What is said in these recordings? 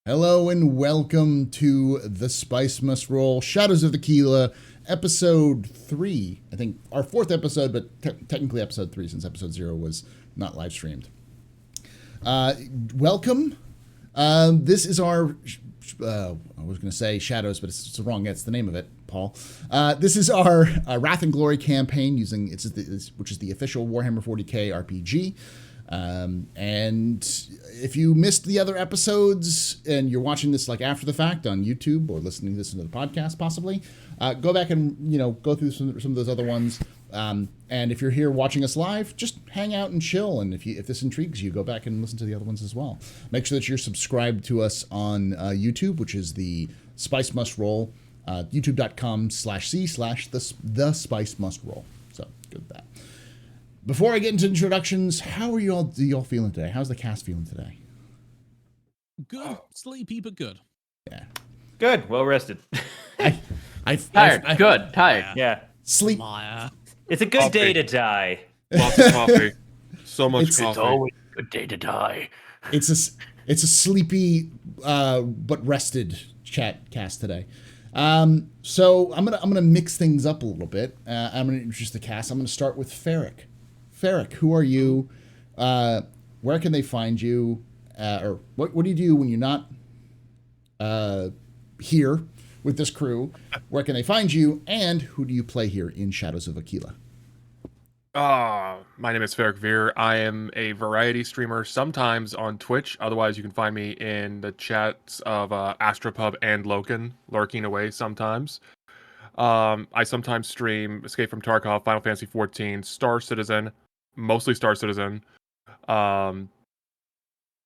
Hello and welcome to The Spice Must Roll, Shadows of Aquilla, episode 3. I think our 4th episode, but technically episode 3 since episode 0 was not live streamed. Welcome. This is our, I was going to say Shadows, but it's wrong. That's the name of it, Paul. This is our Wrath and Glory campaign using, which is the official Warhammer 40k RPG. And if you missed the other episodes and you're watching this like after the fact on YouTube or listening to this into the podcast, possibly, go back and, go through some of those other ones. And if you're here watching us live, just hang out and chill. And if this intrigues you, go back and listen to the other ones as well. Make sure that you're subscribed to us on YouTube, which is the Spice Must Roll, youtube.com/c/the Spice Must Roll. So good with that. Before I get into introductions, how are y'all feeling today? How's the cast feeling today? Good, sleepy, but good. Yeah. Good, well rested. Tired. Yeah. Sleep. It's a good day to die. Lots of coffee. So much coffee. It's always a good day to die. It's a sleepy but rested cast today. So I'm gonna mix things up a little bit. I'm gonna introduce the cast. I'm gonna start with Ferric. Ferric, who are you? Where can they find you? Or what do you do when you're not here with this crew? Where can they find you? And who do you play here in Shadows of Aquilla? My name is Ferric Veer. I am a variety streamer, sometimes on Twitch. Otherwise, you can find me in the chats of Astropub and Loken, lurking away sometimes. I sometimes stream Escape from Tarkov, Final Fantasy 14, Star Citizen, mostly Star Citizen.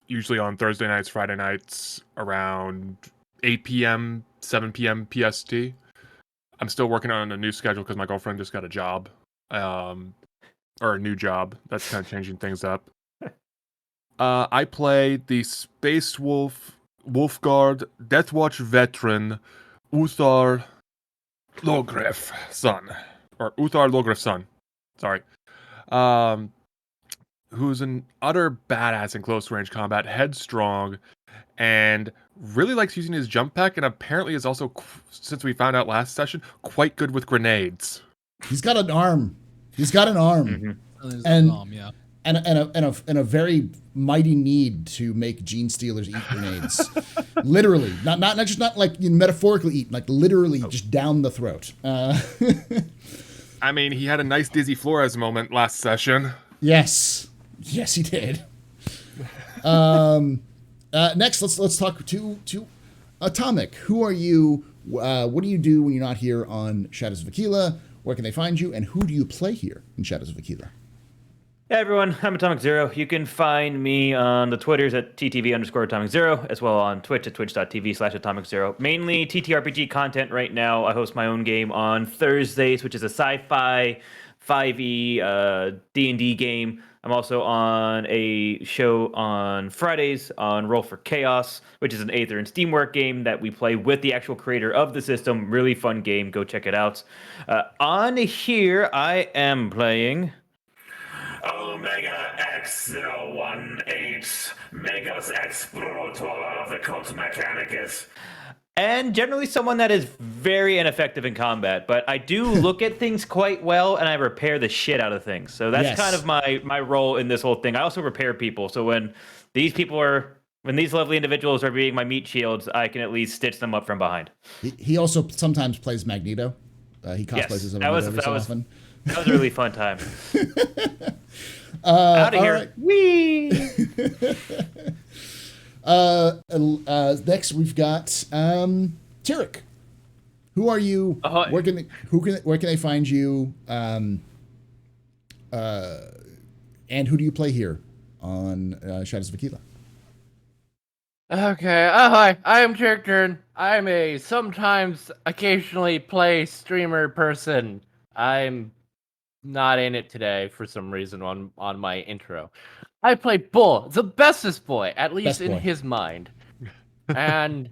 Usually on Thursday nights, Friday nights, around 8 p.m., 7 p.m. PST. I'm still working on a new schedule because my girlfriend just got a job. Or a new job. That's kind of changing things up. I play the Space Wolf, Wolfguard, Deathwatch veteran, Uthar Lohgrifson. Or Uthar Lohgrifson. Sorry. Who's an utter badass in close range combat, headstrong, and really likes using his jump pack, and apparently is also, since we found out last session, quite good with grenades. He's got an arm. Mm-hmm. And a very mighty need to make gene stealers eat grenades. Literally, not like metaphorically eat, like literally just down the throat. I mean, he had a nice Dizzy Flores moment last session. Yes, he did. Next, let's talk to Atomic. Who are you? What do you do when you're not here on Shadows of Aquilla? Where can they find you? And who do you play here in Shadows of Aquilla? Hey everyone, I'm Atomic Zero. You can find me on the Twitters at ttv_Atomic Zero, as well on Twitch at twitch.tv/Atomic Zero. Mainly TTRPG content right now. I host my own game on Thursdays, which is a sci-fi 5e D&D game. I'm also on a show on Fridays on Roll for Chaos, which is an Aether and Steamwork game that we play with the actual creator of the system. Really fun game. Go check it out. On here, I am playing Omega X018, Megas Explorator of the Cult Mechanicus. And generally someone that is very ineffective in combat, but I do look at things quite well, and I repair the shit out of things. So that's kind of my role in this whole thing. I also repair people. So when these lovely individuals are being my meat shields, I can at least stitch them up from behind. He also sometimes plays Magneto. He cosplays as a Magneto every so often. That was a really fun time. Out of here. Right. Whee! Next we've got Tyric. Who are you? Where can they find you? And who do you play here on Shadows of Aquilla? Okay, hi, I am Tyric Durhan. I'm a occasionally play streamer person. I'm not in it today for some reason on my intro. I play Bull, the bestest boy, at least in his mind. And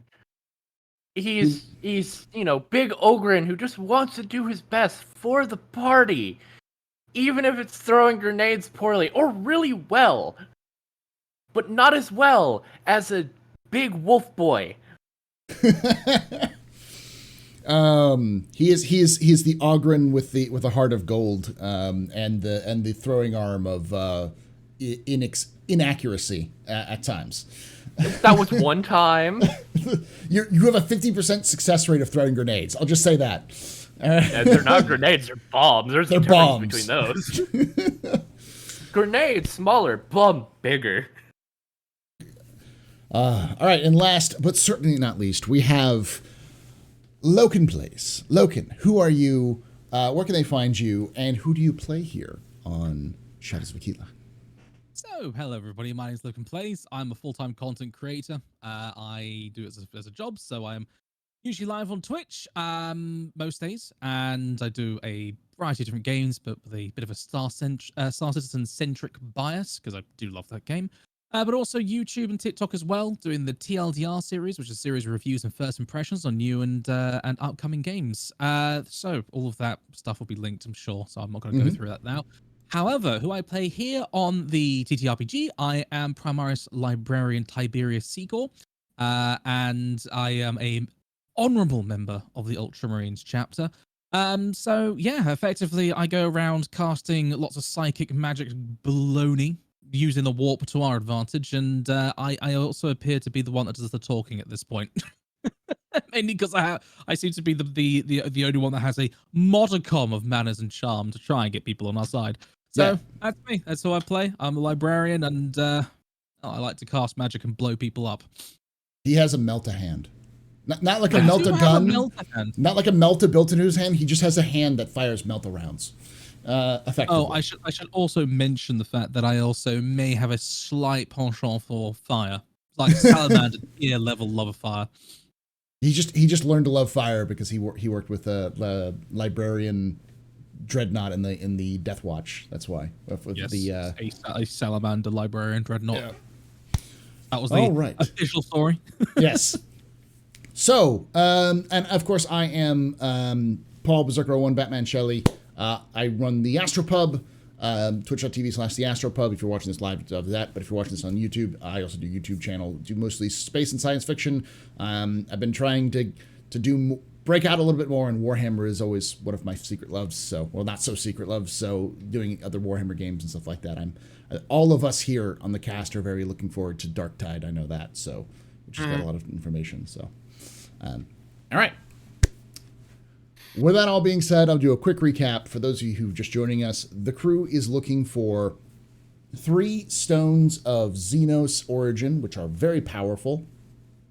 he's big Ogren who just wants to do his best for the party. Even if it's throwing grenades poorly or really well. But not as well as a big wolf boy. He is the Ogren with the heart of gold, and the throwing arm of inaccuracy at times. That was one time. You have a 50% success rate of throwing grenades. I'll just say that. And they're not grenades, they're bombs. There's a difference between those. Grenade, smaller. Bomb, bigger. All right, and last, but certainly not least, we have LokenPlays. Loken, who are you? Where can they find you? And who do you play here on Shadows of Aquilla? So, hello everybody, my name is LokenPlays. I'm a full-time content creator. I do it as a job, so I'm usually live on Twitch most days, and I do a variety of different games, but with a bit of a Star Citizen-centric bias, because I do love that game. But also YouTube and TikTok as well, doing the TLDR series, which is a series of reviews and first impressions on new and upcoming games. So all of that stuff will be linked, I'm sure, so I'm not going to go through that now. However, who I play here on the TTRPG, I am Primaris Librarian Tiberius Sicor, and I am a honorable member of the Ultramarines chapter. So yeah, effectively I go around casting lots of psychic magic baloney, using the warp to our advantage, and I also appear to be the one that does the talking at this point. Mainly because I seem to be the only one that has a modicum of manners and charm to try and get people on our side. So that's me. That's who I play. I'm a librarian, and I like to cast magic and blow people up. He has a melt-a-hand. Not like a melt-a-gun. Not like a melta built into his hand. He just has a hand that fires melt-a-rounds. Effectively. Oh, I should also mention the fact that I also may have a slight penchant for fire, like salamander tier level love of fire. He just learned to love fire because he worked with a librarian dreadnought in the Death Watch. That's why. Yes, a salamander librarian dreadnought. Yeah. That was the official story. Yes. So, and of course, I am Paul Berserker 01 Batman Shelley. I run the Astropub, twitch.tv/theastropub if you're watching this live of that. But if you're watching this on YouTube, I also do YouTube channel, do mostly space and science fiction. I've been trying to break out a little bit more, and Warhammer is always one of my secret loves. So, well, not so secret loves. So doing other Warhammer games and stuff like that. All of us here on the cast are very looking forward to Dark Tide. I know that. So, which has got a lot of information. So, all right. With that all being said, I'll do a quick recap for those of you who are just joining us. The crew is looking for 3 stones of Xenos origin, which are very powerful.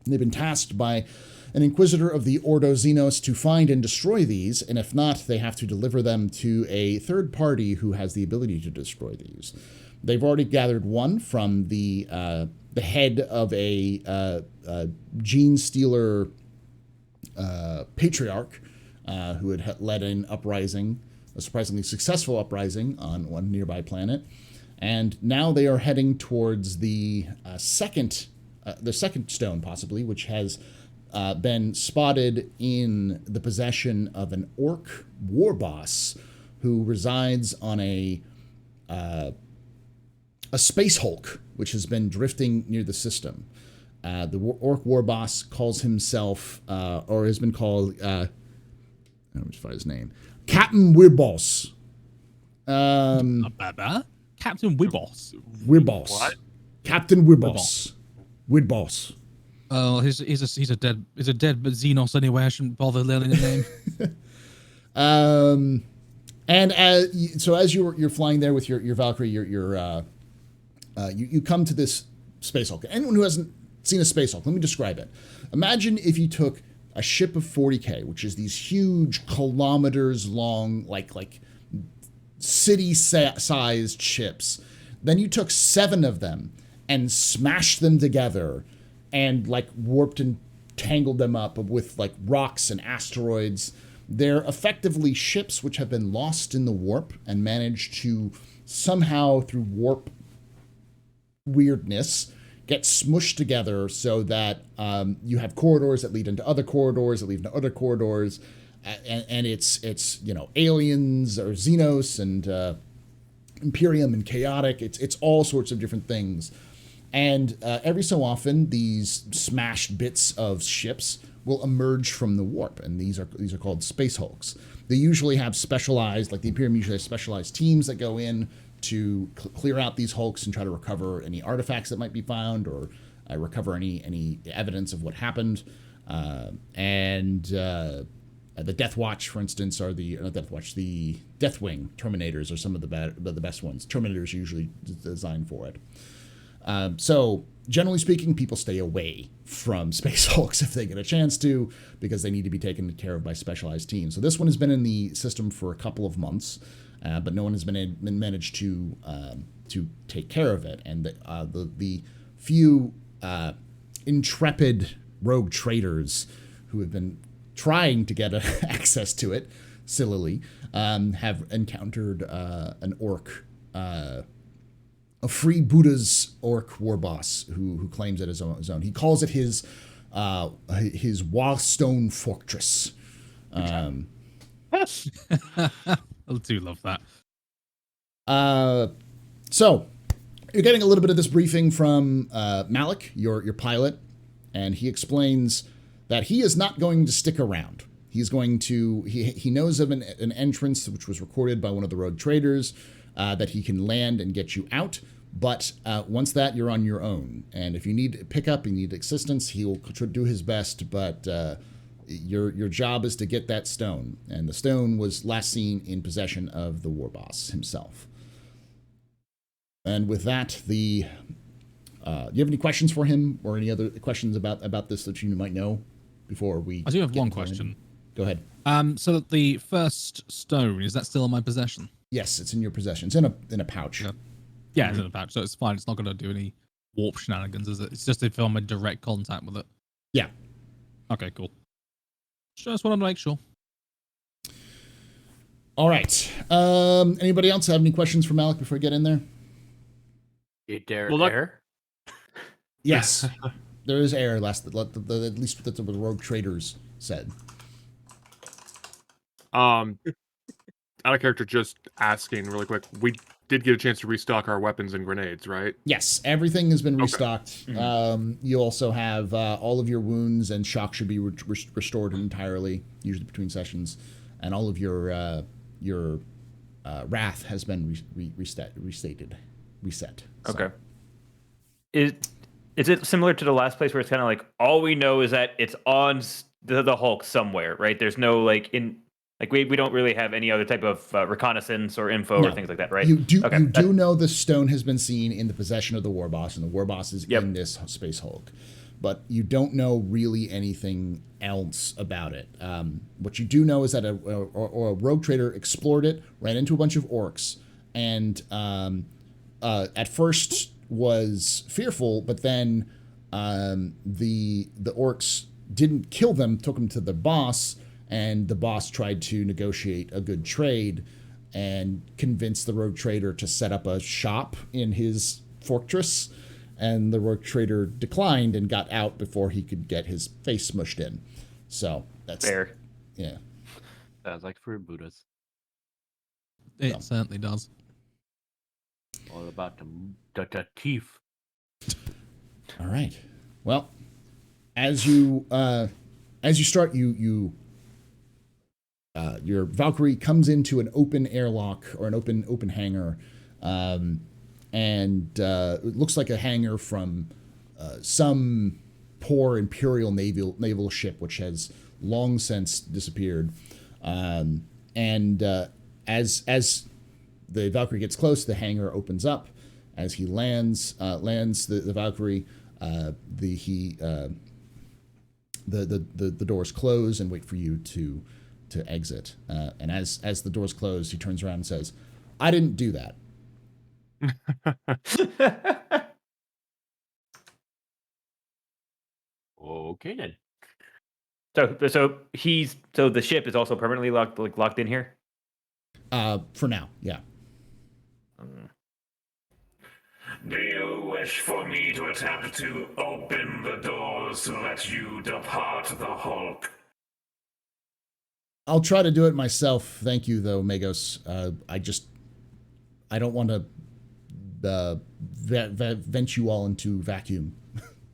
They've been tasked by an Inquisitor of the Ordo Xenos to find and destroy these, and if not, they have to deliver them to a third party who has the ability to destroy these. They've already gathered one from the head of a gene stealer patriarch, who had led an uprising, a surprisingly successful uprising on one nearby planet. And now they are heading towards the second stone, possibly, which has been spotted in the possession of an orc war boss who resides on a space hulk, which has been drifting near the system. The orc war boss calls himself, or has been called... let me just find his name. Captain Wirbos. Captain Wirbos. Wirbos. What? Captain Wirbos. Wirbos. Oh, he's a dead Xenos anyway. I shouldn't bother learning the name. And so as you're flying there with your Valkyrie, you come to this space hulk. Anyone who hasn't seen a space hulk, let me describe it. Imagine if you took a ship of 40k, which is these huge kilometers long, like city-sized ships. Then you took 7 of them and smashed them together and warped and tangled them up with rocks and asteroids. They're effectively ships which have been lost in the warp and managed to somehow, through warp weirdness, get smushed together so that you have corridors that lead into other corridors that lead into other corridors, and it's aliens or Xenos and Imperium and Chaotic. It's all sorts of different things, And every so often, these smashed bits of ships will emerge from the warp, and these are called space hulks. They usually have specialized, like the Imperium usually has specialized teams that go in to clear out these hulks and try to recover any artifacts that might be found, or recover any evidence of what happened. The Death Watch, for instance, are the Deathwing Terminators are some of the best ones. Terminators are usually designed for it. So generally speaking, people stay away from space hulks if they get a chance to, because they need to be taken care of by specialized teams. So this one has been in the system for a couple of months, but no one has been managed to take care of it. And the few intrepid rogue traders who have been trying to get access to it, sillily, have encountered an orc, a free Buddha's orc war boss who claims it as his own. He calls it his WAAGHstone Forktress. I do love that. So you're getting a little bit of this briefing from Malik, your pilot, and he explains that he is not going to stick around. He's going to, he knows of an entrance which was recorded by one of the rogue traders that he can land and get you out. But once that, you're on your own. And if you need pickup, you need assistance, he will do his best. But your job is to get that stone. And the stone was last seen in possession of the war boss himself. And with that, do you have any questions for him, or any other questions about this that you might know before we? I do have one question. Go ahead. So the first stone, is that still in my possession? Yes, it's in your possession. It's in a pouch. Okay. Yeah, it's in a pouch, so it's fine. It's not going to do any warp shenanigans, is it? It's just if I'm in direct contact with it. Yeah. Okay, cool. Just wanted to make sure. All right. Anybody else have any questions for Malik before we get in there? Is there Well, air? Yes, there is air. At least that's what the rogue traders said. Out of character, just asking really quick. We did get a chance to restock our weapons and grenades, right? Yes, everything has been Okay. restocked. You also have all of your wounds and shock should be restored entirely, usually between sessions, and all of your wrath has been reset. So. Okay. Is it similar to the last place where it's kind of like all we know is that it's on the Hulk somewhere, right? There's no we don't really have any other type of reconnaissance or info or things like that, right? You do know the stone has been seen in the possession of the war boss, and the war boss is in this space Hulk, but you don't know really anything else about it. What you do know is that a rogue trader explored it, ran into a bunch of orcs, and at first was fearful, but then the orcs didn't kill them, took them to the boss, and the boss tried to negotiate a good trade and convinced the rogue trader to set up a shop in his fortress, and the rogue trader declined and got out before he could get his face smushed in. So that's Fair. Yeah. Sounds like for Buddhas. It certainly does. All about the teeth. All right. Well, as you start, your Valkyrie comes into an open airlock or an open hangar, and it looks like a hangar from some poor Imperial naval ship, which has long since disappeared. As the Valkyrie gets close, the hangar opens up. As he lands the Valkyrie, the doors close and wait for you to exit. And as the doors close, he turns around and says, "I didn't do that." Okay then. So the ship is also permanently locked in here. For now, yeah. Do you wish for me to attempt to open the doors to let you depart the Hulk? I'll try to do it myself. Thank you, though, Magos. I don't want to vent you all into vacuum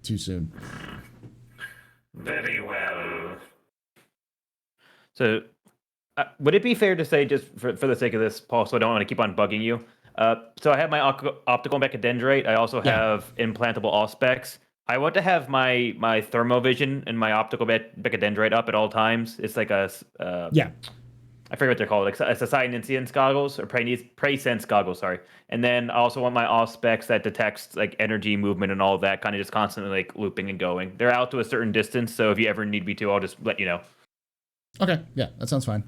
too soon. Very well. So, would it be fair to say, just for the sake of this, Paul, so I don't want to keep on bugging you? So I have my optical mechadendrite. I also have implantable auspex. I want to have my thermovision and my optical mechadendrite up at all times. It's like a I forget what they're called. It's a Psi-Nincience goggles or Prescience goggles. Sorry. And then I also want my auspex that detects like energy movement and all of that, kind of just constantly like looping and going. They're out to a certain distance, so if you ever need me to, I'll just let you know. Okay, yeah, that sounds fine.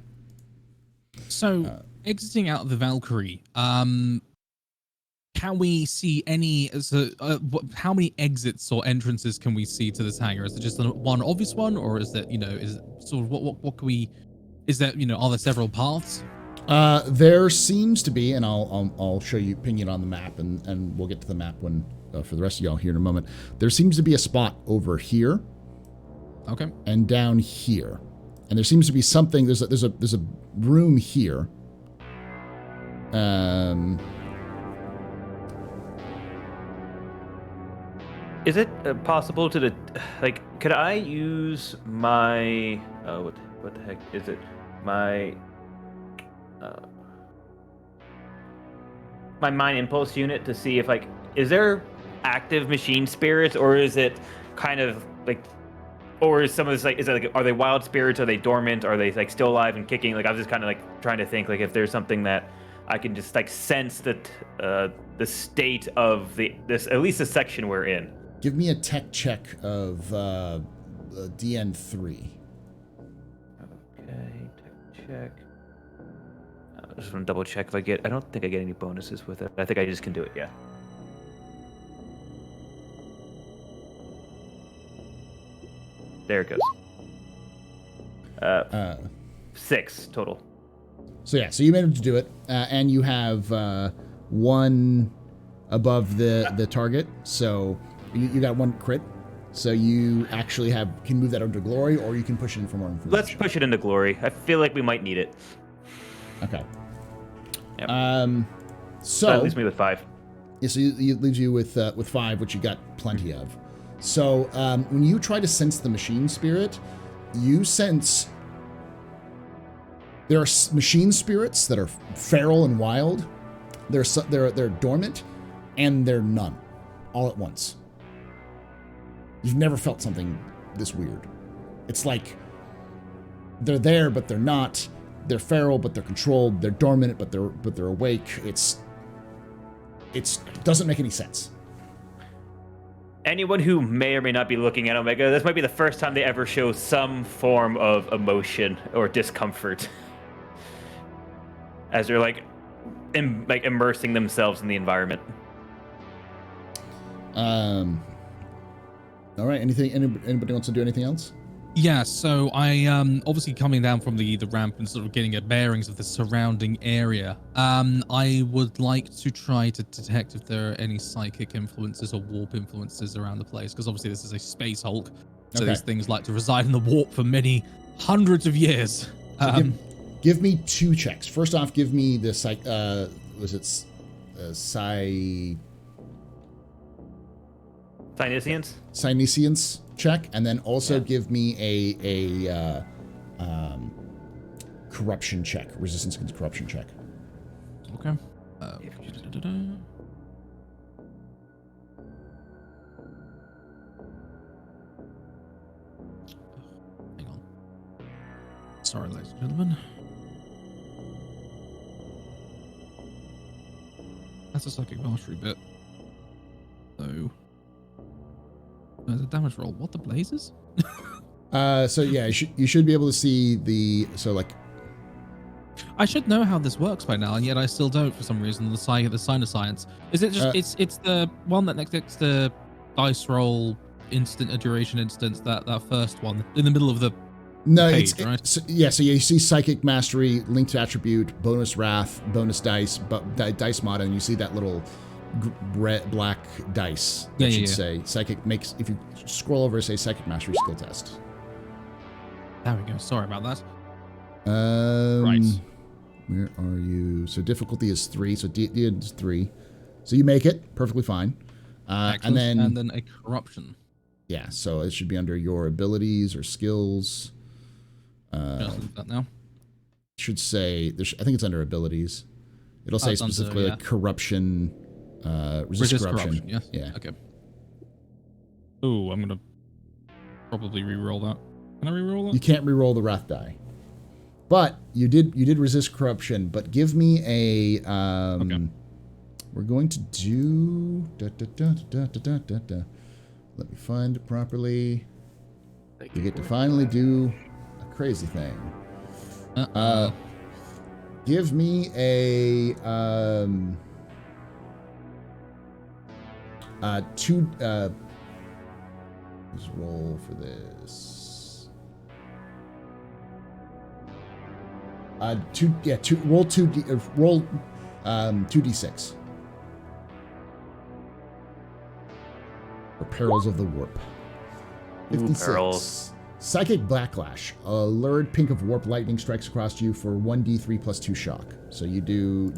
So, exiting out of the Valkyrie, can we see any? How many exits or entrances can we see to this hangar? Is it just one obvious one, or is it is it sort of what can we? Is that are there several paths? There seems to be, and I'll show you, ping it on the map, and we'll get to the map when for the rest of y'all here in a moment. There seems to be a spot over here, okay, and down here, and there seems to be something. There's a room here. Is it possible to could I use my what the heck is it? My my mind impulse unit to see if is there active machine spirits, or is it kind of or is some of this are they wild spirits? Are they dormant? Are they still alive and kicking? I was just kind of trying to think if there's something that I can just sense that the state of this at least the section we're in. Give me a tech check of DN3. Okay, tech check. I just want to double check if I don't think I get any bonuses with it. I think I just can do it, yeah. There it goes. 6 total. So yeah, so you managed to do it, and you have 1 above the target, so you got 1 crit. So you actually can move that under glory, or you can push it in for more information. Let's push it into glory. I feel like we might need it. Okay. Yep. So that leaves me with 5. Yeah, so it leaves you with 5, which you got plenty of. So when you try to sense the machine spirit, you sense there are machine spirits that are feral and wild. They're dormant, and they're none, all at once. You've never felt something this weird. It's like they're there, but they're not. They're feral, but they're controlled. They're dormant, but they're awake. It doesn't make any sense. Anyone who may or may not be looking at Omega, this might be the first time they ever show some form of emotion or discomfort, as they're immersing themselves in the environment. All right. Anybody wants to do anything else? Yeah, so I obviously coming down from the ramp and sort of getting at bearings of the surrounding area. I would like to try to detect if there are any psychic influences or warp influences around the place, because obviously this is a space Hulk, so these things like to reside in the warp for many hundreds of years. So give me 2 checks. First off, give me the Psi-Nincience check, and then also give me a corruption check, resistance against corruption check. Okay. Hang on. Sorry, ladies and gentlemen. That's a psychic mastery bit. So. There's a damage roll. What the blazes? So yeah, you should be able to see I should know how this works by now, and yet I still don't for some reason. The sign of science. Is it just it's the one that next to dice roll instant duration instance, that first one in the middle of the page, right? So you see psychic mastery, linked attribute, bonus wrath, bonus dice, dice mod, and you see that little black dice that should say psychic makes. If you scroll over, say psychic mastery skill test. There we go. Sorry about that. Right. Where are you? So difficulty is 3. So D is 3. So you make it perfectly fine. And then a corruption. Yeah, so it should be under your abilities or skills. Just look that now. Should say, I think it's under abilities. It'll say specifically like corruption, resist corruption. Yes. Yeah. Okay. Oh, I'm gonna probably re-roll that. Can I re-roll that? You can't re-roll the wrath die, but you did resist corruption. But give me a. Okay. We're going to do. Let me find it properly. You get to finally do a crazy thing. Give me a let's roll for this. Roll 2d6 for perils of the warp. 56. Perils. Psychic Backlash. A lurid pink of warp lightning strikes across you for 1d3 plus 2 shock. So you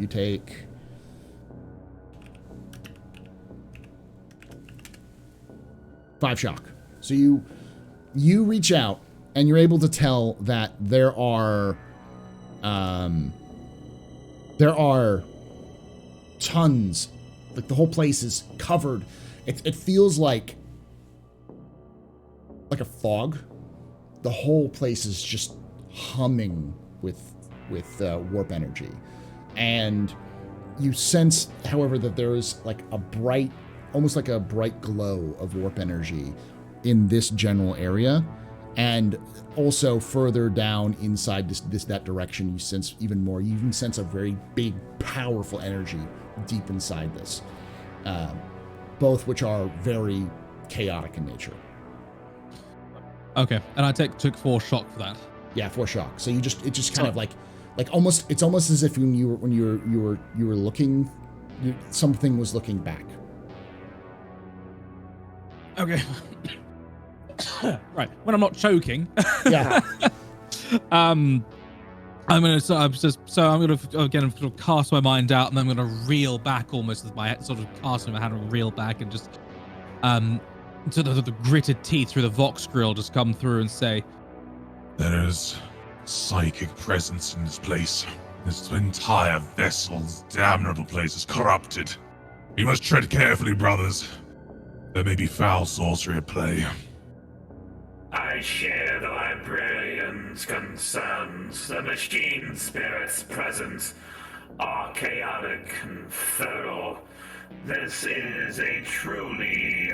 take 5 shock. So you reach out and you're able to tell that there are tons, like the whole place is covered. It feels like a fog. The whole place is just humming with warp energy, and you sense, however, that there is like almost like a bright glow of warp energy in this general area, and also further down inside that direction, you sense even more. You even sense a very big, powerful energy deep inside this, both which are very chaotic in nature. Okay, and I took 4 shock for that. Yeah, 4 shock. So it just kind of like almost, it's almost as if when you were looking, something was looking back. Okay. Right, when I'm not choking. Yeah. I'm gonna sort of cast my mind out, and then I'm gonna reel back almost with my head, sort of casting my hand and reel back, and just so the gritted teeth through the Vox grill just come through and say, "There is psychic presence in this place. This entire vessel's damnable place is corrupted. We must tread carefully, brothers. There may be foul sorcery at play." I share the Librarian's concerns. The machine spirit's presence are chaotic and feral. This is a truly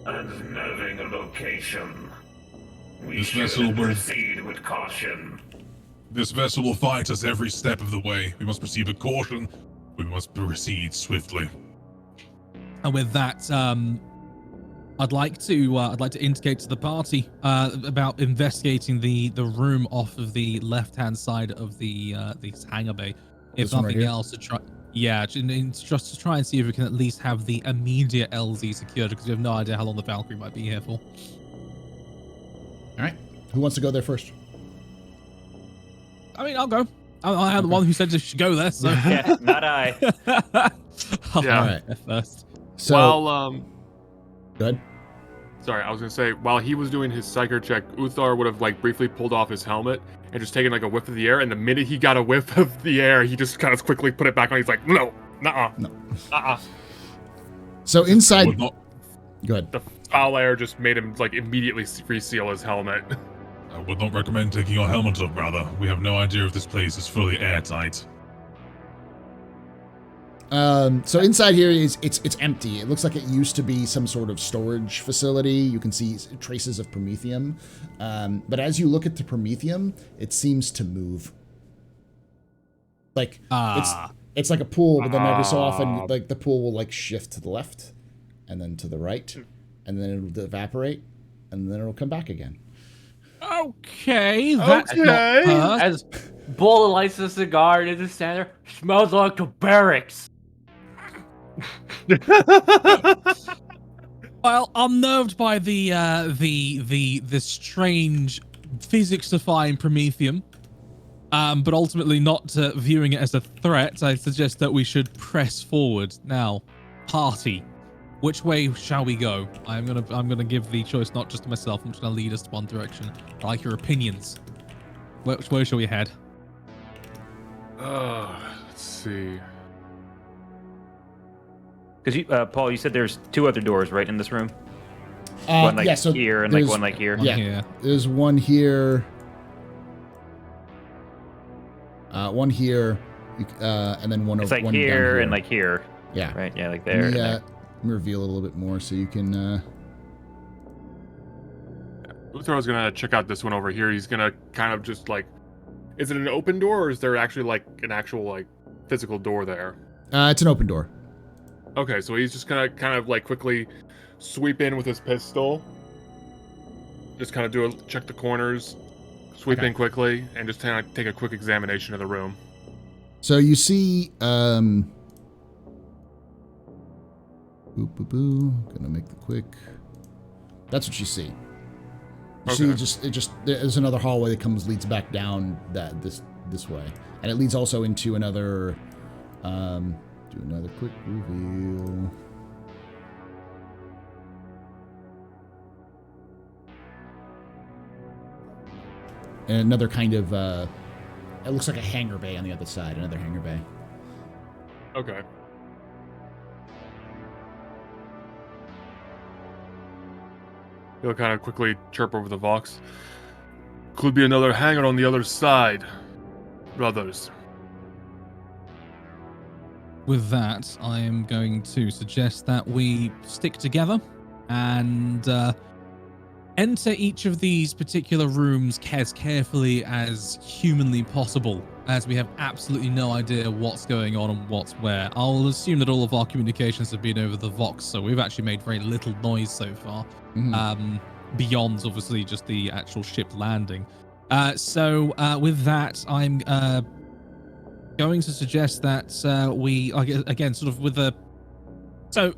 unnerving location. We should proceed with caution. This vessel will fight us every step of the way. We must proceed with caution. We must proceed swiftly. and with that, I'd like to indicate to the party about investigating the room off of the left-hand side of the hangar bay. If nothing else, to try, just to try and see if we can at least have the immediate LZ secured, because we have no idea how long the Valkyrie might be here for. All right, who wants to go there first? I mean, I'll go. I'm the one who said you should go there. So yeah, not I. Yeah. All right. First. So, Good. Sorry, I was gonna say, while he was doing his Sicor check, Uthar would have briefly pulled off his helmet and just taken a whiff of the air, and the minute he got a whiff of the air, he just kind of quickly put it back on. He's like, no, nuh-uh. No. Uh-uh. So inside, go ahead. The foul air just made him immediately reseal his helmet. I would not recommend taking your helmet off, brother. We have no idea if this place is fully airtight. So inside here it's empty. It looks like it used to be some sort of storage facility. You can see traces of promethium, but as you look at the promethium, it seems to move. It's like a pool, but then every so often, the pool will shift to the left, and then to the right, and then it'll evaporate, and then it'll come back again. Okay, that's not her. As Bull lights a cigar and is standing there, smells like a barracks. Well, unnerved by the strange physics-defying promethium, But ultimately not viewing it as a threat, I suggest that we should press forward. Now, party, which way shall we go? I'm gonna give the choice not just to myself. I'm just gonna lead us to one direction. I like your opinions. Which way shall we head? Let's see. Because Paul, you said there's 2 other doors right in this room. One like yeah, so here and there's- one like here. One Yeah. here. There's one here. One here, and then one It's over. like one down here and like here. Yeah. Right. Yeah, like Let there. me, and there. let me reveal a little bit more so you can. Uthar is gonna check out this one over here. He's gonna kind of just like, is it an open door or is there actually like an actual like physical door there? It's an open door. Okay, so he's just gonna kind of like quickly sweep in with his pistol. Just kind of check the corners, sweep Okay. in quickly, and just kind of take a quick examination of the room. So you see, boop, boop, boo. Gonna make the quick. That's what you see. You see, there's another hallway that leads back down this way, and it leads also into another. Do another quick reveal. And another kind of, it looks like a hangar bay on the other side. Another hangar bay. Okay. He'll kind of quickly chirp over the Vox. Could be another hangar on the other side, brothers. With that, I am going to suggest that we stick together and enter each of these particular rooms as carefully as humanly possible, as we have absolutely no idea what's going on and what's where. I'll assume that all of our communications have been over the Vox, so we've actually made very little noise so far, beyond obviously just the actual ship landing. So with that, I'm going to suggest that we, again, sort of with the... So,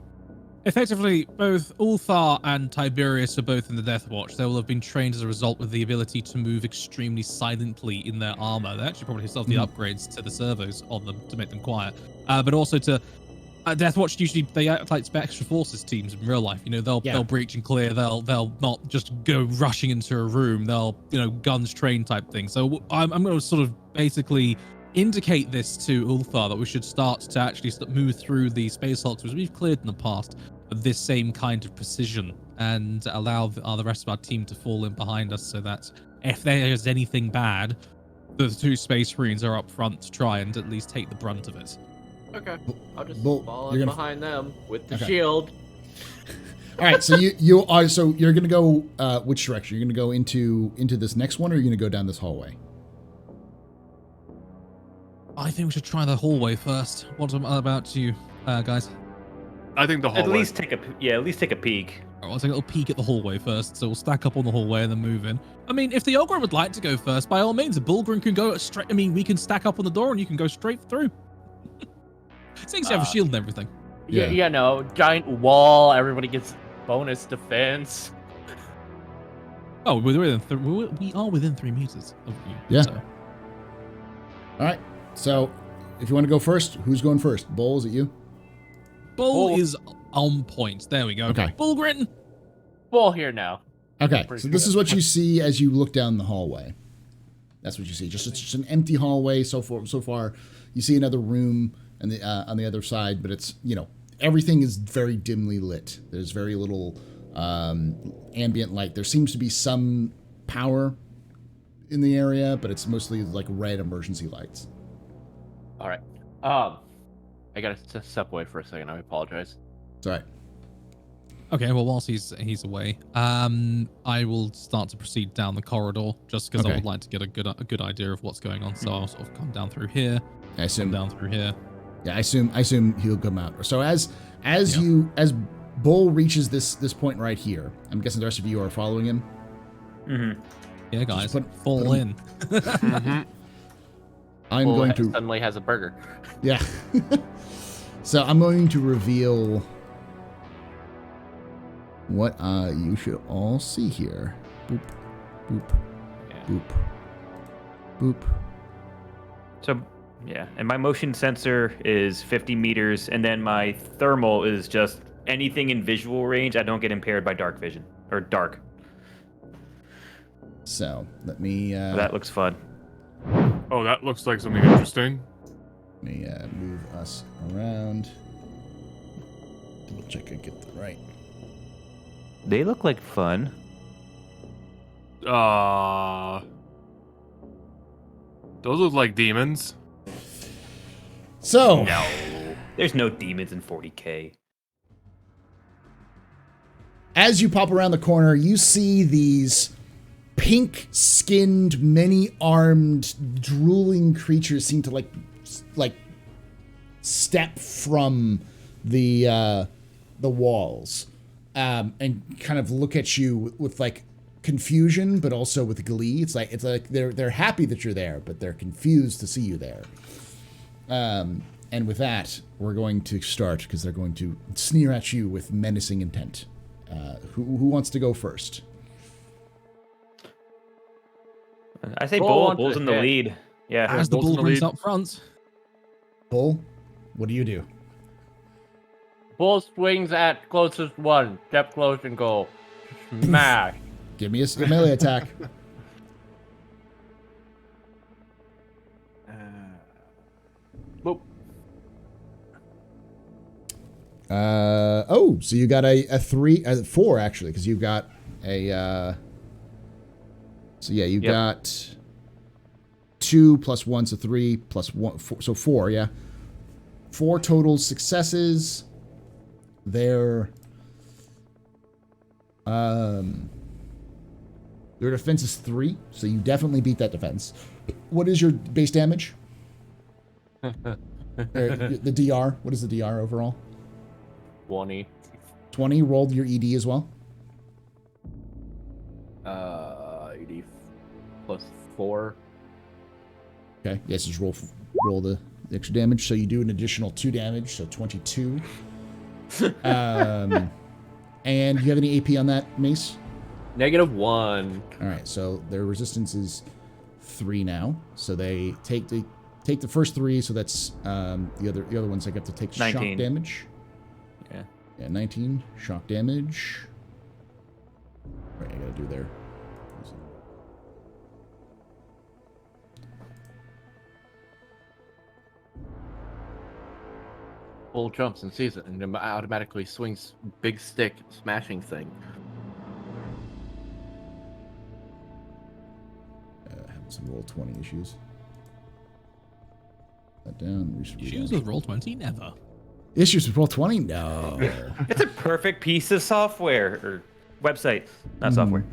effectively, both Uthar and Tiberius are both in the Death Watch. They will have been trained as a result with the ability to move extremely silently in their armor. They actually probably still have the upgrades to the servos on them to make them quiet. But also to... Death Watch, usually they act like extra forces teams in real life. You know, they'll breach and clear. They'll not just go rushing into a room. They'll, guns trained type thing. So I'm going to sort of basically indicate this to Uthar that we should start to actually move through the space hulks, which we've cleared in the past, with this same kind of precision, and allow the rest of our team to fall in behind us, so that if there is anything bad, the 2 space marines are up front to try and at least take the brunt of it. Okay. I'll just Bull, fall you're in gonna- behind them with the Okay. shield. All right, so you're gonna go which direction? You're gonna go into this next one, or you're gonna go down this hallway? I think we should try the hallway first. What about you, guys? I think the hallway. At least take a peek. I'll take a little peek at the hallway first, so we'll stack up on the hallway and then move in. I mean, if the Ogre would like to go first, by all means, Bulgrin can go straight. I mean, we can stack up on the door and you can go straight through. Since you have a shield and everything. Yeah. No, giant wall. Everybody gets bonus defense. Oh, we are within 3 meters of you. Yeah. So. All right. So, if you want to go first, who's going first? Bull, is it you? Bull is on point. There we go. Okay. Bulgrin. Bull here now. Okay. So this is what you see as you look down the hallway. That's what you see. It's just an empty hallway. So far, you see another room on the other side, but it's everything is very dimly lit. There's very little ambient light. There seems to be some power in the area, but it's mostly like red emergency lights. All right. I gotta step away for a second. I apologize. It's all right. Okay, well, whilst he's away, I will start to proceed down the corridor, just because I would like to get a good idea of what's going on. So I'll sort of come down through here, I assume come down through here. Yeah, I assume he'll come out. So as Bull reaches this point right here, I'm guessing the rest of you are following him. Mm-hmm. Yeah, guys, put fall in. I'm Bull going to suddenly has a burger. yeah. So I'm going to reveal what you should all see here. Boop, boop, Yeah. boop, boop, So, yeah, and my motion sensor is 50 meters, and then my thermal is just anything in visual range. I don't get impaired by dark vision or dark. So let me. That looks fun. Oh, that looks like something interesting. Let me move us around. Double check I get that right. They look like fun. Those look like demons. So No, there's no demons in 40k. as you pop around the corner, you see these pink-skinned, many-armed, drooling creatures seem to like step from the walls and kind of look at you with like confusion, but also with glee. It's like they're happy that you're there, but they're confused to see you there. And with that, we're going to start because they're going to sneer at you with menacing intent. Who wants to go first? I say Bull Bull. Bull's in the lead. Yeah. As the Bull's in bull the brings lead. up front. Bull, what do you do? Bull swings at closest one. Step close and go. Smash. Give me a melee attack. Boop. So you got a 4 actually, because you've got a. So yeah, you got 2 plus 1, so 3 plus 1, 4, so 4. Yeah, 4 total successes. Their defense is 3, so you definitely beat that defense. What is your base damage? The DR. What is the DR overall? 20. 20. Rolled your ED as well. 80 plus 4. Okay. Yes, just roll the extra damage. So you do an additional 2 damage, so 22. And you have any AP on that, Mace? -1. All right. So their resistance is 3 now. So they take the first 3. So that's the other ones. I get to take 19. shock damage. Yeah. 19 shock damage. Right, I gotta do there. Bull jumps and sees it and automatically swings big stick smashing thing. Having some roll 20 issues. That down. Issues with roll 20? Never. Issues with roll 20? No. It's a perfect piece of software or website, not software.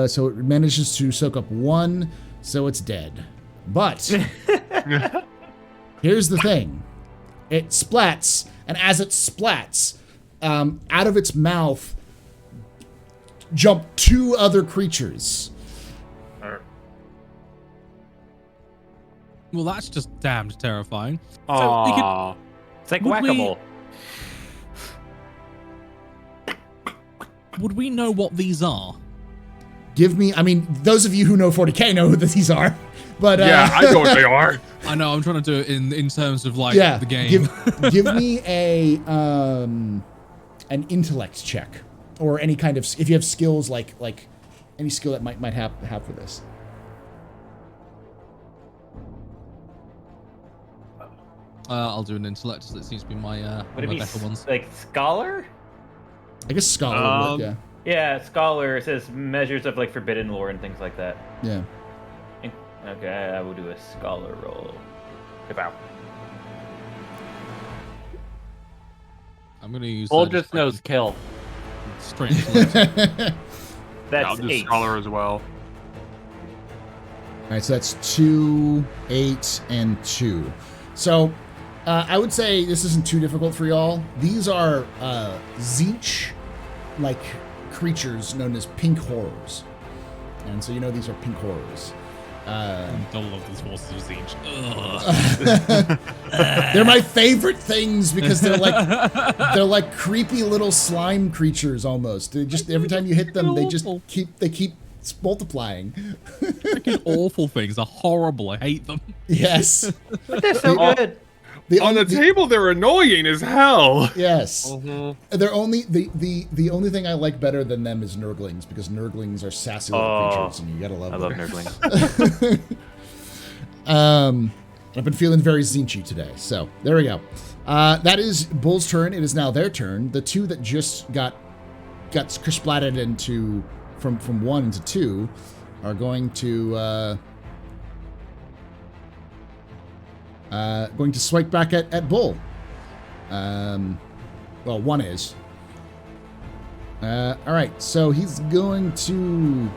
So it manages to soak up 1, so it's dead. But here's the thing. It splats, and as it splats, out of its mouth jump 2 other creatures. Well, that's just damned terrifying. Aww. It's like Would we- whack-a-mole. Would we know what these are? Give me, I mean, those of you who know 40k know who these are. But Yeah, I know what they are. I know, I'm trying to do it in terms of like yeah, the game. give me an intellect check, or any kind of, if you have skills like any skill that might have for this. I'll do an intellect, as it seems to be my Would it my be better ones. like scholar? I guess scholar would work, Yeah, scholar. It says measures of like forbidden lore and things like that. yeah. Okay, I will do a scholar roll. About. I'm gonna use. Bull just knows kill. Straight intellect. That's I'll do 8. scholar as well. All right, so that's 2, 8, and 2. So I would say this isn't too difficult for y'all. These are Zeech-like creatures known as pink horrors. And so you know these are pink horrors. Don't love these forces of siege. They're my favorite things because they're like creepy little slime creatures almost. They just every time you hit them, they just keep multiplying. Freaking awful things. They're horrible. I hate them. Yes. But they're so good. On the table, they're annoying as hell. Yes. Mm-hmm. They're only the only thing I like better than them is Nurglings because Nurglings are sassy little creatures and you gotta love them. I love Nurglings. I've been feeling very Zinchi today, so there we go. That is Bull's turn. It is now their turn. The two that just got splatted into from 1 into 2 are going to swipe back at Bull. Well, one is. All right, so he's going to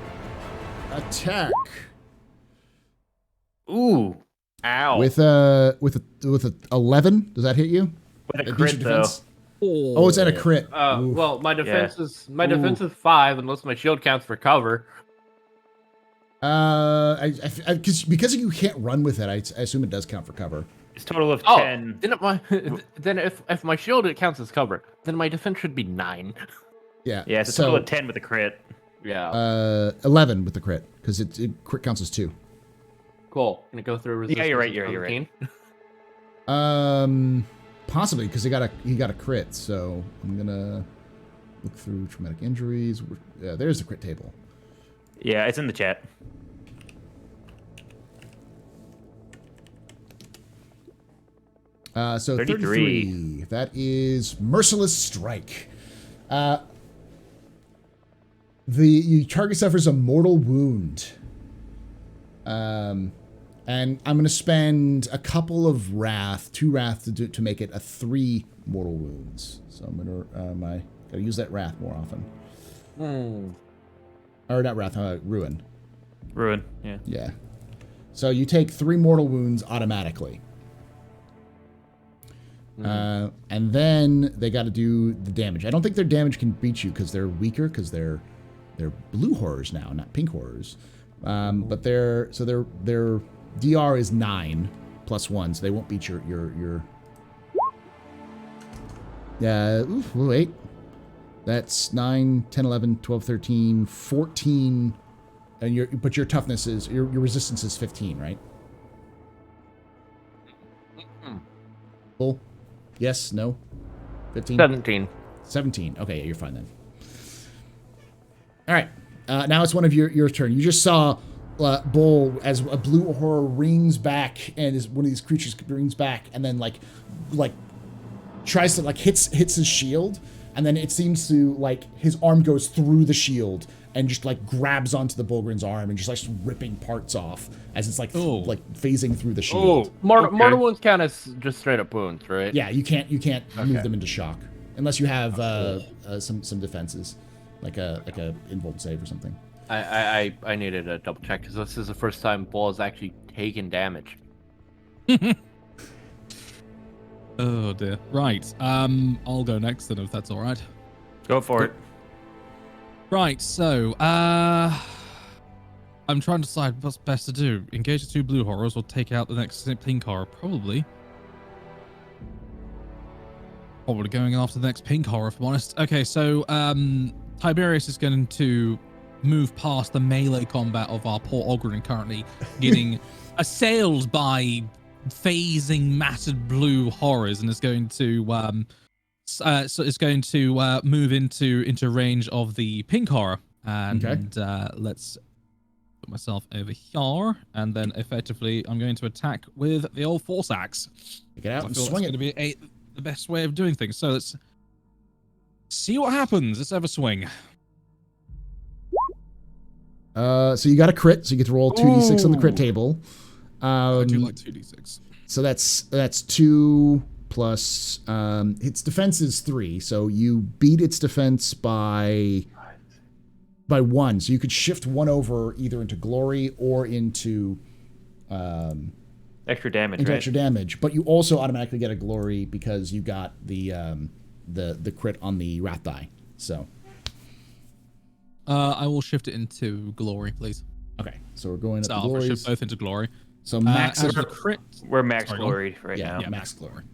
attack. Ooh. Ow. With a 11. Does that hit you? With a That beats crit, your though. defense? Oh, it's at a crit. Oof. Well, my defense is 5 unless my shield counts for cover. Because you can't run with it, I assume it does count for cover. It's a total of 10. Then if my shield it counts as cover, then my defense should be 9. Yeah. Yeah, it's a total of 10 with a crit. Yeah. 11 with the crit because it crit counts as 2. Cool. Gonna go through resistance. Yeah, you're right. You're right. Possibly because he got a crit. So I'm gonna look through traumatic injuries. Yeah, there's the crit table. Yeah, it's in the chat. So 33. That is Merciless Strike. The target suffers a mortal wound. And I'm going to spend a couple of wrath, 2 wrath to make it a 3 mortal wounds. So I'm going to gotta use that wrath more often. Or not wrath, ruin. Ruin, yeah. Yeah. So you take 3 mortal wounds automatically. And then they got to do the damage. I don't think their damage can beat you because they're weaker because they're blue horrors now, not pink horrors. But their DR is 9 plus 1, so they won't beat your. Yeah. Wait. That's 9, 10, 11, 12, 13, 14, and but your toughness is your resistance is 15, right? Full. Yes, no? 15? 17. 17. Okay, yeah, you're fine then. All right. Now it's one of your turn. You just saw Bull as a blue horror rings back, and is one of these creatures rings back, and then like tries to hits his shield, and then it seems to his arm goes through the shield and just grabs onto the Bullgrin's arm and just ripping parts off as it's phasing through the shield. Mortal wounds count as just straight up wounds, right? Yeah, you can't move them into shock unless you have some defenses, like a invuln save or something. I needed a double check because this is the first time Bull has actually taken damage. Oh dear. Right. I'll go next then if that's all right. Go for it. Right. So, I'm trying to decide what's best to do. Engage the 2 blue horrors or take out the next pink horror. Probably going after the next pink horror, if I'm honest. Okay. So, Tiberius is going to move past the melee combat of our poor Ogryn, currently getting assailed by phasing matted blue horrors, and is going to move into range of the pink horror. And let's put myself over here, and then effectively I'm going to attack with the old force axe. Get out I and feel swing that's it. going to be the best way of doing things. So let's see what happens. Let's have a swing. So you got a crit, so you get to roll 2d6 on the crit table. I do like 2d6. So that's 2 plus its defense is 3, so you beat its defense by 1. So you could shift 1 over either into glory or into extra damage, right? Extra damage, but you also automatically get a glory because you got the crit on the wrath die. So I will shift it into glory, please. Okay, so we're going at So the I'll push glories. it both into glory. So max. As for the crit, We're max Sorry, go on. gloried right now. Yeah. max glory.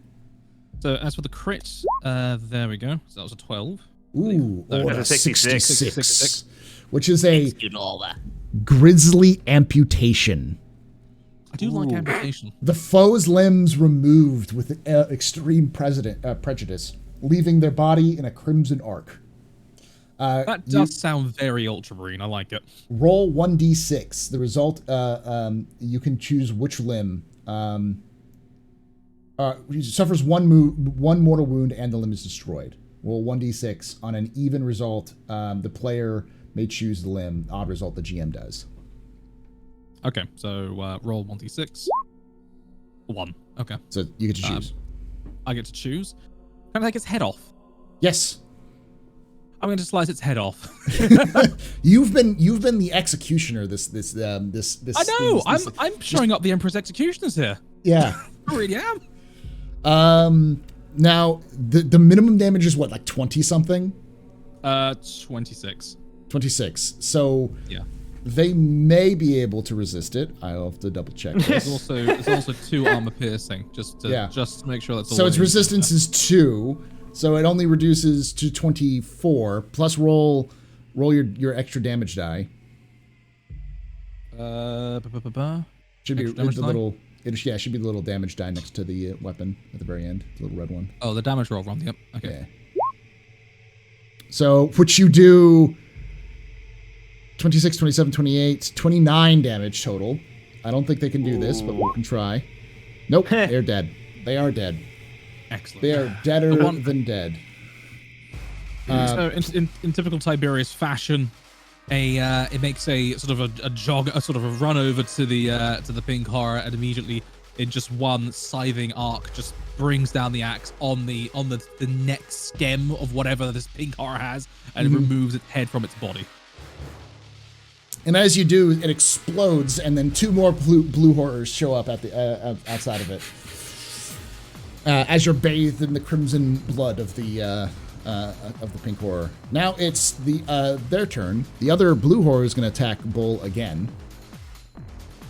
So as for the crit, there we go. So that was a 12. Ooh, So order that's a 66. 66, which is a Execute all that. grisly amputation. I do like amputation. The foe's limbs removed with extreme prejudice, leaving their body in a crimson arc. That does sound very Ultramarine. I like it. Roll 1d6. The result, you can choose which limb. Suffers one mortal wound and the limb is destroyed. Roll 1d6. On an even result, the player may choose the limb. Odd result, the GM does. Okay, so roll 1d6. 1. Okay. So you get to choose. I get to choose. Can I take its head off? Yes. I'm going to slice its head off. You've been the executioner. This. I know. I'm showing up the Emperor's executioners here. Yeah. I really am. Now the minimum damage is what, like 20 something? 26. 26. So Yeah. they may be able to resist it. I'll have to double check this. There's also 2 armor piercing, just to make sure that's all. So its it is. resistance is 2. So it only reduces to 24. Plus roll your extra damage die. Should be Extra damage the die? little. It should be the little damage die next to the weapon at the very end, the little red one. Oh, the damage roll wrong. Yep. Okay. Yeah. So, which you do 26, 27, 28, 29 damage total. I don't think they can do this, but we can try. Nope, they're dead. They are dead. Excellent. They are deader than dead. So in typical Tiberius fashion, it makes a sort of a jog, a sort of a run over to the pink horror, and immediately in just one scything arc just brings down the axe on the neck stem of whatever this pink horror has, and removes its head from its body. And as you do, it explodes, and then 2 more blue horrors show up at the outside of it. As you're bathed in the crimson blood of the pink horror. Now it's their turn. The other blue horror is going to attack Bull again.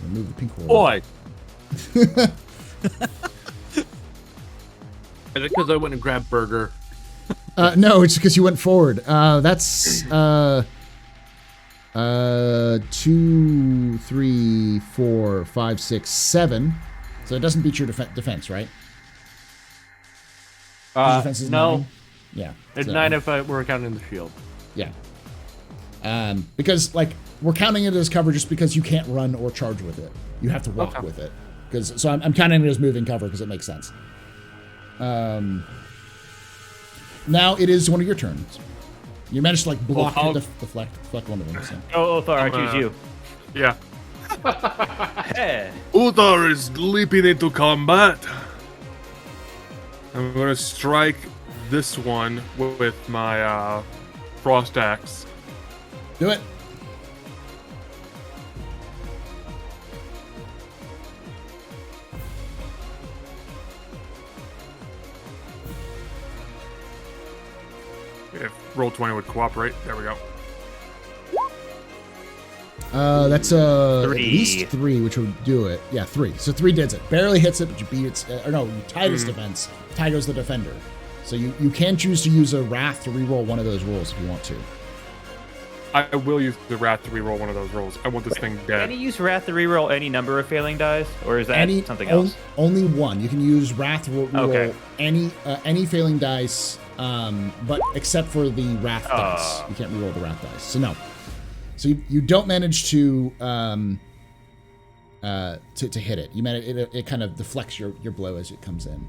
Remove the pink horror. Boy. Is it because I went and grabbed Burger? No, it's because you went forward. That's 2, 3, 4, 5, 6, 7. So it doesn't beat your defense, right? Your defense is no. 9? Yeah. It's so- 9 if we're counting the shield. Yeah. Because like we're counting it as cover just because you can't run or charge with it. You have to walk with it. So I'm counting it as moving cover because it makes sense. Now it is one of your turns. You managed to like block deflect one of them. So. Oh, Uthar, I choose you. Yeah. Hey. Uthar is leaping into combat. I'm gonna strike this one with my frost axe. Do it. If roll 20 would cooperate, there we go. That's at 3. least 3, which would do it. Yeah, 3. So 3 did it. Barely hits it, but you beat its. Or no, you tied its defense. Tie goes the defender. So you can choose to use a wrath to reroll one of those rolls if you want to. I will use the wrath to reroll one of those rolls. I want this thing dead. Can you use Wrath to reroll any number of failing dice, or is that something else? Only one. You can use wrath to reroll Okay. any failing dice, but except for the wrath dice. You can't reroll the wrath dice. So no. So you don't manage to hit it. You manage it kind of deflects your blow as it comes in.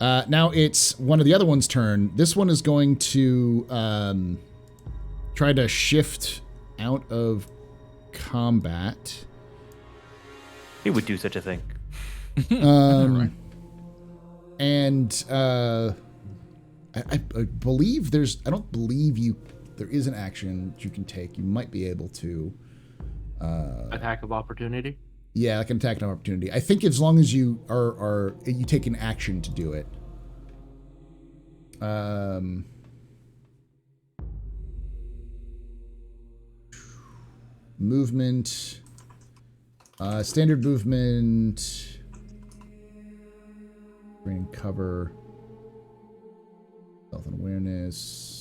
Now it's one of the other one's turn. This one is going to try to shift out of combat. He would do such a thing. Right. And I believe I don't believe there is an action that you can take. You might be able to. Attack of opportunity? Yeah, like an attack of opportunity. I think as long as you you take an action to do it. movement, standard movement, green cover, health and awareness.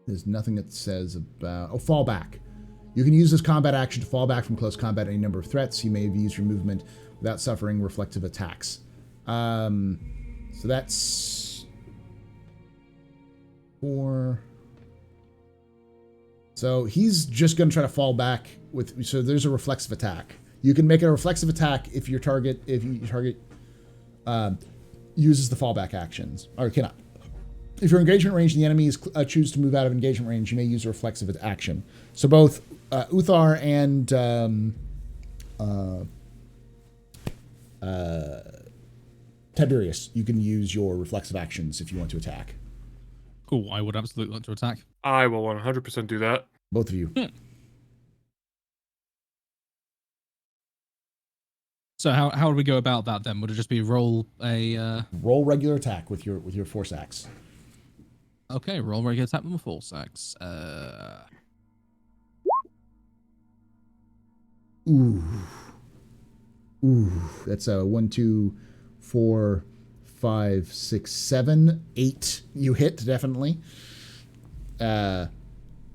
There's nothing that says about fall back. You can use this combat action to fall back from close combat any number of threats. You may have used your movement without suffering reflective attacks. So that's 4. So he's just going to try to fall back with. So there's a reflexive attack. You can make a reflexive attack if your target uses the fallback actions, or cannot. If your engagement range and the enemy is choose to move out of engagement range, you may use a reflexive action. So both Uthar and Tiberius, you can use your reflexive actions if you want to attack. Cool. I would absolutely like to attack. I will 100% do that. Both of you. So how would we go about that then? Would it just be roll a roll regular attack with your force axe? Okay, roll regular attack with my force axe. Ooh, that's a 1, 2, 4, 5, 6, 7, 8. You hit definitely.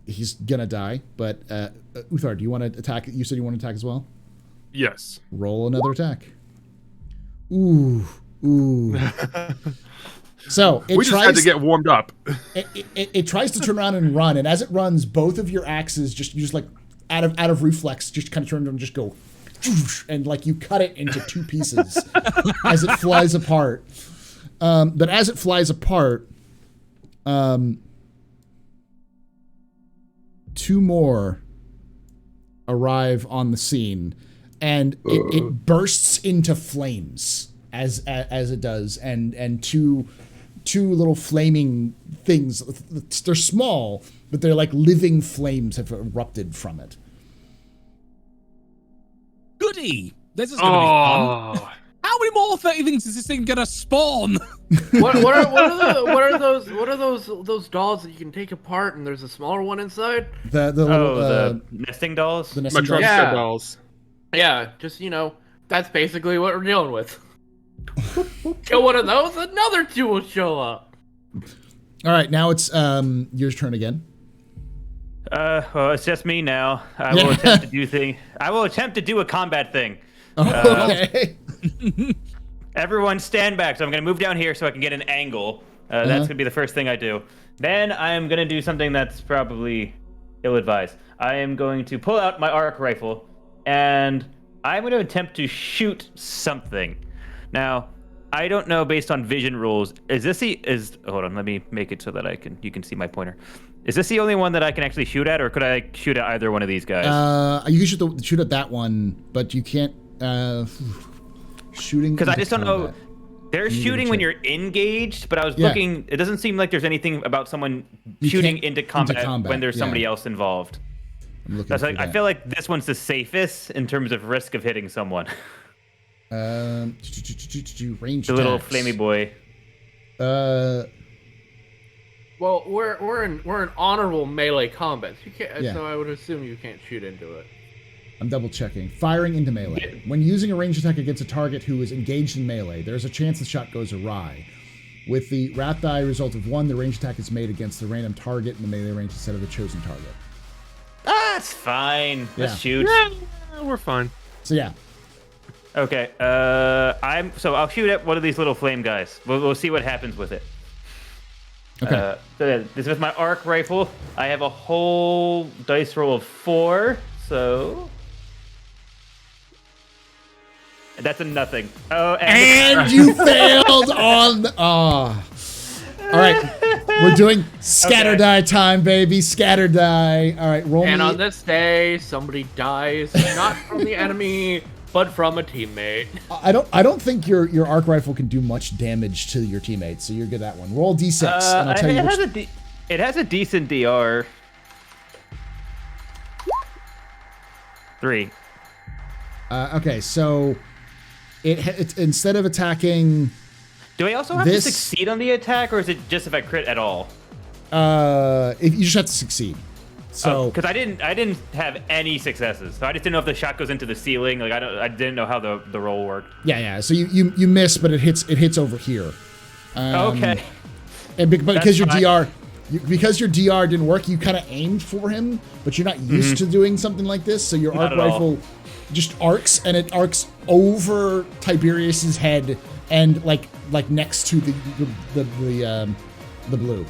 He's gonna die, but Uthar, do you want to attack? You said you want to attack as well. Yes. Roll another attack. Ooh. So we just had to get warmed up. It tries to turn around and run, and as it runs, both of your axes just like out of reflex, just kind of turn and just go, and like you cut it into 2 pieces as it flies apart. But as it flies apart, 2 more arrive on the scene, and it bursts into flames as it does, and two little flaming things. They're small, but they're like living flames have erupted from it. Goody! This is gonna be fun. How many more 30 things is this thing gonna spawn? What are those dolls that you can take apart and there's a smaller one inside? The nesting dolls? The nesting Matryoshka dolls? dolls. Yeah, just that's basically what we're dealing with. Kill one of those, another 2 will show up. All right, now it's your turn again. Well, it's just me now. I will attempt to do thing. I will attempt to do a combat thing. Okay. Everyone stand back. So I'm going to move down here so I can get an angle. That's going to be the first thing I do. Then I am going to do something that's probably ill-advised. I am going to pull out my arc rifle, and I'm going to attempt to shoot something. Now, I don't know based on vision rules. Hold on, let me make it so that you can see my pointer. Is this the only one that I can actually shoot at, or could I shoot at either one of these guys? You can shoot at that one, but you can't shooting. Because I just don't know. They're shooting when you're engaged, but I was looking. It doesn't seem like there's anything about someone shooting into combat when there's somebody else involved. That's like, I feel like this one's the safest in terms of risk of hitting someone. Range The little attacks. flamey boy. Well, we're in honorable melee combat. You can't. So I would assume you can't shoot into it. I'm double checking. Firing into melee. When using a ranged attack against a target who is engaged in melee, there's a chance the shot goes awry. With the wrath die result of 1, the ranged attack is made against the random target in the melee range instead of the chosen target. That's fine. Let's shoot. Yeah, we're fine. So yeah. Okay. I'll shoot at one of these little flame guys. We'll see what happens with it. Okay. This is with my arc rifle. I have a whole dice roll of 4, so that's a nothing. Oh, and you failed on. All right, we're doing scatter die time, baby. Scatter die. All right, roll. And on this day, somebody dies not from the enemy, but from a teammate. I don't think your arc rifle can do much damage to your teammates, so you're good at that one. Roll d6, and I'll tell you which. It has a decent DR. 3. Okay, so it's instead of attacking. Do I also have to succeed on the attack, or is it just if I crit at all? If you just have to succeed. So because I didn't have any successes, so I just didn't know if the shot goes into the ceiling. Like I didn't know how the roll worked. Yeah. So you miss, but it hits over here. Okay. And because your DR didn't work, you kind of aimed for him, but you're not used to doing something like this. So your arc rifle just arcs, and it arcs over Tiberius's head and like next to the blue.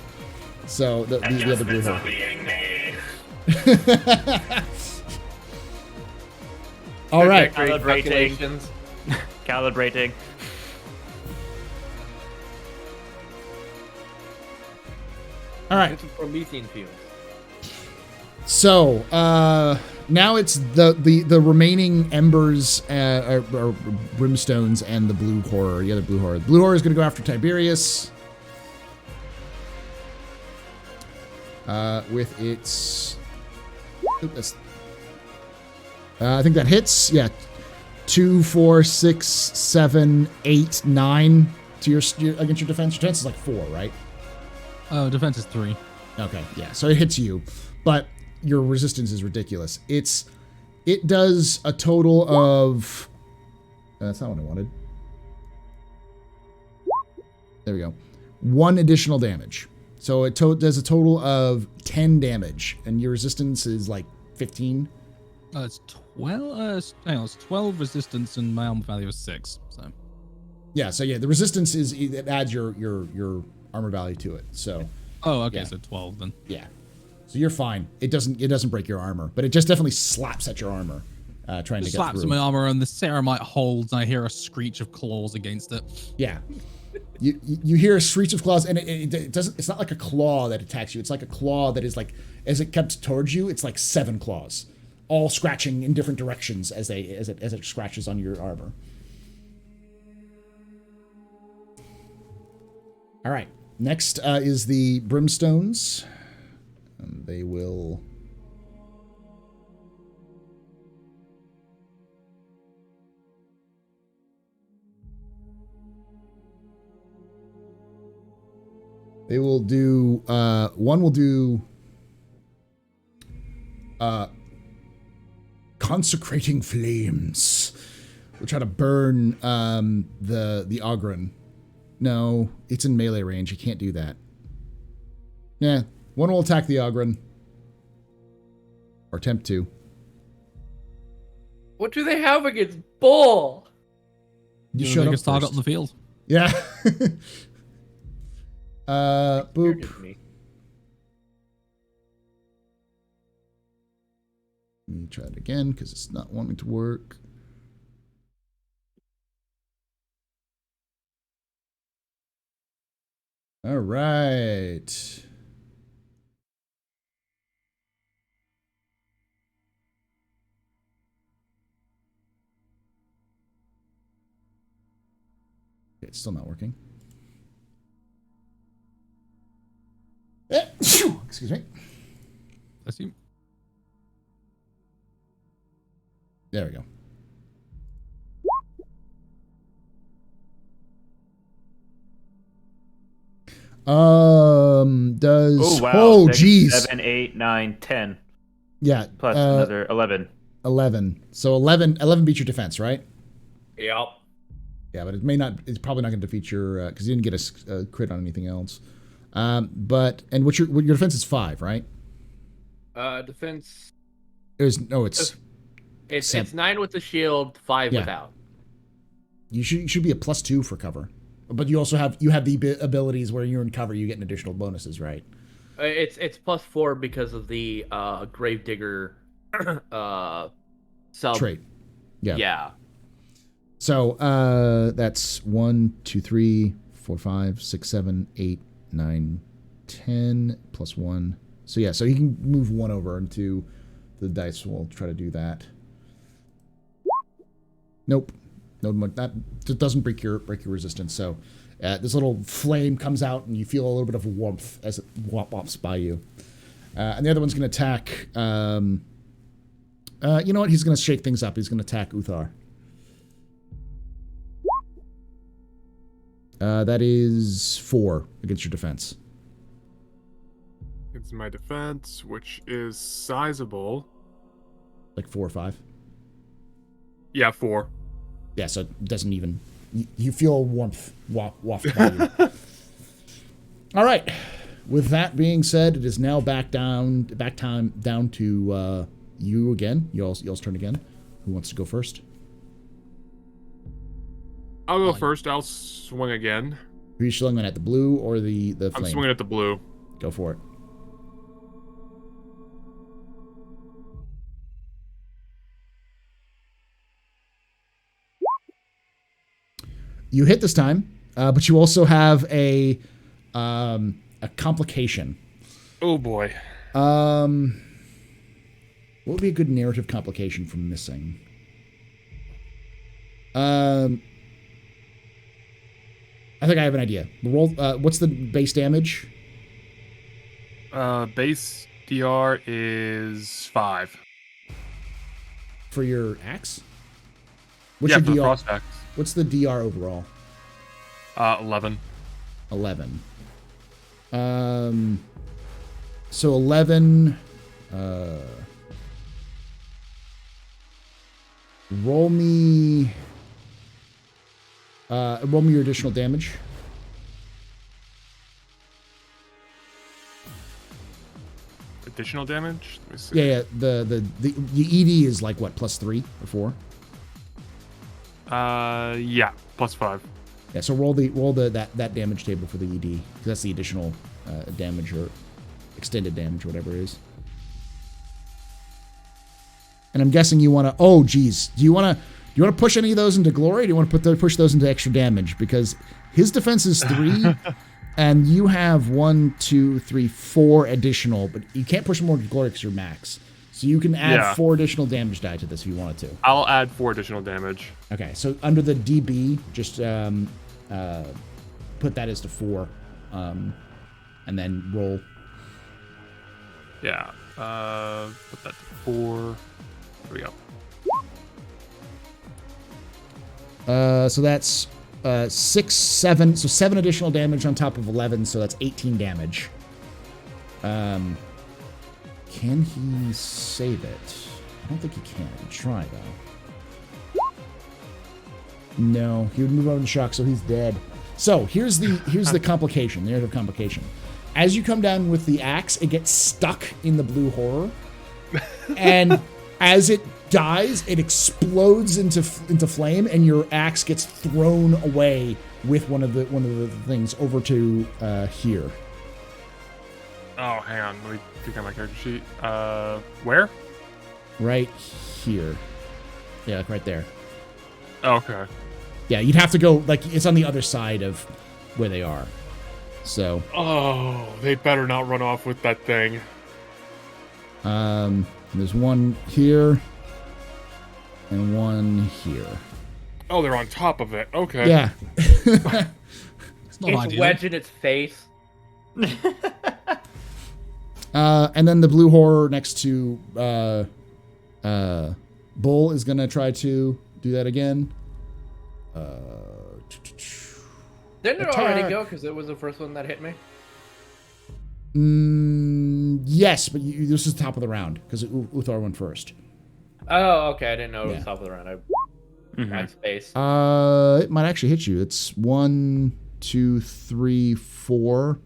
So the other blue hole. All right. Calibrating. All right. It's from methane fumes. So now it's the remaining embers or brimstones and the blue horror. The other blue horror. The blue horror is going to go after Tiberius. With its, I think that hits. Yeah, 2, 4, 6, 7, 8, 9 to your against your defense. Your defense is like 4, right? Oh, defense is 3. Okay, yeah. So it hits you, but your resistance is ridiculous. It does a total of. That's not what I wanted. There we go. 1 additional damage. So it does a total of 10 damage, and your resistance is like 15. It's 12. Hang on, it's 12 resistance, and my armor value is 6. So. Yeah. So yeah, the resistance it adds your armor value to it. So. Oh, okay. Yeah. So 12 then. Yeah. So you're fine. It doesn't break your armor, but it just definitely slaps at your armor, trying to get slaps through. my armor, and the ceramite holds, and I hear a screech of claws against it. Yeah. You hear a screech of claws, and it doesn't. It's not like a claw that attacks you. It's like a claw that is like, as it comes towards you, it's like 7 claws, all scratching in different directions as it scratches on your armor. All right. Next is the brimstones. And they will. They will do, one will do consecrating flames. We'll try to burn the Oghren. No, it's in melee range. You can't do that. Yeah, one will attack the Oghren. Or attempt to. What do they have against Bull? You You're showed the up biggest target first. on the field. Yeah. Boop. Let me try it again because it's not wanting to work. All right. Okay, it's still not working. Excuse me. Bless you. There we go. Does Oh wow! oh 6, geez 7, 8, 9, 10. Yeah, Plus another 11. 11. So 11 beats your defense, right? Yep. Yeah, but it may not. It's probably not going to defeat your because you didn't get a crit on anything else. But what your defense is 5, right? Defense. It's 9 with the shield, 5 without. You should be a +2 for cover, but you also have the abilities where you're in cover, you get an additional bonuses, right? It's +4 because of the Gravedigger sub trait. Yeah. Yeah. So that's 1, 2, 3, 4, 5, 6, 7, 8, 9, 10 +1. So yeah, so you can move 1 over into the dice. We'll try to do that. Nope. No, that doesn't break your resistance. So this little flame comes out, and you feel a little bit of warmth as it whops by you. And the other one's going to attack. You know what? He's going to shake things up. He's going to attack Uthar. That is 4 against your defense. It's my defense, which is sizable. Like 4 or 5. Yeah, 4. Yeah, so it doesn't even... You feel warmth waft by you. All right. With that being said, it is now back down to you again. Y'all's turn again. Who wants to go first? I'll go first. I'll swing again. Are you swinging at the blue or the flame? I'm swinging at the blue. Go for it. You hit this time, but you also have a complication. Oh boy. What would be a good narrative complication from missing? I think I have an idea. Roll. What's the base damage? Base DR is 5. For your axe? What's Yeah, your for the DR? frost axe. What's the DR overall? 11. 11. So 11. Roll me your additional damage. Additional damage? Let me see. Yeah. The ED is like what, +3 or 4? Yeah, +5. Yeah. So roll that damage table for the ED, because that's the additional damage or extended damage, or whatever it is. And I'm guessing you want to. Oh, geez. Do you want to push any of those into glory? Or do you want to push those into extra damage? Because his defense is 3, and you have 1, 2, 3, 4 additional, but you can't push more into glory because you're max. So you can add 4 additional damage die to this if you wanted to. I'll add 4 additional damage. Okay, so under the DB, just put that as to 4, and then roll. Yeah. Put that to 4. There we go. So that's 6, 7. So 7 additional damage on top of 11. So that's 18 damage. Can he save it? I don't think he can. Try though. No, he would move on to shock, so he's dead. So here's the complication, the narrative complication. As you come down with the axe, it gets stuck in the blue horror, and as it dies, it explodes into flame, and your axe gets thrown away with one of the things over to here. Oh, hang on. Let me pick out my character sheet. Where? Right here. Yeah, like right there. Okay. Yeah, you'd have to go, like, it's on the other side of where they are. So. Oh, they better not run off with that thing. There's one here. And one here. Oh, they're on top of it. Okay. Yeah. It's not It's ideal. wedged in its face. And then the blue horror next to Bull is gonna try to do that again. Didn't it already go? Because it was the first one that hit me. Yes, but this is the top of the round because Uthar went first. Oh, okay. I didn't know it was Yeah. top of the round. I had space. It might actually hit you. It's 1, 2, 3, 4,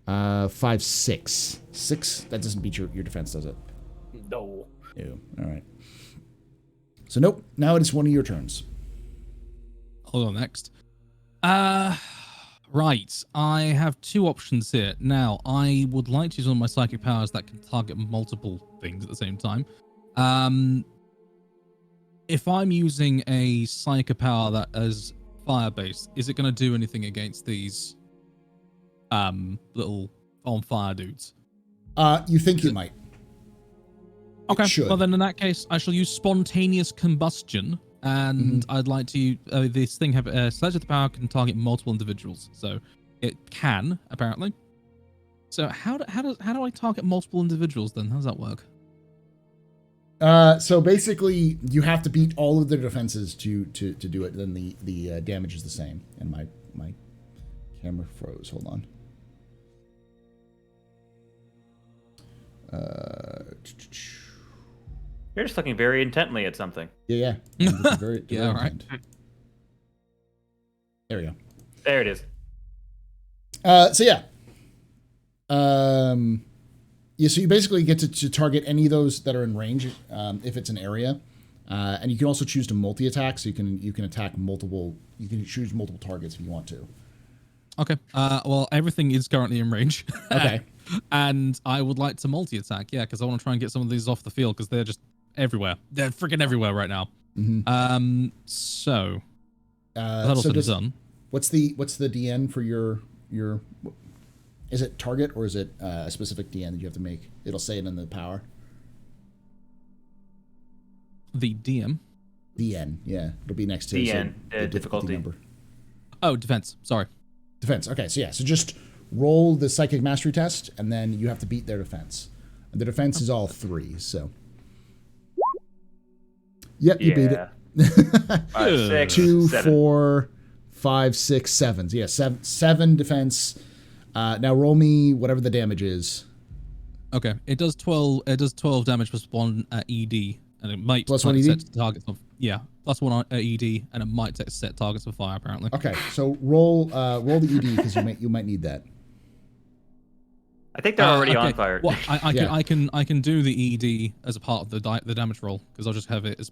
5, 6. 6. That doesn't beat your defense, does it? No. Ew. All right. So nope. Now it is one of your turns. Hold on, next. Right. I have 2 options here. Now, I would like to use one of my psychic powers that can target multiple things at the same time. If I'm using a psychic power that is fire-based, is it going to do anything against these little on-fire dudes? You think you might. Okay. should. Well, then in that case, I shall use spontaneous combustion. And I'd like to this thing have Sledge of the Power can target multiple individuals, so it can apparently. So how do I target multiple individuals then? How does that work? So basically, you have to beat all of their defenses to do it. Then the damage is the same. And my Camera froze. Hold on. You're just looking very intently at something. Yeah. Very, Yeah, all right. intent. There we go. There it is. So yeah. So you basically get to target any of those that are in range, if it's an area, and you can also choose to multi-attack. So you can attack multiple. You can choose multiple targets if you want to. Okay. Well, everything is currently in range. Okay. And I would like to multi-attack, yeah, because I want to try and get some of these off the field because they're just everywhere. They're freaking everywhere right now. Mm-hmm. So that also is done. What's the DN for your? Is it target or is it a specific DN that you have to make? It'll say it in the power. The DM. DN, yeah, it'll be next to DN, the difficulty number. Oh, defense. Sorry. Defense. Okay, so yeah, so just roll the psychic mastery test, and then you have to beat their defense. And the defense is all 3. So. Yep, you beat it. 5, 6, 2, 7. 4, 5, 6, 7. Yeah, 7 defense. Now roll me whatever the damage is. Okay, it does 12. It does 12 damage plus 1 ED, and it might plus 1 ED. Set targets of plus 1 ED, and it might set targets of fire apparently. Okay, so roll the ED because you might need that. I think they're already on fire. Well, I can do the ED as a part of the damage roll because I'll just have it as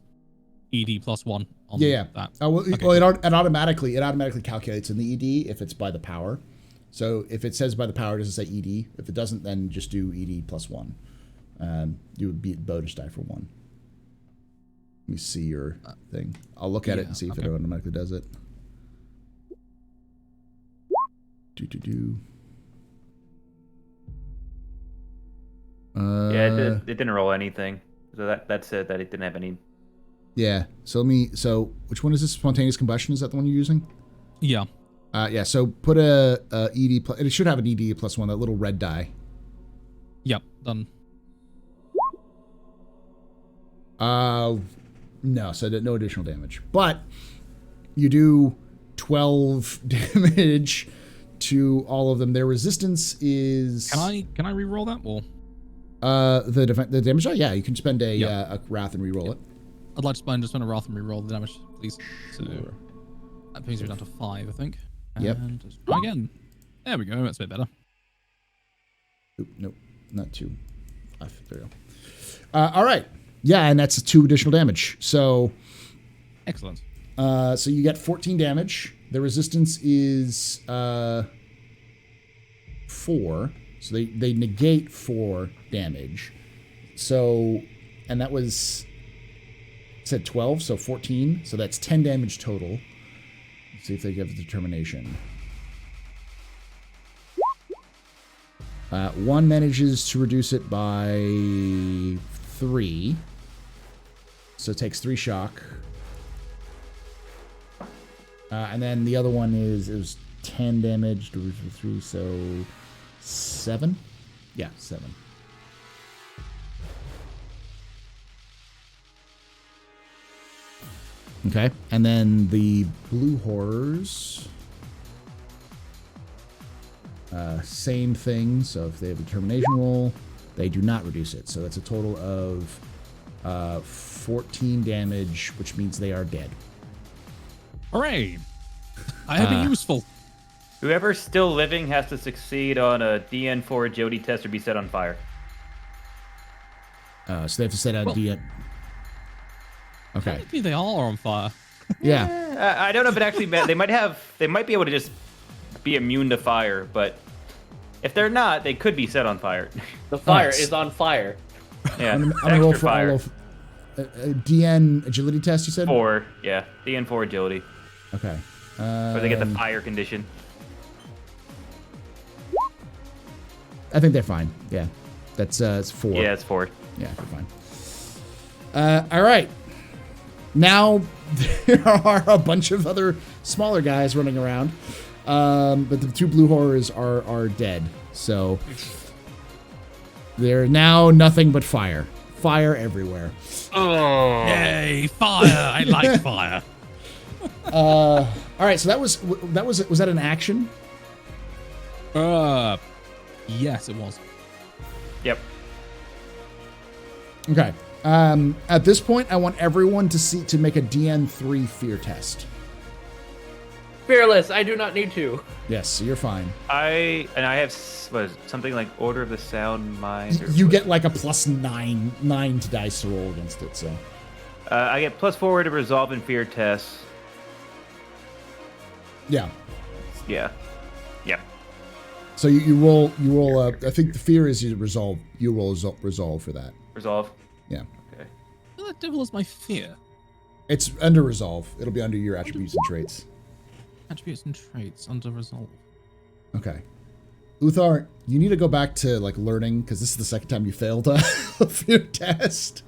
ED plus 1 on that. It automatically calculates in the ED if it's by the power. So if it says by the power, it doesn't say ED. If it doesn't, then just do ED plus 1. You would beat bonus die for 1. Let me see your thing. I'll look at it and see if it automatically does it. It didn't roll anything. So that said that it didn't have any. Yeah. So which one is this? Spontaneous combustion? Is that the one you're using? Yeah. So put a ED plus. It should have an ED plus 1. That little red die. Yep. Done. No. So no additional damage, but you do 12 damage to all of them. Their resistance is. Can I re-roll that or? The damage. Oh yeah, you can spend a wrath and re-roll it. I'd like to spend a wrath and re-roll the damage, please. So that brings me down to 5, I think. Yep. And just try again. There we go. That's a bit better. Oop, nope, not 2. 5. There we go. All right. Yeah, and that's 2 additional damage. So. Excellent. So you get 14 damage. The resistance is 4. So they negate 4 damage. So, and that was, said 12, so 14. So that's 10 damage total. Let's see if they give determination. 1 manages to reduce it by 3. So it takes 3 shock. And then the other one it was 10 damage to 3, so 7? Yeah, 7. Okay, and then the blue horrors, same thing. So if they have a determination roll, they do not reduce it. So that's a total of 14 damage, which means they are dead. Hooray! I have been useful. Whoever's still living has to succeed on a DN4 agility test or be set on fire. So they have to set out DN. Okay. Technically, they all are on fire. Yeah. I don't know if it actually. They might be able to just be immune to fire, but if they're not, they could be set on fire. The fire is on fire. Yeah. I'm gonna roll for all of DN agility test. You said 4. Yeah, DN4 agility. Okay. Where they get the fire condition. I think they're fine. Yeah. That's it's 4. Yeah, it's 4. Yeah, they're fine. All right. Now there are a bunch of other smaller guys running around, but the 2 blue horrors are dead. So they're now nothing but fire. Fire everywhere. Oh, Yay, fire! I like fire. All right, so was that an action? Yes, it was. Yep. Okay. At this point, I want everyone to make a DN3 fear test. Fearless, I do not need to. Yes, so you're fine. I have something like Order of the Sound Mind. You get like a +9 to dice to roll against it. So I get +4 to resolve and fear tests. yeah. Yeah. Yeah. So you roll. I think the fear is you resolve. You roll resolve for that. Resolve. Yeah. Okay. What the devil is my fear? It's under resolve. It'll be under your attributes and traits. Attributes and traits under resolve. Okay. Uthar, you need to go back to like learning because this is the second time you failed a fear test.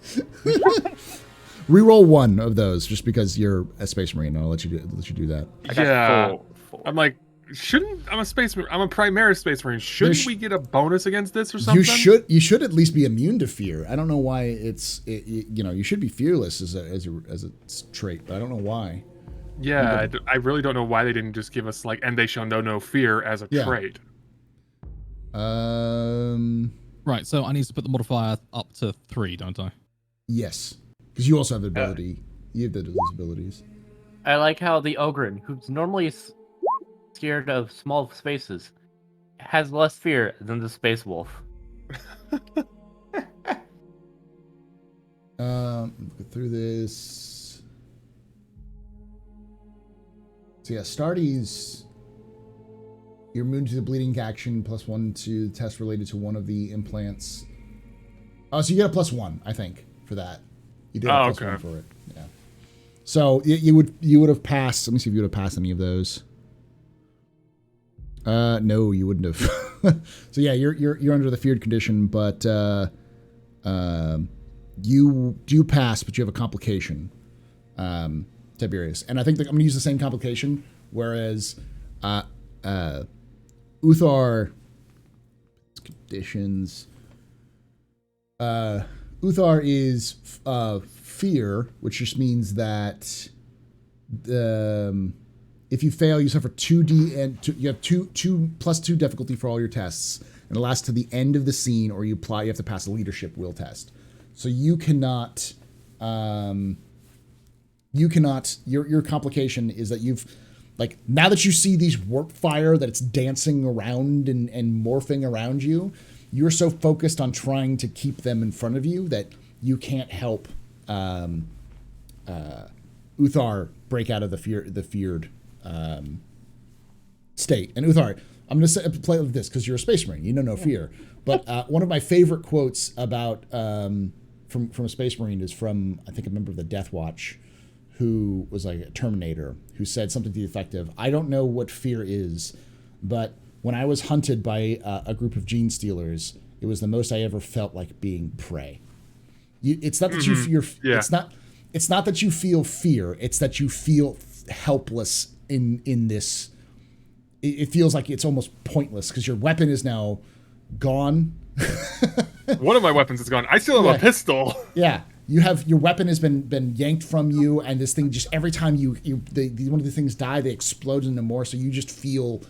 Reroll one of those just because you're a space marine. I'll let you do that. I got Yeah. full. I'm like, I'm a Primaris space marine. Shouldn't we get a bonus against this or something? You should at least be immune to fear. I don't know why you should be fearless as a trait, but I don't know why. Yeah, I really don't know why they didn't just give us like, and they shall know no fear as a trait. Right, so I need to put the modifier up to 3, don't I? Yes, because you also have the ability. You have those abilities. I like how the Ogren, who's normally scared of small spaces, has less fear than the Space Wolf. Go through this. So yeah, Stardies, you're immune to the bleeding action, +1 to the test related to one of the implants. Oh, so you get a +1, I think, for that. You did a +1 for it. Yeah. So you would have passed. Let me see if you would have passed any of those. No, you wouldn't have. So yeah, you're under the feared condition, but you do pass, but you have a complication. Tiberius, and I think I'm going to use the same complication. Whereas Uthar conditions, Uthar is fear, which just means that if you fail, you suffer 2d and you have 2 +2 difficulty for all your tests, and it lasts to the end of the scene, or you have to pass a leadership will test. So you cannot. Your complication is that you've, like, now that you see these warp fire, that it's dancing around and morphing around you, you're so focused on trying to keep them in front of you that you can't help Uthar break out of the feared state. And Uthar, I'm going to play it like this because you're a space marine, you know no fear. But one of my favorite quotes about from a space marine is from, I think, a member of the Death Watch, who was like a Terminator, who said something to the effect of, I don't know what fear is, but when I was hunted by a group of gene stealers, it was the most I ever felt like being prey. It's not that you fear. Yeah. It's not that you feel fear. It's that you feel helpless in this. It feels like it's almost pointless because your weapon is now gone. One of my weapons is gone. I still have a pistol. Yeah. Your weapon has been yanked from you, and this thing just, every time one of the things die, they explode into more. So you just feel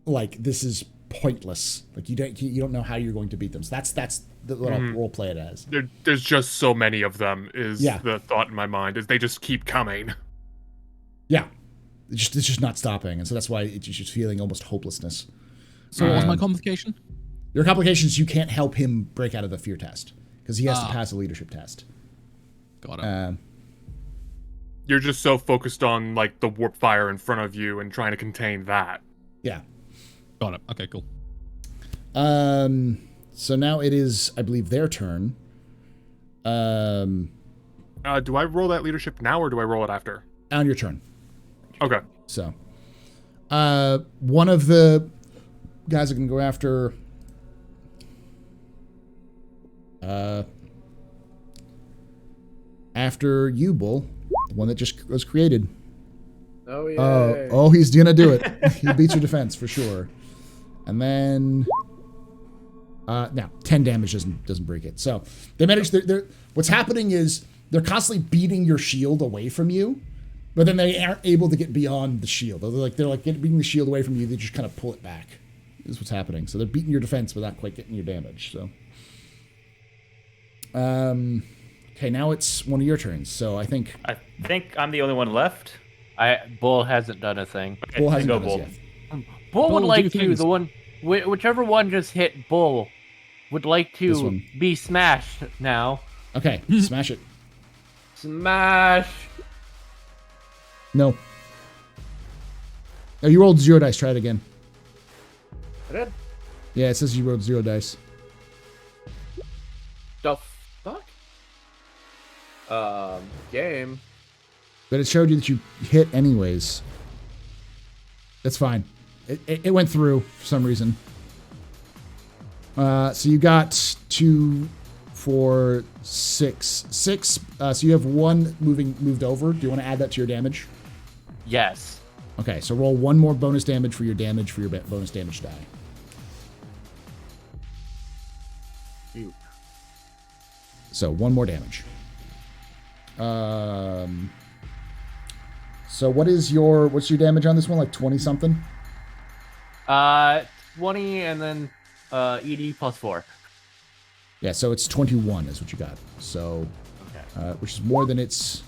like this is pointless. Like you don't know how you're going to beat them. So that's what I'll role play it as. There's just so many of them. The thought in my mind is they just keep coming. Yeah, it's just not stopping, and so that's why it's just feeling almost hopelessness. So what was my complication? Your complication is you can't help him break out of the fear test. Because he has to pass a leadership test. Got it. You're just so focused on like the warp fire in front of you and trying to contain that. Yeah. Got it. Okay, cool. So now it is, I believe, their turn. Do I roll that leadership now or do I roll it after? On your turn. Okay. So, one of the guys that can go after. After you, Bull, the one that just was created. Oh yeah. Oh, he's gonna do it. He beats your defense for sure. And then, now 10 damage doesn't break it. So they manage. What's happening is they're constantly beating your shield away from you, but then they aren't able to get beyond the shield. They're beating the shield away from you. They just kind of pull it back. is what's happening. So they're beating your defense without quite getting your damage. So, okay, now it's one of your turns. So I think I'm the only one left. Bull hasn't done a thing. Okay, Bull hasn't go done Bull. this yet. Bull would Bull, like do to. things. The one, whichever one just hit Bull, would like This to one. be smashed now. Okay, smash it. Smash. No. Oh, you rolled 0 dice. Try it again. I did. Yeah, it says you rolled 0 dice. The fuck? Game. But it showed you that you hit anyways. That's fine. It went through for some reason. So you got 2, 4, 6. 6. So you have 1 moved over. Do you want to add that to your damage? Yes. Okay, so roll 1 more bonus damage for your bonus damage die. Shoot. So 1 more damage. So what's your damage on this one? Like 20 something? 20 and then ED plus 4. Yeah, so it's 21 is what you got. So, Okay. which is more than its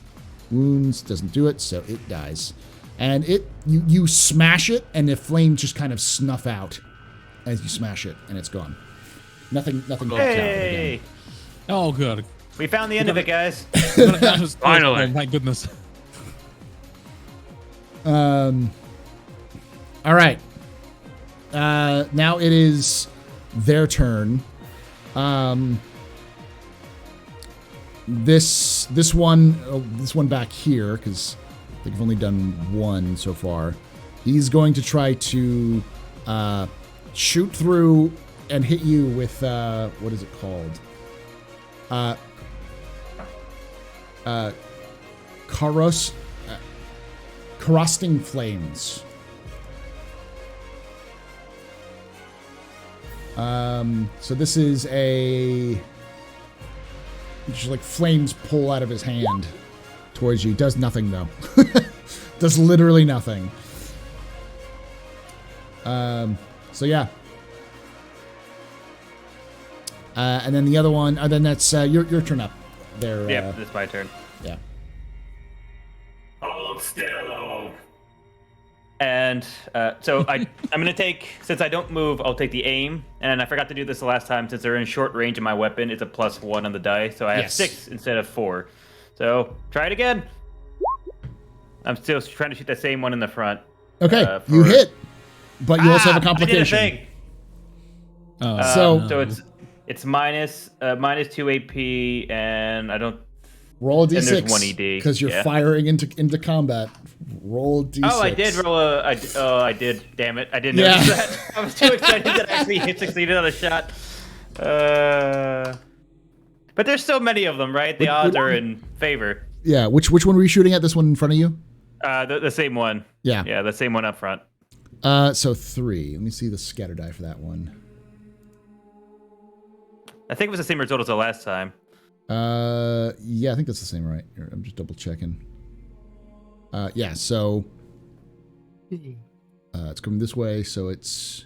wounds. Doesn't do it, so it dies. And you smash it, and the flames just kind of snuff out as you smash it, and it's gone. Nothing pops out Hey, again. Oh, good. we found the end of it, guys. Finally. Oh, thank goodness. All right. Now it is their turn. This one back here, because I think I've only done 1 so far. He's going to try to shoot through and hit you with what is it called? Corrosting flames. So this is just like flames pull out of his hand towards you. Does nothing though. Does literally nothing. So yeah. And then the other one, then that's your turn up there. Yep, it's my turn. Yeah. Hold still. And so I'm going to take, since I don't move, I'll take the aim. And I forgot to do this the last time. Since they're in short range of my weapon, it's a +1 on the die. So I have Yes. 6 instead of 4. So try it again. I'm still trying to shoot the same one in the front. Okay, For- you hit, but you also have a I complication. did a thing. So- So it's minus 2 AP, and I don't. Roll a d6. And there's 1 ED, because you're yeah. firing into combat. Roll a d6. Oh, I did roll I did. Damn it! I didn't notice that. I was too excited that I actually succeeded on a shot. But there's so many of them, right? The odds are in favor. Yeah. Which one were you shooting at? This one in front of you? The same one. Yeah. Yeah, the same one up front. So 3. Let me see the scatter die for that one. I think it was the same result as the last time. Yeah, I think that's the same, right? Here, I'm just double checking. Yeah, so it's coming this way, so it's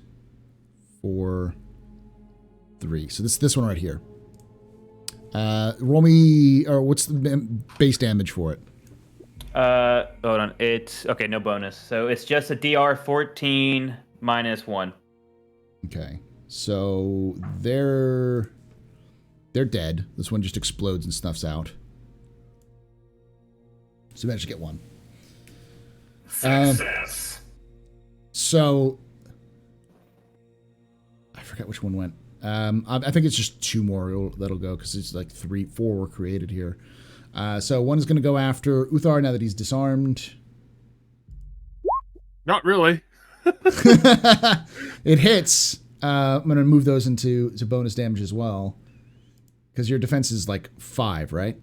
4, 3. So this one right here. Roll me, or what's the base damage for it? Hold on. It's okay. No bonus. So it's just a DR 14 -1. Okay, so they're dead. This one just explodes and snuffs out. So you managed to get 1. Success. So I forget which one went. I think it's just 2 more that'll go because it's like 4 were created here. So one is going to go after Uthar now that he's disarmed. Not really. It hits. I'm going to move those into bonus damage as well. Because your defense is like 5, right?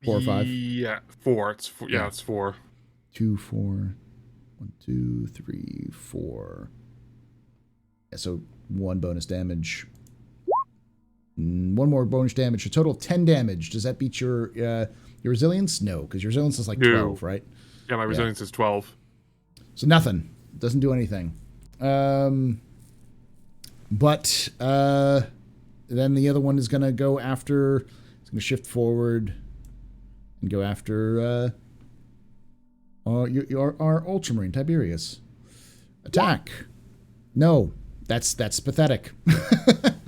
4 or 5? Yeah, 4. It's 4. Yeah, it's 4. 2, 4. 1, 2, 3, 4. Yeah, so 1 bonus damage. 1 more bonus damage. A total of 10 damage. Does that beat your resilience? No, because your resilience is like 12, right? Yeah, my resilience is 12. So nothing. Doesn't do anything. But then the other one is going to go after. It's going to shift forward and go after our Ultramarine Tiberius. Attack. No, that's pathetic.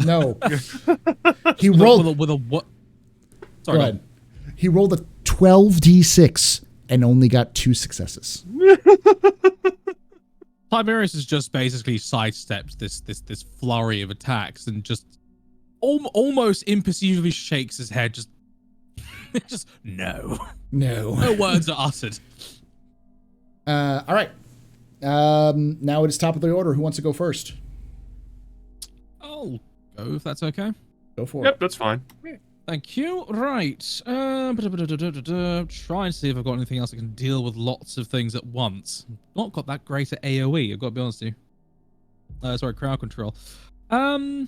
No. He rolled with a what? Sorry. Go ahead. He rolled a 12d6 and only got 2 successes. Primaris has just basically sidestepped this flurry of attacks and just almost imperceptibly shakes his head. Just no words are uttered. All right. Now it is top of the order. Who wants to go first? I'll go if that's okay. Go for Yep, it. that's fine. Thank you. Right. Try and see if I've got anything else that can deal with lots of things at once. Not got that great at AoE, I've got to be honest with you. Sorry, crowd control. You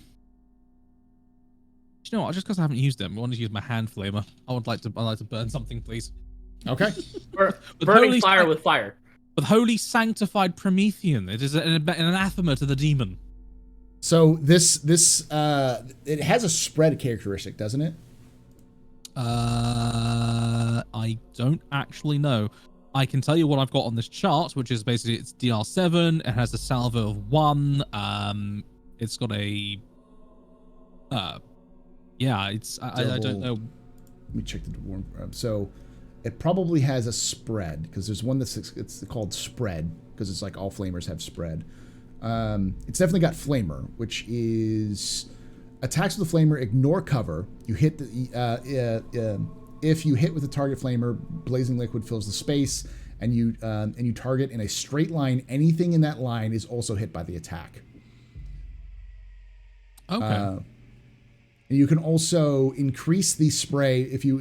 know what? Just because I haven't used them, I want to use my hand flamer. I'd like to burn something, please. Okay. Burning fire with fire. With holy sanctified Promethean. It is an anathema to the demon. So this it has a spread characteristic, doesn't it? I don't actually know. I can tell you what I've got on this chart, which is basically it's DR7. It has a salvo of 1. It's got a yeah. It's I don't know. Let me check the warm. So it probably has a spread because there's one it's called spread because it's like all flamers have spread. It's definitely got flamer, which is attacks with the flamer ignore cover. You hit the if you hit with the target flamer, blazing liquid fills the space, and you target in a straight line. Anything in that line is also hit by the attack. Okay. You can also increase the spray if you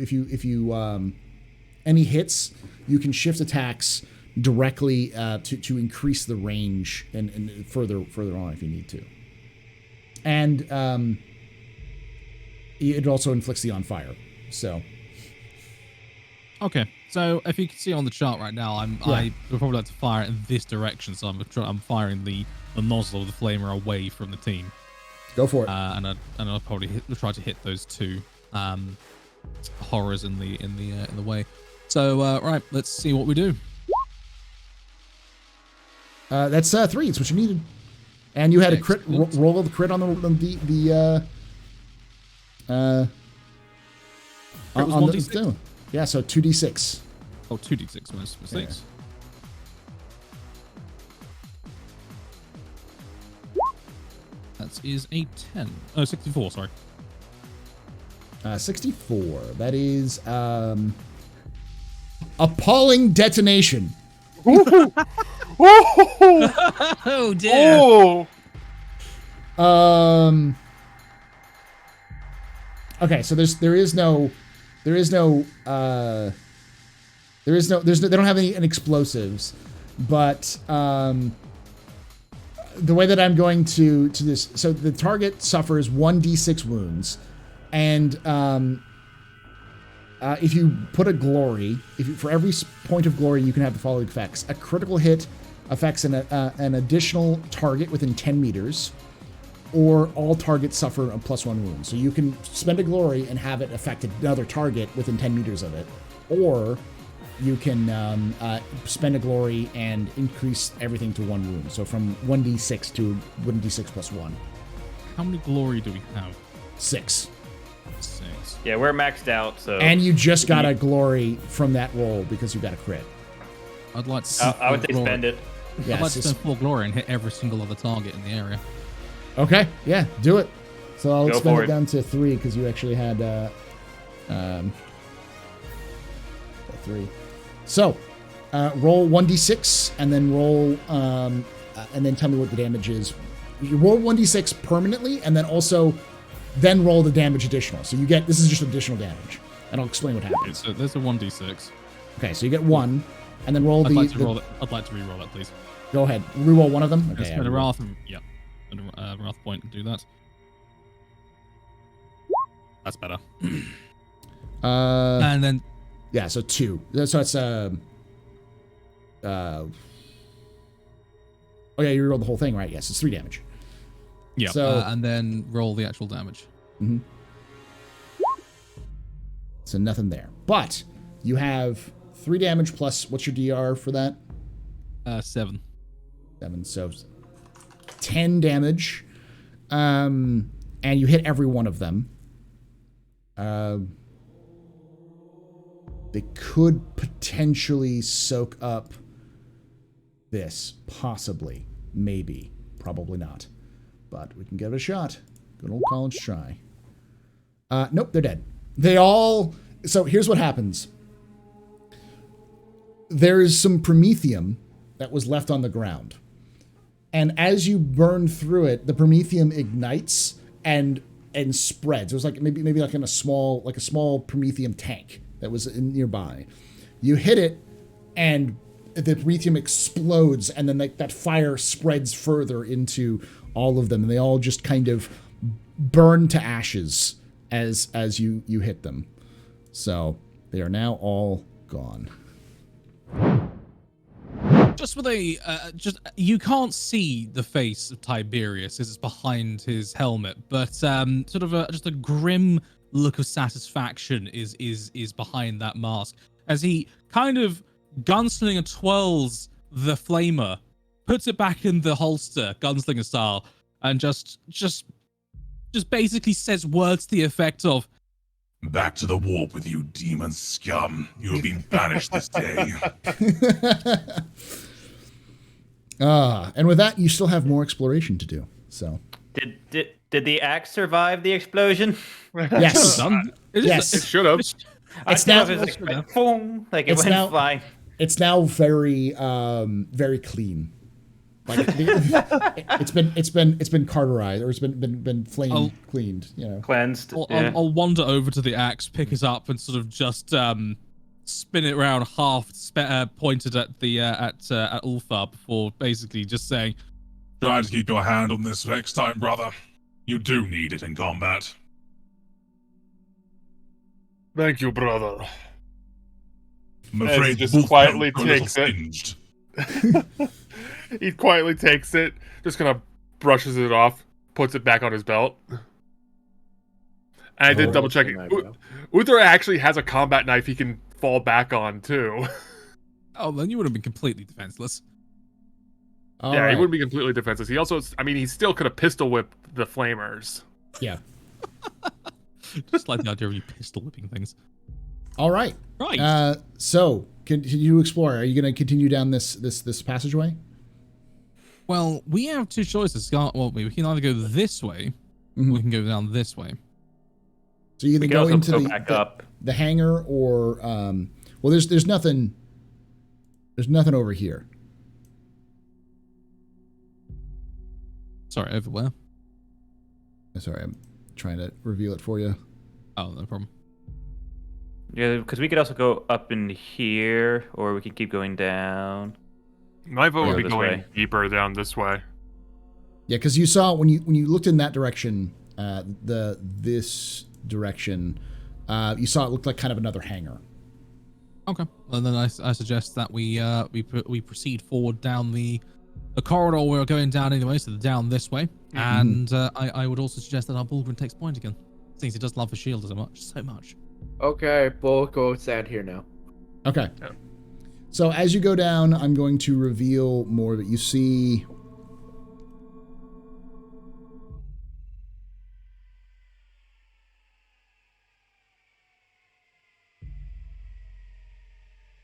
any hits. You can shift attacks directly to increase the range and further on if you need to. And it also inflicts the on fire. So okay, so if you can see on the chart right now, I would probably like to fire it in this direction. So I'm firing the nozzle of the flamer away from the team. Go for it. And I'll probably try to hit those 2 horrors in the way. So right, let's see what we do. That's 3. It's what you needed. And you had a crit roll of the crit on the on the stone. Yeah, so 2d6. Oh, 2d6 mistakes. Yeah. That is a 10. Oh, 64, sorry. 64. That is appalling detonation. Oh dear. Okay, so they don't have any explosives, but the way that I'm going to this, so the target suffers 1d6 wounds, and if you put a glory, for every point of glory, you can have the following effects. A critical hit affects an additional target within 10 meters, or all targets suffer a +1 wound. So you can spend a glory and have it affect another target within 10 meters of it, or you can spend a glory and increase everything to 1 wound. So from 1d6 to 1d6 +1. How many glory do we have? 6. 6. Yeah, we're maxed out, so... And you just got a glory from that roll because you got a crit. I'd like to I would say spend it. Yeah, I'd like to spend 4 glory and hit every single other target in the area. Okay, yeah, do it. So I'll Go spend for it it. down to 3 because you actually had 3. So roll 1d6 and then roll and then tell me what the damage is. You roll 1d6 permanently and then also roll the damage additional. So you get, this is just additional damage, and I'll explain what happens. So there's a 1d6. Okay, so you get 1 and then roll I'd like to the roll it. I'd like to re-roll that, please. Go ahead, reroll one of them. Okay, Okay, spend a wrath and wrath point and do that. That's better. And then yeah, so 2. So it's Oh yeah, you rolled the whole thing, right? Yes, it's 3 damage. Yeah. So- And then roll the actual damage. So nothing there. But you have 3 damage plus, what's your DR for that? 7. 7, so 10 damage. And you hit every one of them. They could potentially soak up this. Possibly. Maybe. Probably not. But we can give it a shot. Good old college try. Nope, they're dead. They all... So here's what happens. There is some promethium that was left on the ground. And as you burn through it, the promethium ignites and spreads. It was like maybe like in a small promethium tank that was nearby. You hit it, and the promethium explodes, and then that fire spreads further into all of them, and they all just kind of burn to ashes as you hit them. So they are now all gone. Just with a, you can't see the face of Tiberius as it's behind his helmet, but sort of just a grim look of satisfaction is behind that mask as he kind of gunslinger twirls the flamer, puts it back in the holster, gunslinger style, and just basically says words to the effect of, Back to the warp with you, demon scum. You have been banished this day. And with that, you still have more exploration to do. So Did the axe survive the explosion? yes, yes. It should have. It's now boom, like it went flying. It's now very very clean. Like it's been carterized, or it's been flame cleaned, you know. Cleansed. I'll wander over to the axe, pick it up, and sort of just spin it around half, pointed at the at Uthar before basically just saying, Try to keep your hand on this next time, brother. You do need it in combat. Thank you, brother. I'm And afraid he just both quietly got a little takes it. singed. He quietly takes it, just kind of brushes it off, puts it back on his belt. And I did double check it. Uthar actually has a combat knife he can fall back on too. "Oh, then you would have been completely defenseless." All Yeah, right. he wouldn't be completely defenseless. He also, I mean, he still could have pistol whipped the flamers. Yeah. Just like the idea of you pistol whipping things. All right. Right. So continue to explore. Are you going to continue down this passageway? Well, we have 2 choices. Well, we can either go this way, or we can go down this way. So you either We can go also into go back up. the hangar, or well, there's nothing. There's nothing over here. Sorry, over where? Sorry, I'm trying to reveal it for you. Oh, no problem. Yeah, because we could also go up in here, or we could keep going down. My vote would be this going way. deeper down this way. Yeah, because you saw when you looked in that direction, this direction, you saw it looked like kind of another hangar. Okay. Well, then I suggest that we proceed forward down the corridor we're going down anyway, so down this way. And I would also suggest that our Bulgrin takes point again, since he does love the shield so much. Okay, we'll go stand here now. Okay. Yeah. So as you go down, I'm going to reveal more that you see.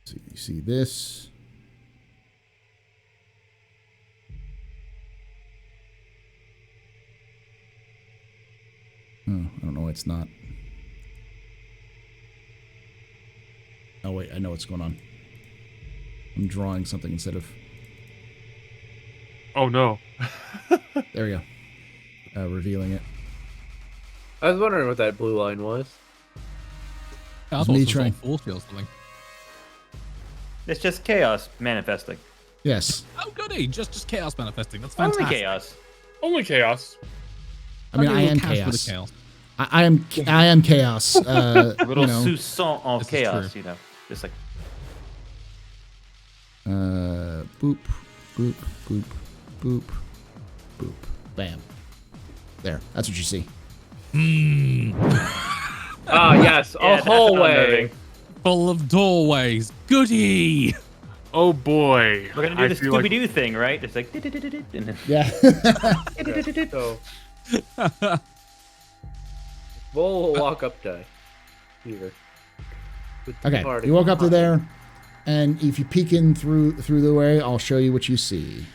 So you see this. Oh, I don't know why it's not. Oh wait, I know what's going on. I'm drawing something instead of... Oh no. There we go. Revealing it. I was wondering what that blue line was. I It's thought me it was trying- force field or something. It's just chaos manifesting. Yes. Oh, goody! Just chaos manifesting. That's Only fantastic. chaos. Only chaos. I mean, I am Cast with chaos. the chaos. I am chaos. A little you know, soupçon of This is chaos, true. you know. Just like boop, boop, boop. boop, boop, bam. There. That's what you see. Ah, yes, Yeah, a that's hallway. unnerving. Full of doorways. Goody. Oh boy. We're gonna do I the feel like- Scooby-Doo thing, right? It's like... and then- Yeah. So, Bull will walk up to here. with the Okay. party You walk up to behind. there, and if you peek in through the way, I'll show you what you see.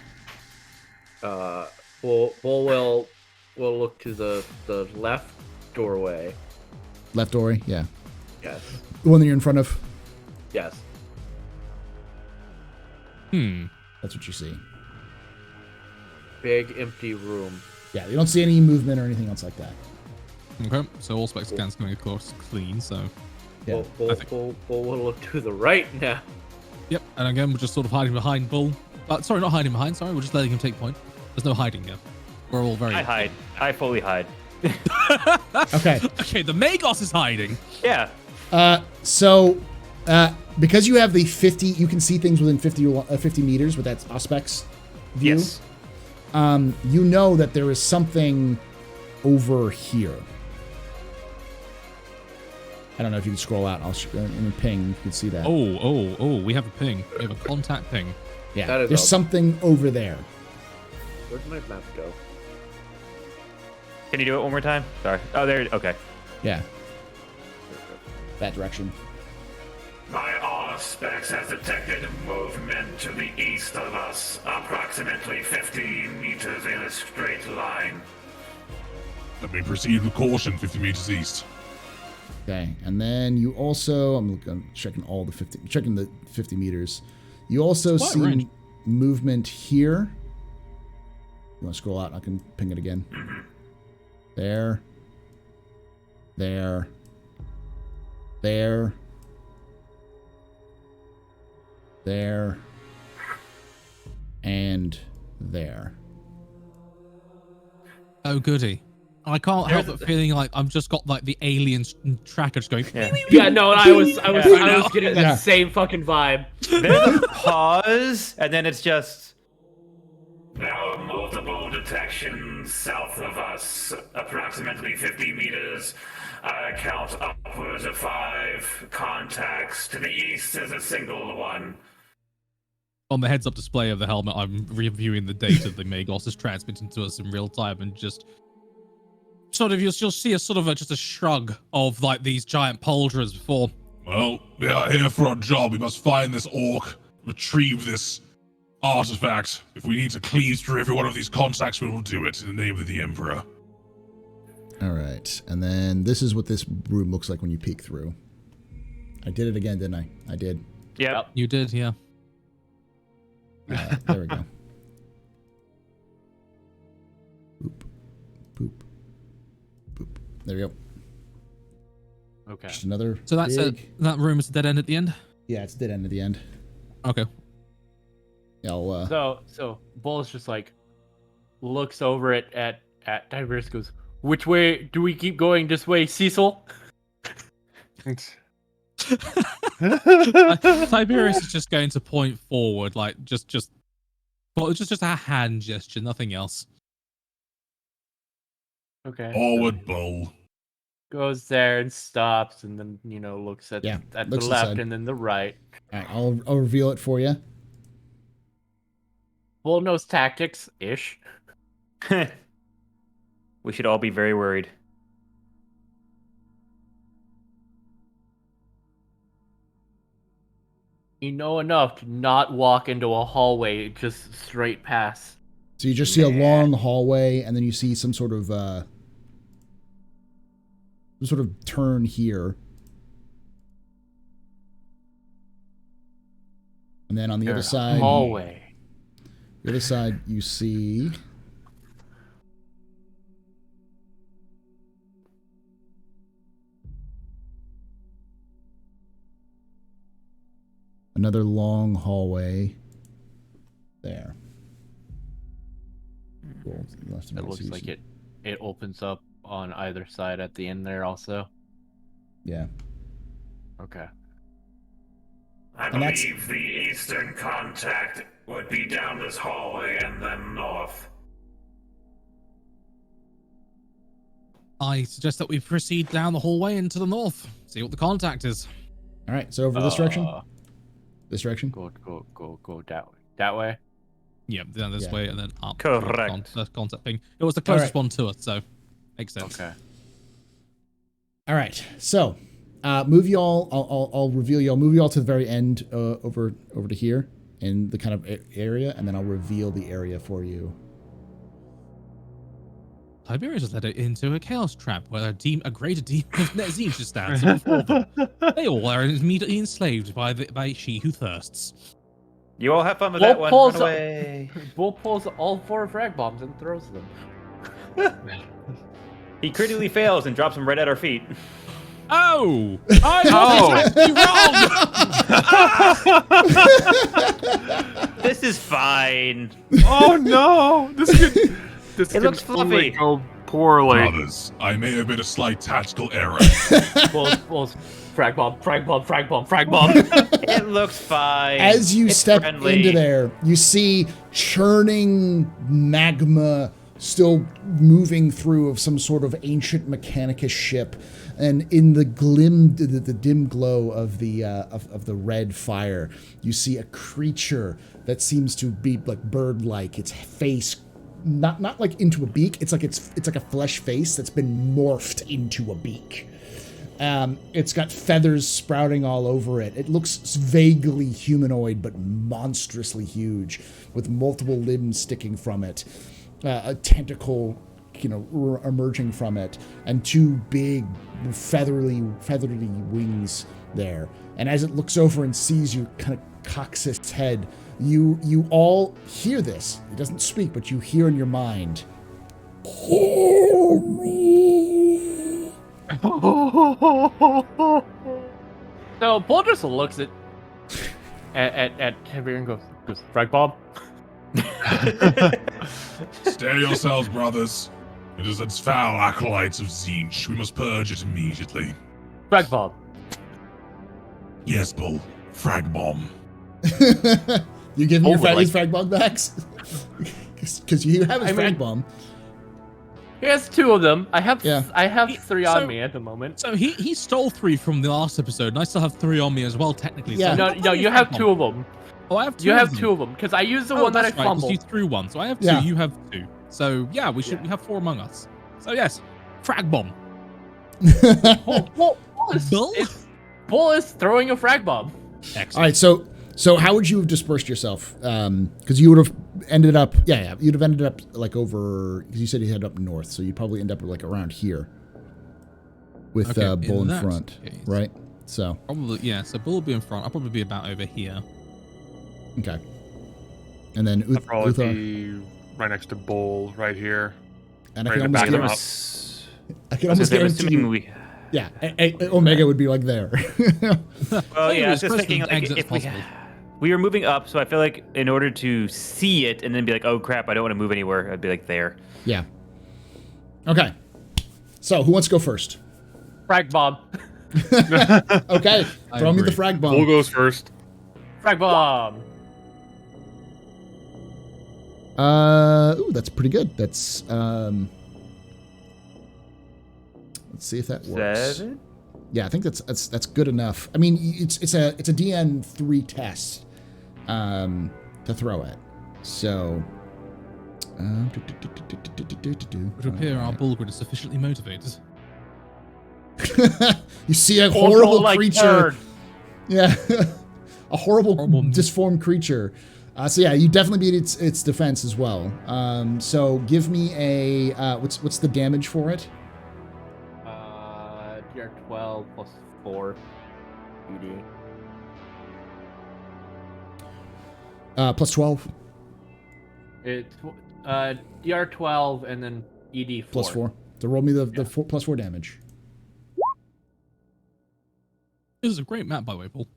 Bull will look to the left doorway. Left doorway. Yeah. Yes. The one that you're in front of. Yes. That's what you see. Big empty room. Yeah. You don't see any movement or anything else like that. Okay, so all spec scans coming across clean, so... Yeah. Bull will look to the right now. Yep, and again, we're just sort of hiding behind Bull. Sorry, not hiding behind, sorry, we're just letting him take point. There's no hiding here. We're all very... I hide. I fully hide. Okay. Okay, the Magos is hiding. Yeah. So, because you have the 50, you can see things within 50 meters with that Auspex view. Yes. You know that there is something over here. I don't know if you can scroll out. In a ping, you can see that. Oh, we have a ping. We have a contact ping. Yeah. That is There's up. something over there. Where'd my map go? Can you do it one more time? Sorry. Oh, there. Okay. Yeah. That direction. My Auspex has detected movement to the east of us, approximately 50 meters in a straight line. Let me proceed with caution, 50 meters east. Okay, and then you also, I'm checking the 50 meters. You also Quite see range. movement here. You want to scroll out? I can ping it again. There. There. There. There. And there. Oh, goody. I can't help but feeling like I've just got like the aliens tracker just going. Yeah. Yeah, no, and I was Yeah. getting that Yeah. same fucking vibe. There's a pause, and then it's just... There are multiple detections south of us, approximately 50 meters. I count upwards of 5 contacts. To the east is a single one. On the heads-up display of the helmet, I'm reviewing the data the Magos is transmitting to us in real time, and just sort of you'll see a sort of just a shrug of like these giant pauldrons before. Well, we are here for our job. We must find this orc, retrieve this artifact. If we need to cleave through every one of these contacts, we will do it in the name of the Emperor. All right, and then this is what this room looks like when you peek through. I did it again, didn't I? I did. Yep. You did, yeah. There we go. Boop, boop, boop. There we go. Okay. Just another. So that's big... that room is a dead end at the end. Yeah, it's dead end at the end. Okay. Yeah, I'll, So Bull's just like looks over at Tiberius, goes, "Which way do we keep going? This way, Cecil?" Tiberius is just going to point forward, like just a hand gesture, nothing else. Okay. Forward, Bull. Goes there and stops, and then looks at Yeah, the looks left inside. and then the right. all right, I'll reveal it for you. Bull knows tactics ish. We should all be very worried. You know enough to not walk into a hallway just straight past. So you just see a long hallway, and then you see some sort of turn here, and then on the other side, Hallway. the other side, you see another long hallway there. Cool. Left and It right, looks so you like see- it opens up on either side at the end there also. Yeah. Okay. I And that's- believe the eastern contact would be down this hallway and then north. I suggest that we proceed down the hallway into the north. See what the contact is. All right, so over this direction. This direction. Go that way. Yeah, down this Yeah. way and then up. Correct. The contact thing. It was the closest right. one to us, so makes sense. Okay. All right, so move y'all. I'll reveal y'all. Move y'all to the very end, over to here in the kind of area, and then I'll reveal the area for you. Tiberius has led it into a chaos trap where a greater demon of Netzish stands before them. They all are immediately enslaved by she who thirsts. You all have fun with Bull that one. pulls Run away. Bull pulls all 4 frag bombs and throws them. He critically fails and drops them right at our feet. Oh! I was exactly wrong! This is fine. Oh no! This It looks can only fluffy. go poorly. Brothers, I may have made a slight tactical error. Bulls, frag bomb, frag bomb, frag bomb, frag bomb. It looks fine. As you It's step friendly. into there, you see churning magma still moving through of some sort of ancient Mechanicus ship, and in the dim glow of the red fire, you see a creature that seems to be like bird-like. Its face not like into a beak. It's like a flesh face that's been morphed into a beak. It's got feathers sprouting all over it. It looks vaguely humanoid, but monstrously huge, with multiple limbs sticking from it, a tentacle, emerging from it, and 2 big feathery wings there. And as it looks over and sees you, kind of cocks its head. You all hear this. It doesn't speak, but you hear in your mind, "Kill me." So Bull just looks at Tiberius and goes frag bomb. Stay yourselves, brothers. It is its foul acolytes of Tzeentch. We must purge it immediately. Frag bomb. Yes, Bull. Frag bomb. You give me your Over, his frag bomb backs? Because you have his frag bomb. He has 2 of them. I have 3 on So- me at the moment. So he stole 3 from the last episode, and I still have 3 on me as well, technically. Yeah. So No, you have 2 of them. Oh, I have 2 You of have them. 2 of them because I used the Oh, one that I that's right, 'cause fumbled. you threw 1, so I have 2. Yeah. You have 2. So yeah, we have 4 among us. So yes, frag bomb. Bull is throwing a frag bomb. Excellent. All right, so how would you have dispersed yourself? Because you would have ended up, you'd have ended up like over. Because you said you head up north, so you'd probably end up like around here with Okay, Bull in that front, case. right? So Probably, yeah. So Bull will be in front. I'll probably be about over here. okay, and then I'll probably Uthar, be right next to Bull, right here. and I right can in the almost back of guarantee, him. I can almost I'm guarantee assuming you, we. yeah, Omega would be like there. Well, Maybe yeah, I as was just close to thinking the like exit as if we possible. we were moving up, so I feel like in order to see it and then be like, oh crap, I don't want to move anywhere, I'd be like there. Yeah. Okay. So who wants to go first? Frag bomb. Okay, I throw me the agree. frag bomb. Bull goes first. Frag bomb. Ooh, that's pretty good. That's let's see if that works. 7? Yeah, I think that's good enough. I mean, it's a DN3 test to throw it. So It would appear our Bullgrid is sufficiently motivated. you see a horrible Like creature. turd. Yeah. A horrible Horrible. disformed creature. So yeah, you definitely beat its defense as well. So give me a what's the damage for it? DR 12 plus 4. ED. Plus 12, It's DR 12 and then ED 4. plus 4. So roll me the 4, plus 4 damage. This is a great map, by the way, Paul.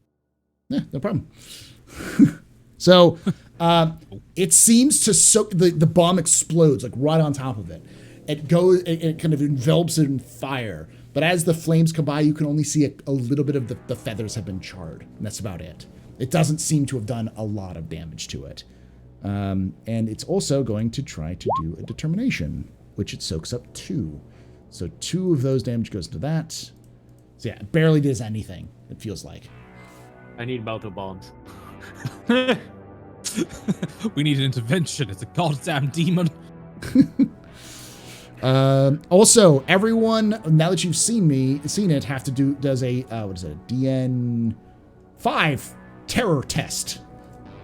Yeah, no problem. So it seems to soak, the bomb explodes like right on top of it. It kind of envelops it in fire. But as the flames come by, you can only see a little bit of the feathers have been charred. And that's about it. It doesn't seem to have done a lot of damage to it. And it's also going to try to do a determination, which it soaks up 2. So 2 of those damage goes into that. So yeah, it barely does anything, it feels like. I need melter bombs. We need an intervention. It's a goddamn demon. Also, everyone, now that you've seen it, does a what is it? A DN 5 terror test.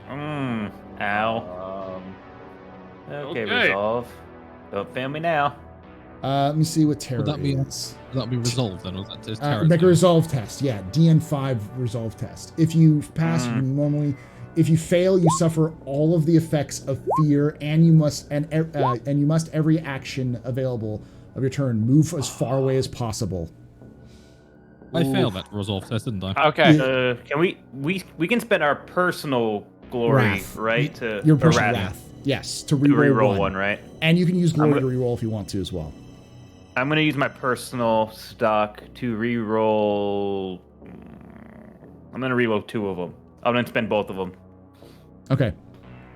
Ow. Okay, resolve. Don't fail me now. Let me see what terror Would that be- is. Would that be resolved then? Or is that just terror? Make a resolve test. Yeah, DN 5 resolve test. If you pass, you normally. If you fail, you suffer all of the effects of fear, and you must every action available of your turn move as far away as possible. I failed that resolve test, didn't I? Okay. Can we can spend our personal glory, Wrath. right? To Your or personal wrath. wrath. Yes, to To reroll reroll one. one, right? And you can use glory I'm to reroll if you want to as well. I'm gonna use my personal stock to reroll. I'm gonna reroll 2 of them. I'm gonna spend both of them. Okay.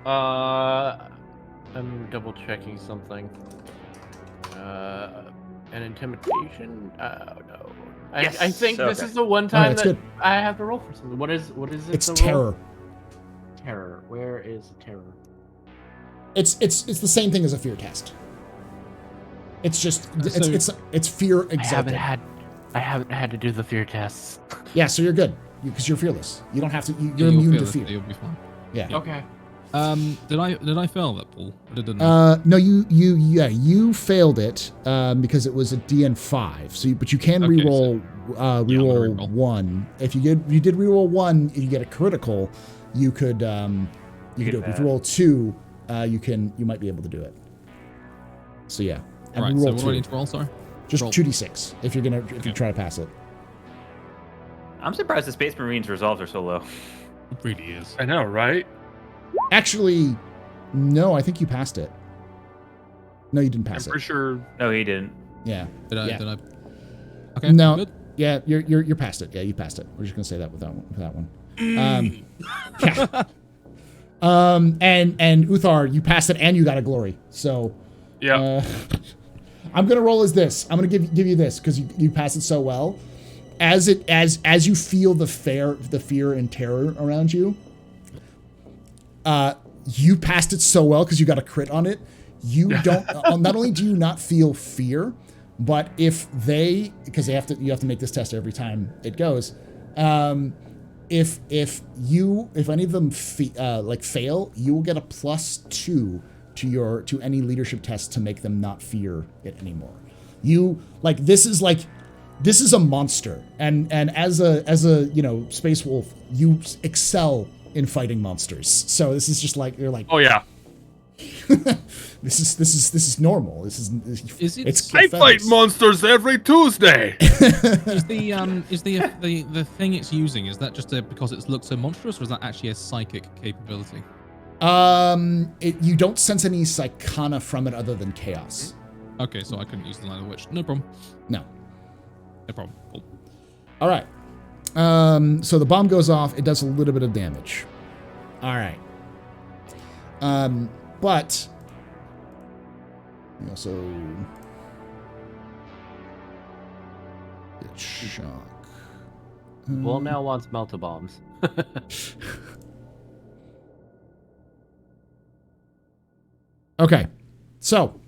I'm double checking something. An intimidation? Oh no. Yes, I think this okay. is the one time that's that good. I have to roll for something. What is it? It's to terror. Roll? Terror. Where is terror? It's the same thing as a fear test. It's just So- it's fear exalted. I haven't had to do the fear tests. Yeah, so you're good because you're fearless. You don't have to. You're You'll immune feel to it, fear. You'll be fine. Yeah. Okay. Did I fail that, Paul? I didn't. No, you failed it because it was a DN 5. So, but you can Okay, reroll reroll reroll. 1. If you did reroll 1, if you get a critical, you could you could do it. If you roll 2, you might be able to do it. So yeah, and Right. reroll So what do 2. I need to roll? Sorry. Just roll. 2d6 if you Okay. try to pass it. I'm surprised the Space Marines resolves are so low. It really is. I know, right? Actually, no, I think you passed it. No, you didn't I'm pass it. pretty sure. No, he didn't. Yeah. Did I? Yeah. Did I? Okay. No. Good. Yeah, you're past it. Yeah, you passed it. We're just gonna say that with that one. Yeah. And Uthar, you passed it and you got a glory. So Yeah. I'm gonna roll as this. I'm gonna give you this because you passed it so well. As you feel the fear and terror around you, you passed it so well because you got a crit on it. You don't. Not only do you not feel fear, but if you have to make this test every time it goes. If any of them fail, you will get a +2 to any leadership test to make them not fear it anymore. This is a monster, and as a space wolf, you excel in fighting monsters. So this is just like you're like, Oh yeah. this is normal. Is it- it's I fight monsters every Tuesday. Is the thing it's using, is that just because it looks so monstrous, or is that actually a psychic capability? You don't sense any psychana from it other than chaos. Okay, so I couldn't use the line of witch. No problem. No. No problem. Cool. All right. So the bomb goes off. It does a little bit of damage. All right. But you also get shock. Well, now wants melta bombs. Okay. So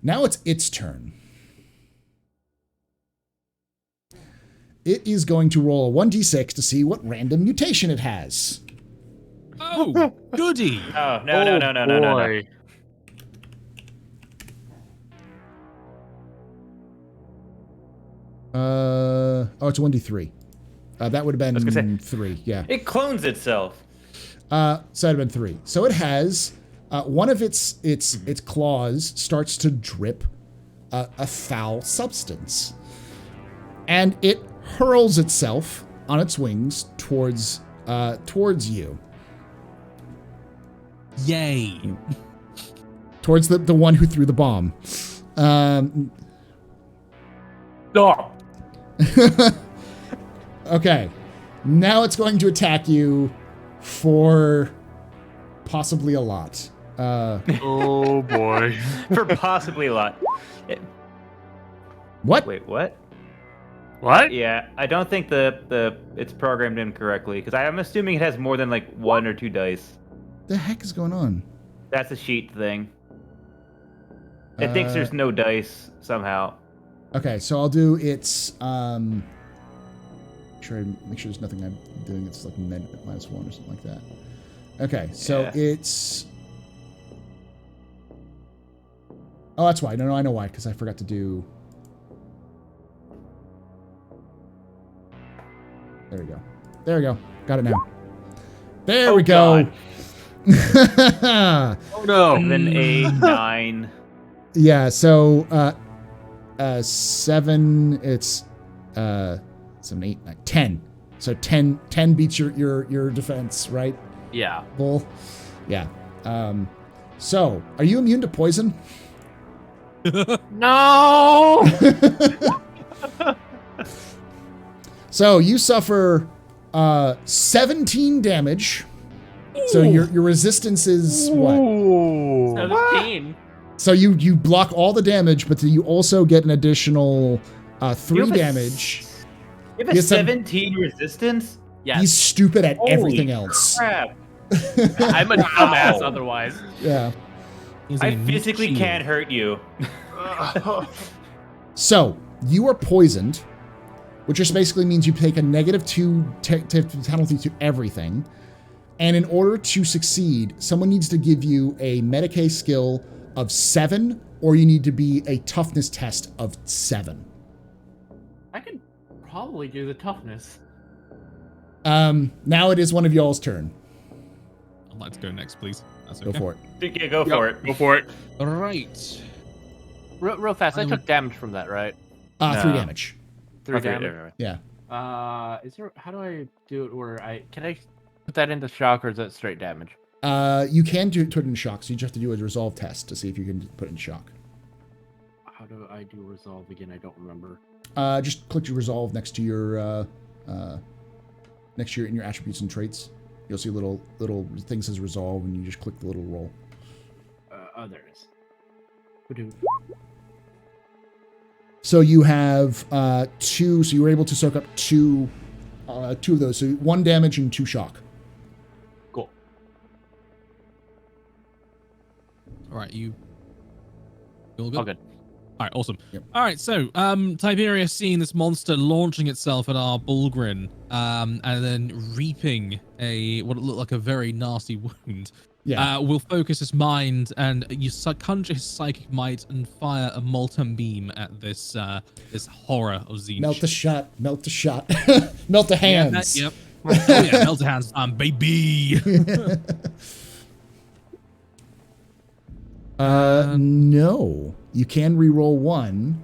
now it's its turn. It is going to roll a 1d6 to see what random mutation it has. Oh, goody! Oh no. Boy. It's a 1d3. That would have was gonna been say- 3. Yeah. It clones itself. So it would have been 3. So it has one of its claws starts to drip a foul substance, and it hurls itself on its wings towards you, Yay! towards the one who threw the bomb. Stop. Okay, now it's going to attack you for possibly a lot. Oh boy. For possibly a lot. What? Wait, what? What? Yeah, I don't think it's programmed incorrectly because I'm assuming it has more than like 1 or 2 dice. The heck is going on? That's a sheet thing. It thinks there's no dice somehow. Okay, so I'll do its make sure there's nothing I'm doing that's like -1 or something like that. Okay, so Yeah. it's oh, that's why. No, I know why, because I forgot to do. There we go. There we go. Got it now. There we go. Oh no. 7, 8, 9. Yeah, so 7, it's 7, 8, 9, 10. So 10 beats your defense, right? Yeah. Bull. Yeah. So are you immune to poison? No. So you suffer 17 damage. So your resistance is what? 17. So you block all the damage, but you also get an additional 3 You have a damage. You have a Yes, I'm- 17 resistance? Yes. He's stupid at Holy everything else. Crap. I'm a dumbass otherwise. Yeah. He's I a meat physically shield. can't hurt you. So you are poisoned, which just basically means you take a -2 penalty to everything. And in order to succeed, someone needs to give you a Medicae skill of 7, or you need to be a toughness test of 7. I could probably do the toughness. Now it is one of y'all's turn. I'd like to go next, please. That's Go okay. for it. Yeah, go for it. Go for it. All right. Real fast, I I took damage from that, right? 3 No. damage. 3 Okay, damage. Yeah. Is there? How do I do it? Where can I put that into shock, or is that straight damage? You can put it in shock, so you just have to do a resolve test to see if you can put it in shock. How do I do resolve again? I don't remember. Just click your resolve next to your in your attributes and traits. You'll see a little thing says resolve, and you just click the little roll. Others. Ba-doo. So you have 2. So you were able to soak up 2 of those. So 1 damage and 2 shock. Cool. All right, you all good? All good. All right, awesome. Yep. All right, so Tiberius seeing this monster launching itself at our Bullgrin, and then reaping what looked like a very nasty wound. Yeah. Will focus his mind and you conjure his psychic might and fire a molten beam at this this horror of Xenos. Melt the shot. Melt the shot. Melt the Yeah, hands. yep. Oh yeah, melt the hands, baby. No. You can re-roll 1.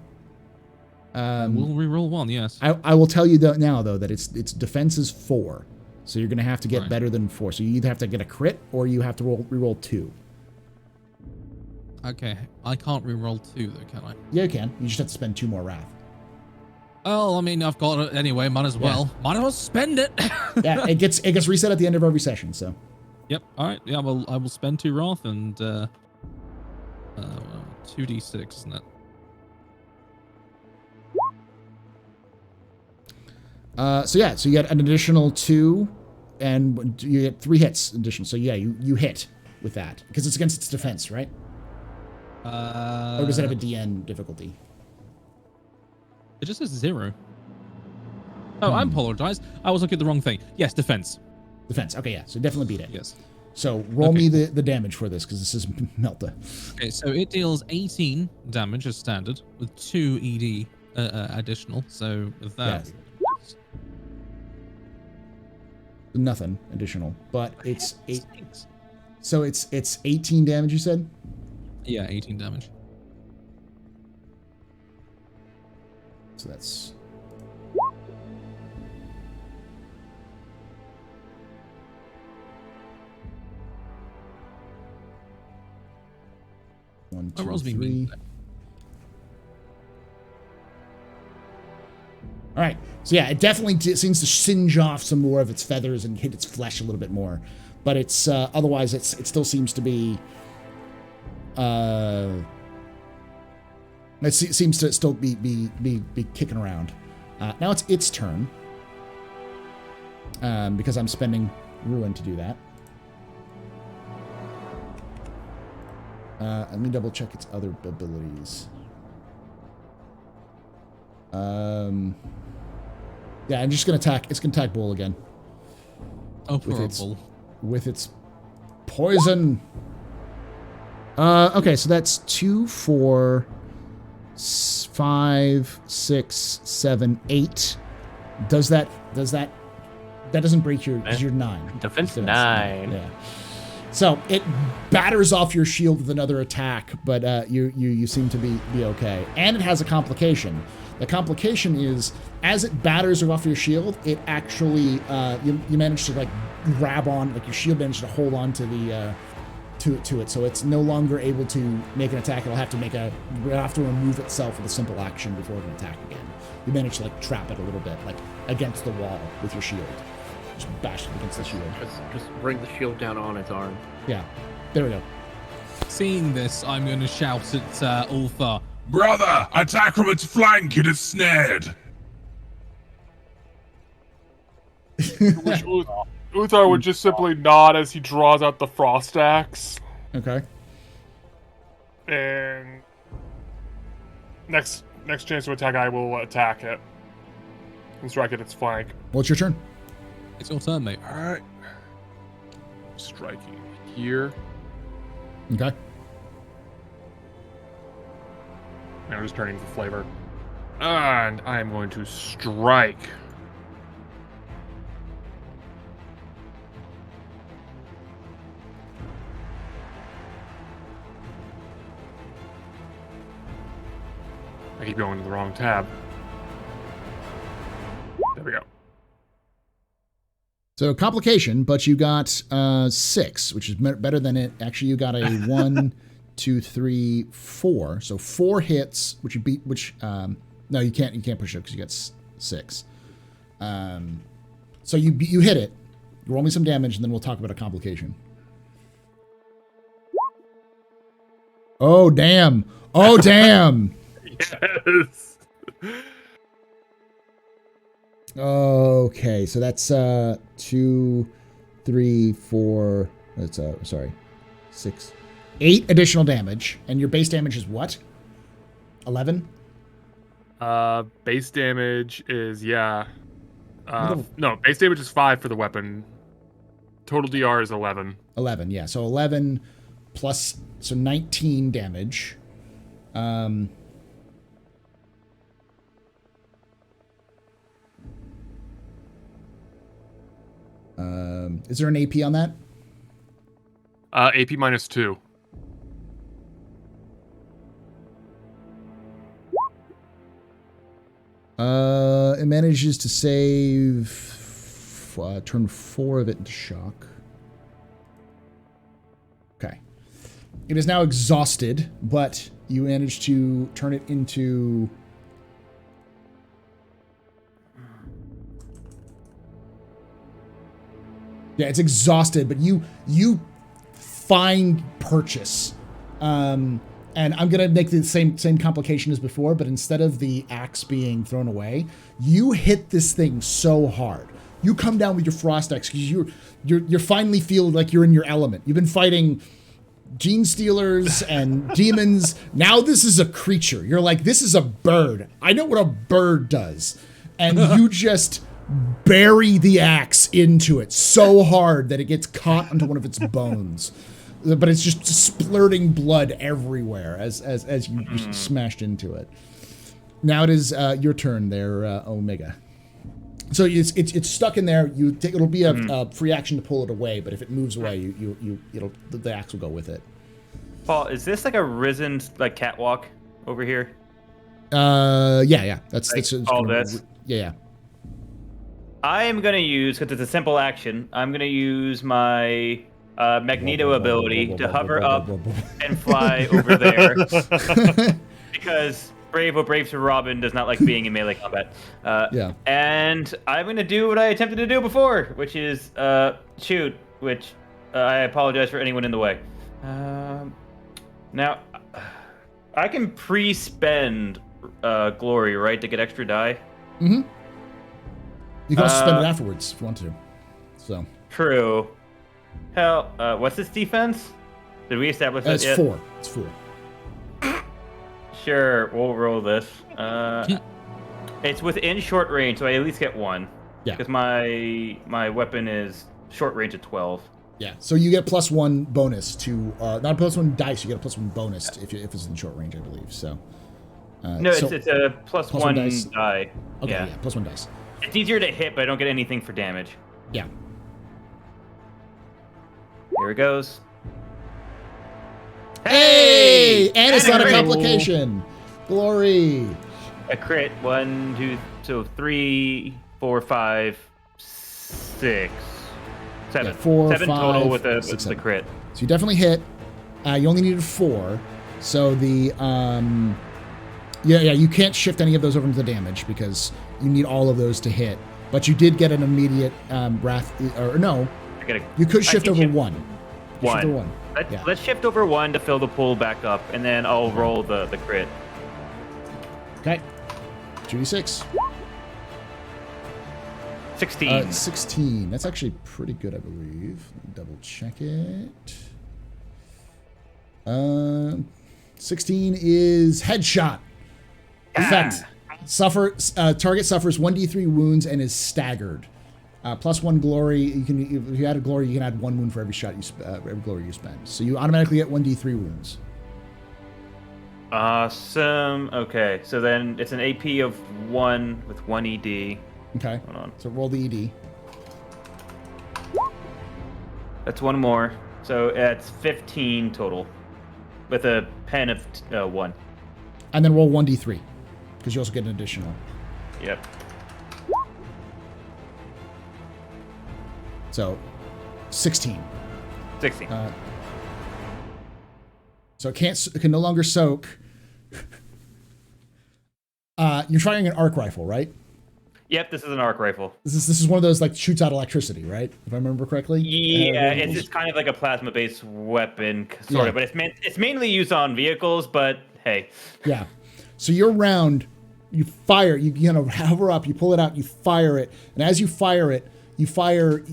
We'll re-roll 1, yes. I will tell you now though that its defense is 4, so you're gonna have to get Right. better than 4. So you either have to get a crit or you have to re-roll 2. Okay, I can't re-roll 2 though, can I? Yeah, you can. You just have to spend 2 more wrath. Well, I mean, I've got it anyway. Might as well. Might as well spend it. Yeah, it gets reset at the end of every session. So Yep. All right. Yeah. Well, I will spend 2 wrath and 2d6, isn't it? so you get an additional 2, and you get 3 hits additional. So yeah, you hit with that because it's against its defense, right? Or does it have a DN difficulty? It just says 0. Oh, I apologize. I was looking at the wrong thing. Yes, defense. Defense. Okay, yeah. So definitely beat it. Yes. So roll Okay. me the damage for this because this is Melta. Okay, so it deals 18 damage as standard with 2 ED additional. So with that, Nothing additional, but it's 8. Stinks. So it's 18 damage. You said. Yeah, 18 damage. So that's. One, My 2, rolls being 3. mean. All right. So yeah, it definitely seems to singe off some more of its feathers and hit its flesh a little bit more, but it's otherwise it still seems to be it seems to still be kicking around. Now it's its turn because I'm spending ruin to do that. Let me double check its other abilities. Yeah, I'm just gonna attack. It's gonna attack Bull again. Oh, poor Bull. With its poison. Okay, so that's 2, 4, 5, 6, 7, 8. Does that doesn't break your, because you're 9. Defense 9. Yeah. So it batters off your shield with another attack, but you seem to be okay. And it has a complication. The complication is, as it batters off your shield, it actually you manage to like grab on, like your shield managed to hold on to the to it, so it's no longer able to make an attack. It'll have to remove itself with a simple action before it can attack again. You manage to like trap it a little bit, like against the wall with your shield. Just bash it against the shield. Just bring the shield down on its arm. Yeah, there we go. Seeing this, I'm going to shout at Uthar. Brother, attack from its flank, it is snared. Which Uthar would just simply nod as he draws out the frost axe. Okay. And next chance to attack, I will attack it and strike at its flank. What's your turn? It's your turn, mate. All right. Striking here. Okay. And I'm just turning for flavor. And I am going to strike. I keep going to the wrong tab. There we go. So complication, but you got 6, which is better than it. Actually, you got a 1, 2, 3, 4. So 4 hits, which you beat. Which no, you can't push it because you got 6. So you hit it. Roll me some damage, and then we'll talk about a complication. Oh damn! Oh damn! Yes. Okay, so that's 2, 3, 4. That's 6, 8 additional damage, and your base damage is what? 11. Base damage is no, base damage is 5 for the weapon. Total DR is 11. 11, yeah. So 11 plus 19 damage. Is there an AP on that? AP -2. It manages to save turn 4 of it into shock. Okay. It is now exhausted, but you manage to turn it into... Yeah, it's exhausted, but you find purchase. And I'm going to make the same complication as before, but instead of the axe being thrown away, you hit this thing so hard. You come down with your frost axe because you're finally feel like you're in your element. You've been fighting gene stealers and demons. Now this is a creature. You're like, this is a bird. I know what a bird does. And you just bury the axe into it so hard that it gets caught onto one of its bones. But it's just splurting blood everywhere as you smashed into it. Now it is your turn there, Omega. So it's stuck in there. It'll be a free action to pull it away, but if it moves away, the axe will go with it. Paul, is this like a risen like catwalk over here? Yeah. That's all this. Yeah. I am gonna use, because it's a simple action. I'm gonna use my Magneto ability to hover up and fly over there, because brave. What braves for Robin does not like being in melee combat. Yeah. And I'm gonna do what I attempted to do before, which is shoot. Which I apologize for anyone in the way. Now, I can pre-spend glory, right, to get extra die. Mm-hmm. You can also spend it afterwards if you want to. So. True. Hell, what's its defense? Did we establish that yet? It's 4. Sure, we'll roll this. It's within short range, so I at least get 1. Yeah. Because my weapon is short range at 12. Yeah. So you get +1 bonus to not +1 dice. You get a +1 bonus if it's in short range, I believe. So. No, it's a +1 dice. die. Okay. Yeah. Yeah. +1 dice. It's easier to hit, but I don't get anything for damage. Yeah. Here it goes. Hey! And it's not a crit. complication. Glory. A crit. 1, 2, so 3, 4, 5, 6, 7. Yeah, 4, 7 total 5, with the 6, with the 7. crit. So you definitely hit. You only needed 4. So the you can't shift any of those over into the damage because you need all of those to hit. But you did get an immediate wrath, or no? You could shift over 1. Shift over 1. Let's shift over 1 to fill the pool back up, and then I'll roll the crit. Okay. 2d6. 16. 16. That's actually pretty good, I believe. Let me double check it. 16 is headshot. Effect. Target suffers 1d3 wounds and is staggered. +1 glory. If you add a glory, you can add 1 wound for every shot every glory you spend. So you automatically get 1d3 wounds. Awesome. Okay, so then it's an AP of 1 with 1 ED. Okay. Hold on. So roll the ED. That's 1 more. So that's 15 total, with a pen of 1. And then roll 1d3, because you also get an additional. Yep. So 16. 16. So it can no longer soak. You're trying an arc rifle, right? Yep, this is an arc rifle. This is one of those like shoots out electricity, right? If I remember correctly. Yeah, it's kind of like a plasma-based weapon, sort of, but it's mainly used on vehicles. But hey. Yeah. So your round, you fire, you hover up, you pull it out, you fire it, and as you fire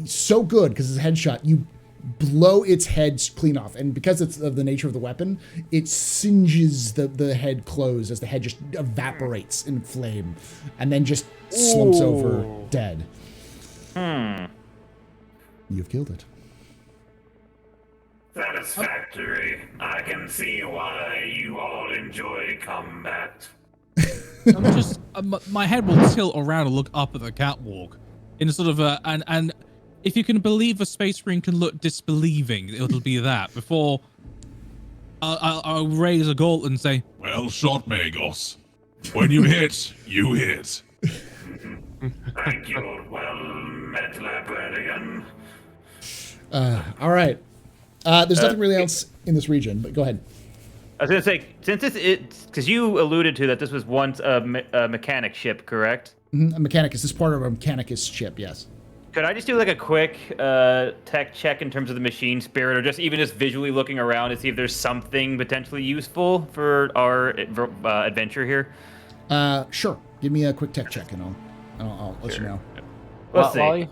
so good because it's a headshot. You blow its head clean off, and because it's of the nature of the weapon, it singes the head closed as the head just evaporates in flame, and then just slumps over dead. You've killed it. Satisfactory. I can see why you all enjoy combat. I'm just my head will tilt around and look up at the catwalk in a sort of and if you can believe a space marine can look disbelieving, it'll be that. Before I'll raise a gauntlet and say, "Well shot, Magos. When you hit, you hit." Thank you. Well met, Librarian. All right. There's nothing really else in this region, but go ahead. I was gonna say, since it's because you alluded to that this was once a mechanic ship, correct? Mm-hmm. A Mechanicus. This is part of a Mechanicus ship, yes. Could I just do like a quick tech check in terms of the machine spirit, or just even just visually looking around to see if there's something potentially useful for our adventure here? Sure. Give me a quick tech check, and I'll let you know. Let's see.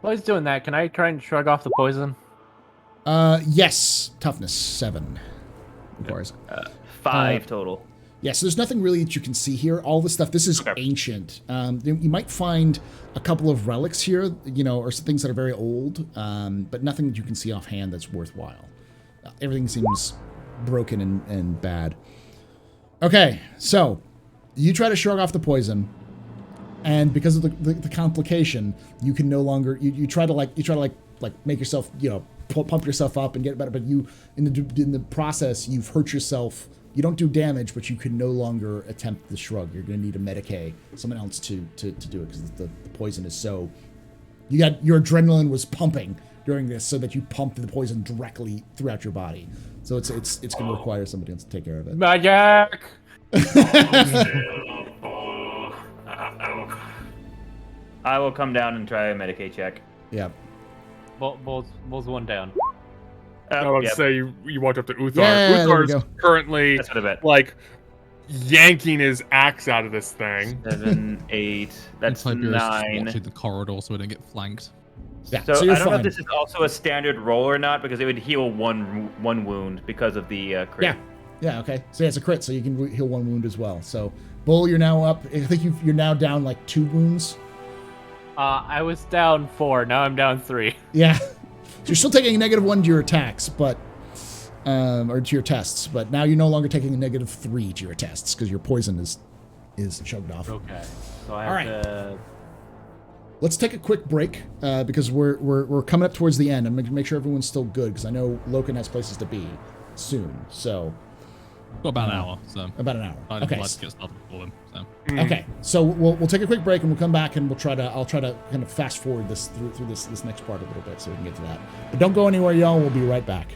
While he's doing that, can I try and shrug off the poison? Yes. Toughness 7. Requires 5 total. Yeah, so there's nothing really that you can see here. All this stuff, this is ancient. You might find a couple of relics here, or some things that are very old, but nothing that you can see offhand that's worthwhile. Everything seems broken and bad. Okay, so you try to shrug off the poison, and because of the complication, you can no longer. You try to make yourself, pump yourself up and get better, but you in the process you've hurt yourself. You don't do damage, but you can no longer attempt the shrug. You're going to need a Medicae, someone else to do it, because the poison is so. Your adrenaline was pumping during this, so that you pumped the poison directly throughout your body. So it's going to require somebody else to take care of it. Magic. Still, Bull. I will come down and try a Medicaid check. Yeah. Bull's one down. I would Yep. say you walked up to Uthar. Yeah, there we Uthar's go. currently That's what I bet. like yanking his axe out of this thing. 7, 8. That's Tiberius is 9. watching the corridor so we don't get flanked. Yeah. So, So you're I don't know fine. if this is also a standard roll or not because it would heal one wound because of the crit. Yeah. Yeah. Okay. So yeah, it's a crit, so you can heal 1 wound as well. So Bull, you're now up. I think you're now down like 2 wounds. I was down 4. Now I'm down 3. Yeah. So you're still taking a -1 to your attacks, but or to your tests, but now you're no longer taking a -3 to your tests because your poison is chugged off. Okay. So I All have right. to. Let's take a quick break because we're coming up towards the end. I'm gonna make sure everyone's still good because I know Loken has places to be soon. So Got about an hour, so about an hour. I'd Okay. like to get started before then. So. Okay, so we'll take a quick break and we'll come back and I'll try to kind of fast forward this through this next part a little bit so we can get to that. But don't go anywhere, y'all. We'll be right back.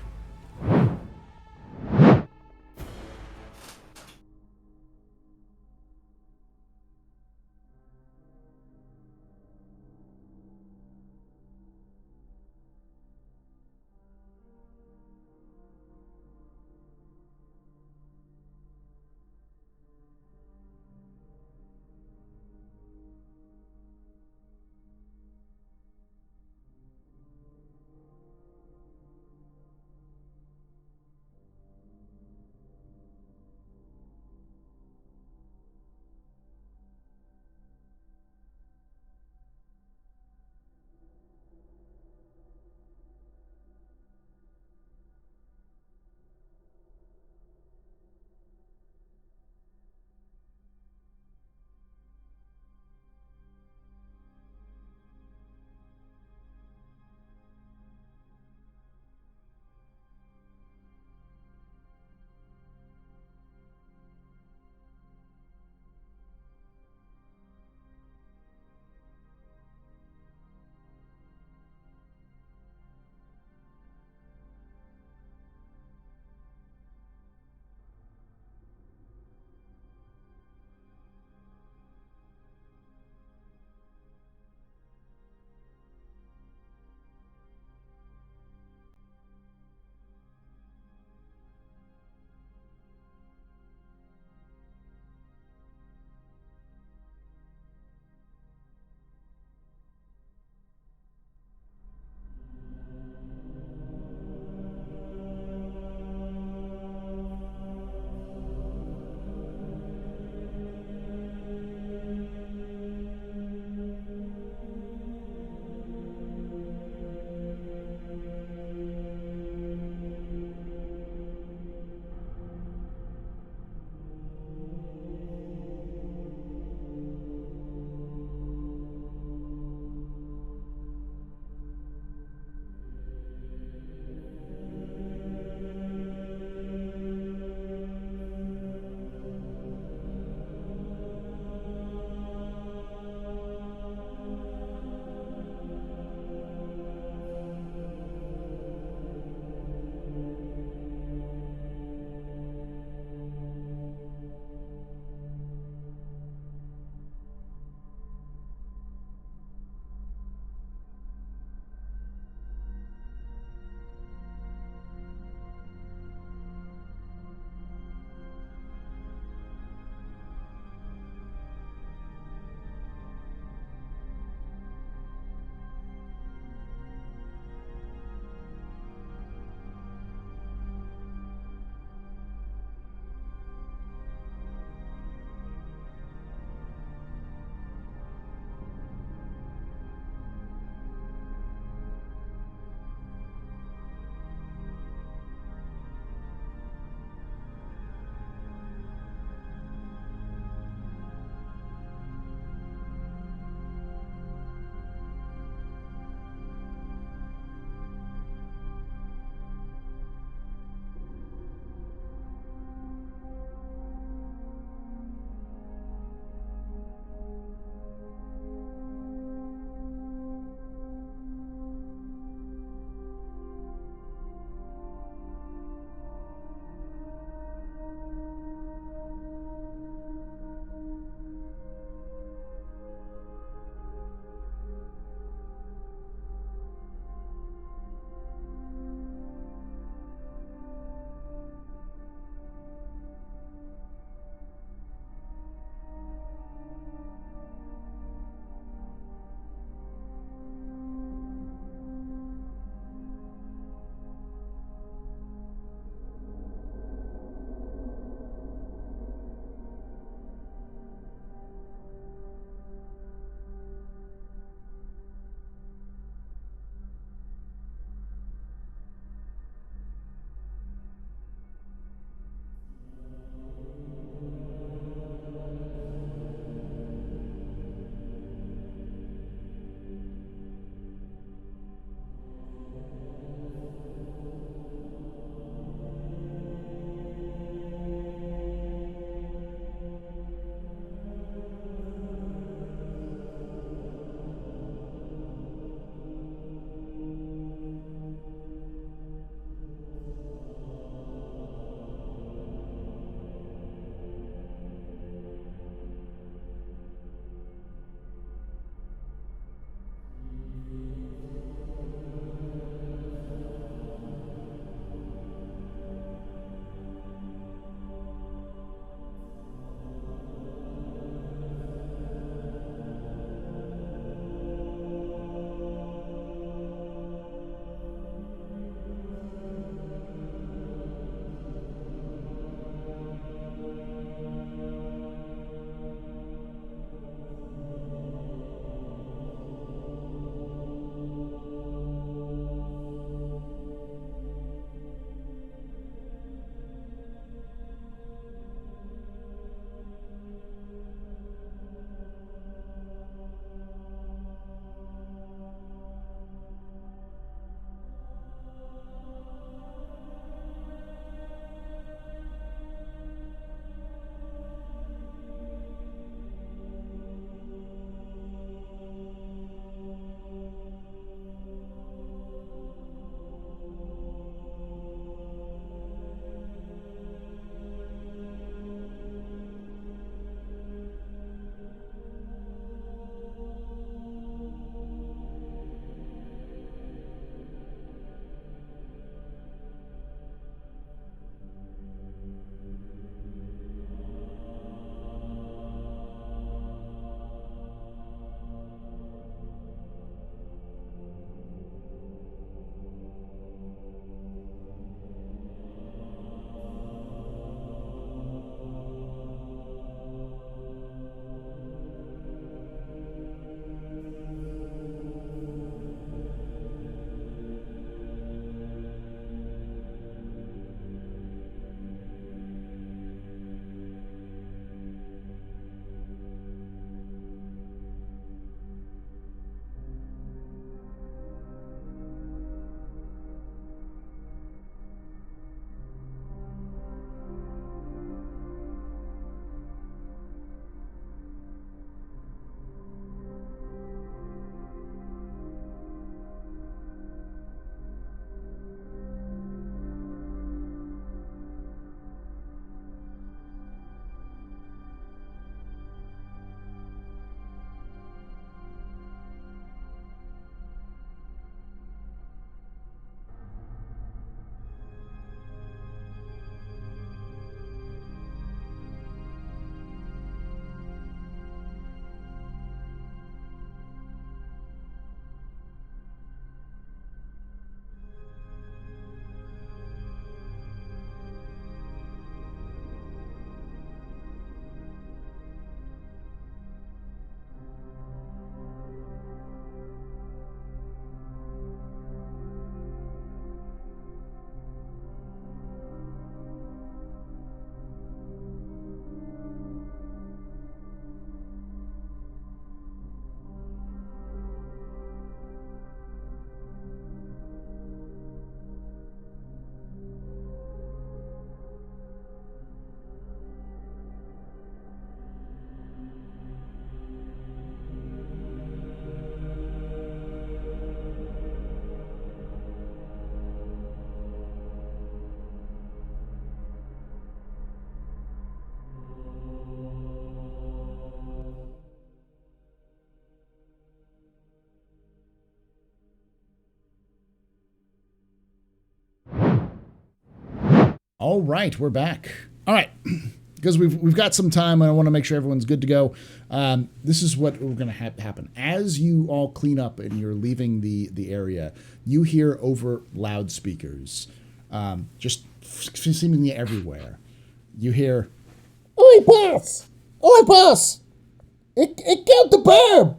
All right, we're back. All right, because we've got some time, and I want to make sure everyone's good to go. This is what we're going to have happen as you all clean up and you're leaving the area. You hear over loudspeakers, just seemingly everywhere. You hear, "Oi, boss! Oi, boss! It killed the bird!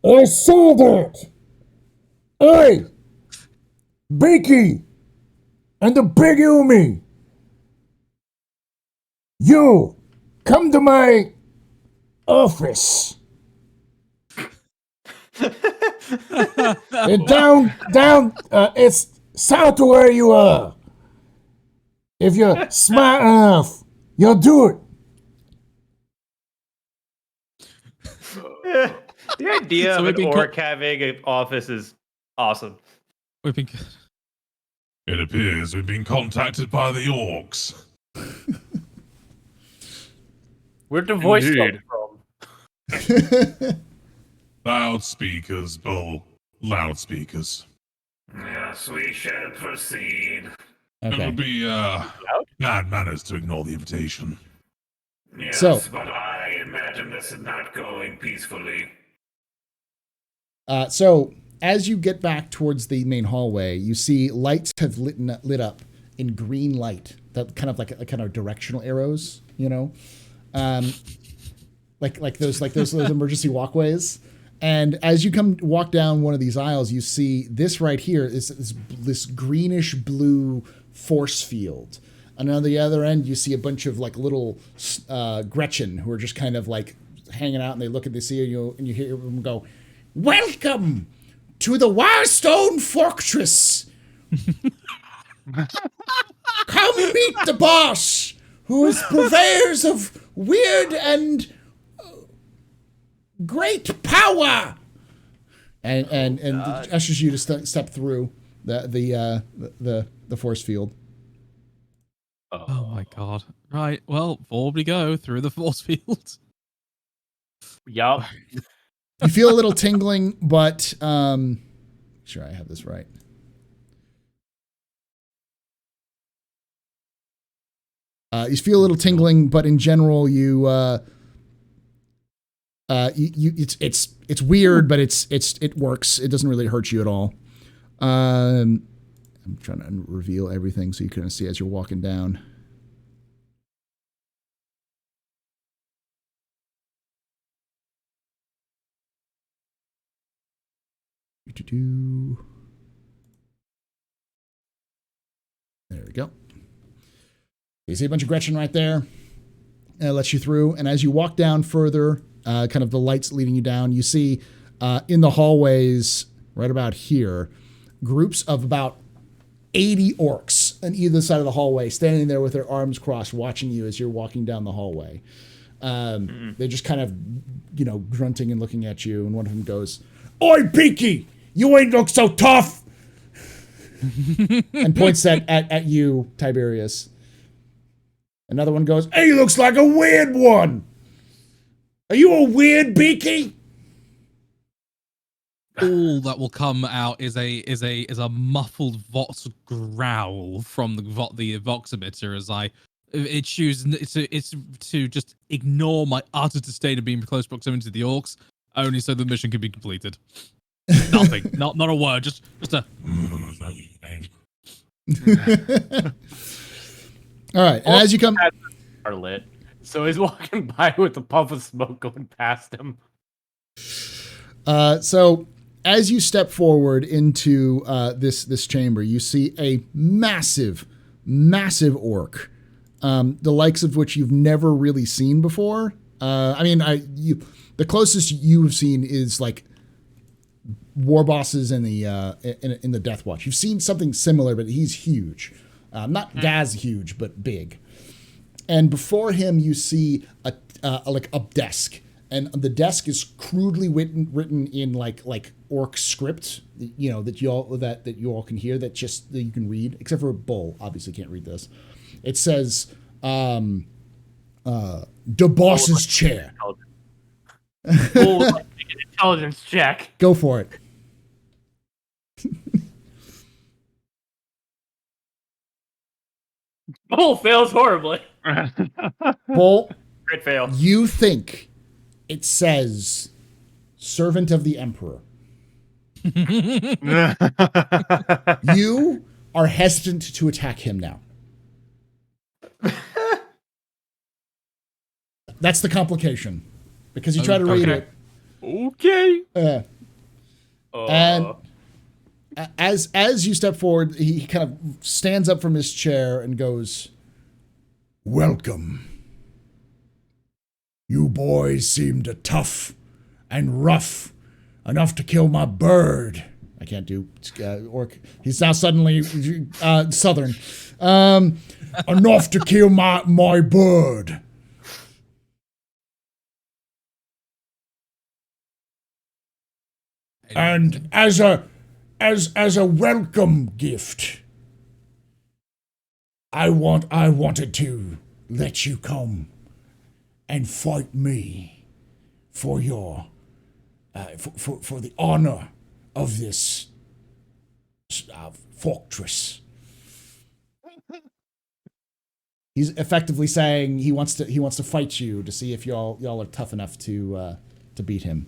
I saw that! Oi! Beaky! And the big Umi! You! Come to my office! It's south to where you are. If you're smart enough, you'll do it. The idea So of we've an been orc having an office is awesome. We've been. It appears we've been contacted by the orcs. Where'd the voice Indeed. come from? Loudspeakers, Bull. Loudspeakers. Yes, we shall proceed. It okay. would be bad manners to ignore the invitation. Yes, So- but I imagine this is not going peacefully. So as you get back towards the main hallway, you see lights have lit up in green light. That kind of like kind of directional arrows, you know, like those emergency walkways. And as you walk down one of these aisles, you see this right here is this greenish blue force field. And on the other end, you see a bunch of like little Gretchen who are just kind of like hanging out, and they look at see you, and you hear them go, "Welcome to the WAAGHstone Forktress. Come meet the boss, who is purveyors of weird and great power." And ushers you to step through the force field. Oh my god! Right. Well, forward we go through the force field. Yup. You feel a little tingling, but sure I have this right. You feel a little tingling, but in general, it's weird, but it works. It doesn't really hurt you at all. I'm trying to reveal everything so you can see as you're walking down. There we go. You see a bunch of Gretchen right there. It lets you through. And as you walk down further, kind of the lights leading you down, you see in the hallways right about here, groups of about 80 orcs on either side of the hallway, standing there with their arms crossed, watching you as you're walking down the hallway. They're just kind of, grunting and looking at you. And one of them goes, "Oi, Peaky! You ain't look so tough!" and points at you, Tiberius. Another one goes, "Hey, looks like a weird one. Are you a weird Beaky?" All that will come out is a muffled vox growl from the vox emitter as it chooses to just ignore my utter disdain of being in close proximity to the orcs, only so the mission can be completed. Nothing, not a word, just a. All right, and as you come, Are lit. So he's walking by with a puff of smoke going past him. so as you step forward into this chamber, you see a massive orc, the likes of which you've never really seen before. The closest you've seen is like war bosses in the Death Watch. You've seen something similar, but he's huge. Not Gaz huge, but big. And before him, you see a desk, and the desk is crudely written in like orc script, that you all can hear, that you can read, except for Bull obviously can't read this. It says, "The boss's chair." Bull would like to make an intelligence check. Go for it. Bull fails horribly. Bull, Crit fail. you think it says servant of the Emperor. You are hesitant to attack him now. That's the complication. Because you try to read it. Okay. And as you step forward, he kind of stands up from his chair and goes, "Welcome. You boys seemed tough and rough enough to kill my bird." I can't do orc. He's now suddenly southern. Enough to kill my bird. And as a welcome gift, I wanted to let you come and fight me for your for the honor of this fortress. He's effectively saying he wants to fight you to see if y'all are tough enough to beat him.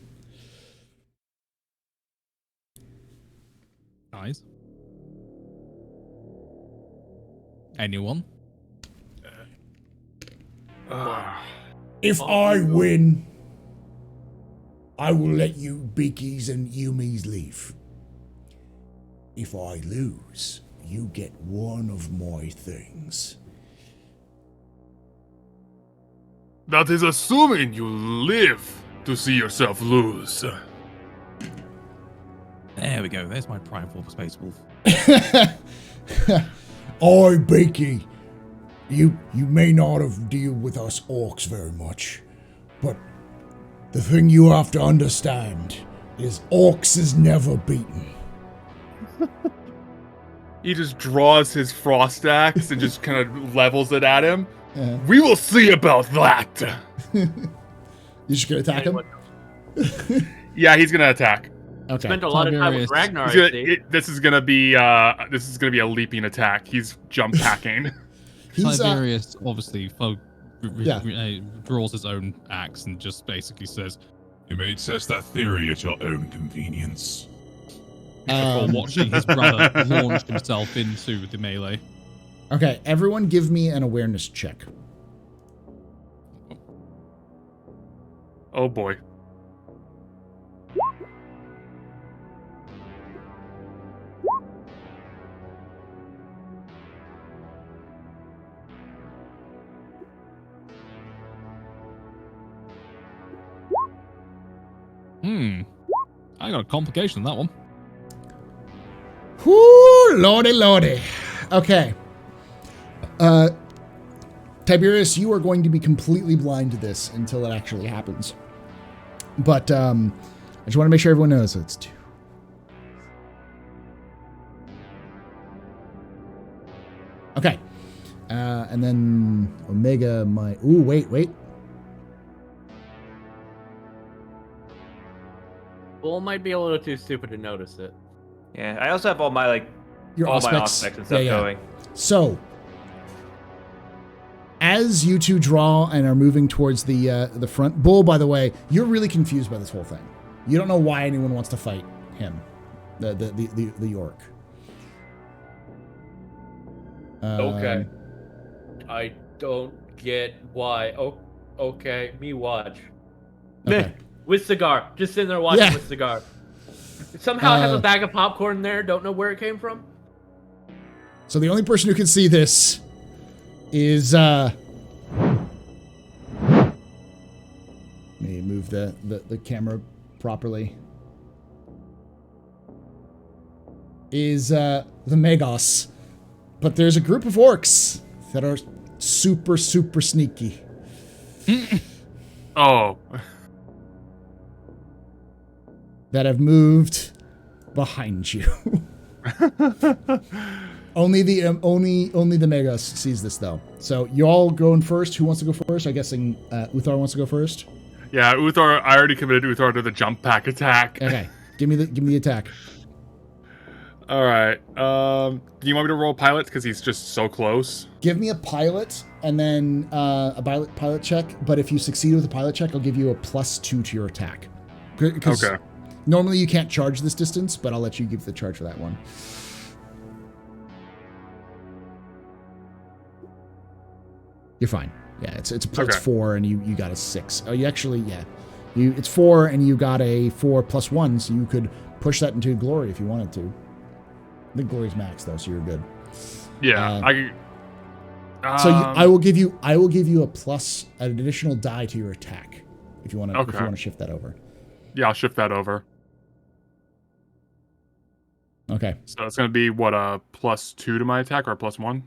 Nice. Anyone? If I win, I will let you Beakies and Yumis leave. If I lose, you get one of my things. That is assuming you live to see yourself lose. There we go. There's my prideful space wolf. Oi, Beaky, you may not have dealt with us orcs very much, but the thing you have to understand is orcs is never beaten. He just draws his frost axe and just kind of levels it at him. We will see about that. You just gonna attack him? Yeah, he's gonna attack. Okay. Spent a lot of time with Tiberius. Ragnar. I see. This is gonna be a leaping attack. He's jump packing. He's Tiberius obviously Yeah. draws his own axe and just basically says, You may test that theory at your own convenience. before watching his brother launch himself into the melee. okay. Everyone, give me an awareness check. Oh boy. I got a complication on that one. Whoo, lordy. Okay. Tiberius, you are going to be completely blind to this until it actually happens. But I just want to make sure everyone knows it's 2. Okay. And then Omega might... Ooh, wait. Bull might be a little too stupid to notice it. Yeah, I also have all my Your all my Auspex. aspects and stuff Yeah. going. So, as you two draw and are moving towards the front, Bull, by the way, you're really confused by this whole thing. You don't know why anyone wants to fight him, the orc. Okay. I don't get why. Oh, okay. Me watch. Okay. With cigar. Just sitting there watching Yeah. with cigar. Somehow has a bag of popcorn there. Don't know where it came from. So the only person who can see this is let me move the camera properly. Is the Megos. But there's a group of orcs that are super sneaky. Oh. That have moved behind you. Only the Megos sees this though. So you all going first. Who wants to go first? I'm guessing Uthar wants to go first. Yeah, Uthar. I already committed Uthar to the jump pack attack. Okay, give me the attack. All right. Do you want me to roll pilot because he's just so close? Give me a pilot and then a pilot check. But if you succeed with a pilot check, I'll give you a +2 to your attack. Because Okay. normally you can't charge this distance, but I'll let you give the charge for that one. You're fine. Yeah, it's Okay. 4 and you got a 6. Oh, you actually, yeah. It's 4 and you got a 4 +1, so you could push that into glory if you wanted to. I think glory's max though, so you're good. Yeah. So I will give you an additional die to your attack if you want to Okay. shift that over. Yeah, I'll shift that over. Okay. So it's gonna be what, a +2 to my attack or a +1?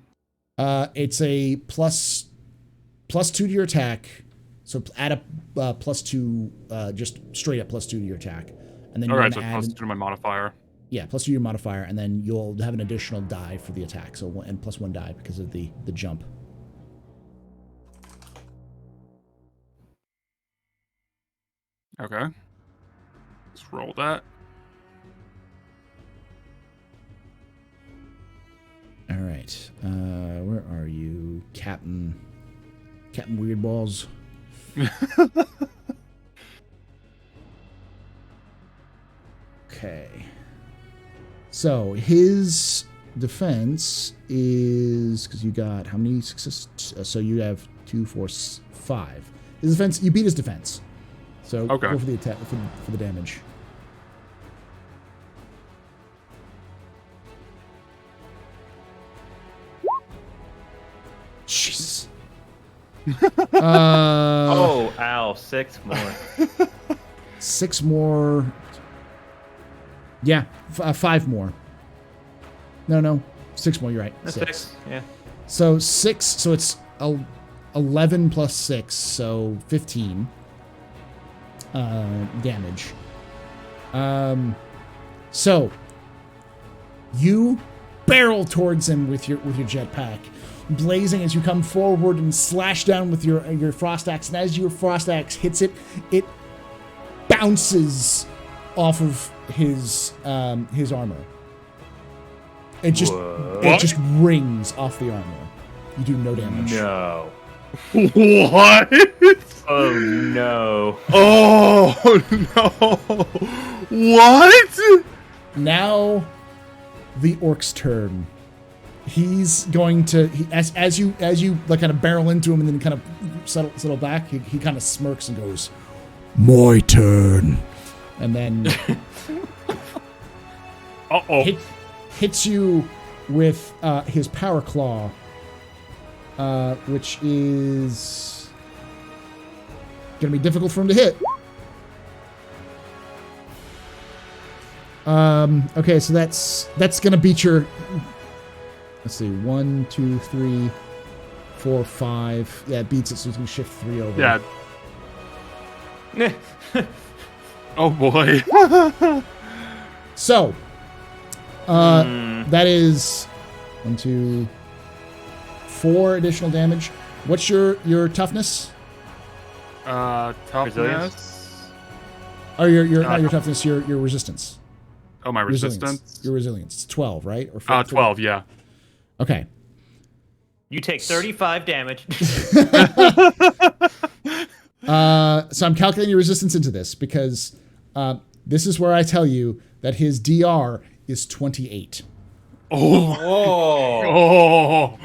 It's a +2 to your attack. So add a +2, just straight up +2 to your attack, and then All you're right, so gonna add +2 to my modifier. +2 to your modifier, and then you'll have an additional die for the attack. So and +1 die because of the jump. Okay. Let's roll that. All right. Where are you, Captain Weirdballs? Okay. So his defense is, because you got how many successes? So you have 2, 4, 5. His defense, you beat his defense. So Okay. go for the attack for the damage. Jesus. Oh, ow, 6 more. 6 more. Yeah, 5 more. No, 6 more. You're right. That's 6. 6, yeah. So 6. So it's 11 plus 6, so 15 damage. So you barrel towards him with your jetpack, blazing as you come forward and slash down with your frost axe. And as your frost axe hits it, it bounces off of his armor. It just rings off the armor. You do no damage. No. What? Oh, no. Oh, no. What? Now, the orc's turn. He's going to as you like kind of barrel into him and then kind of settle back. He kind of smirks and goes, "My turn," and then hits you with his power claw, which is gonna be difficult for him to hit. Okay, so that's gonna beat your. Let's see, 1, 2, 3, 4, 5. Yeah, it beats it, so it's gonna shift 3 over. Yeah. Oh boy. So, that is 1, 2, 4 additional damage. What's your toughness? Toughness. Resilience? Oh, not your toughness. Your resistance. Oh, my resistance. Your resilience. It's 12, right? Or 12. Yeah. Okay. You take 35 damage. So I'm calculating your resistance into this because this is where I tell you that his DR is 28. Oh.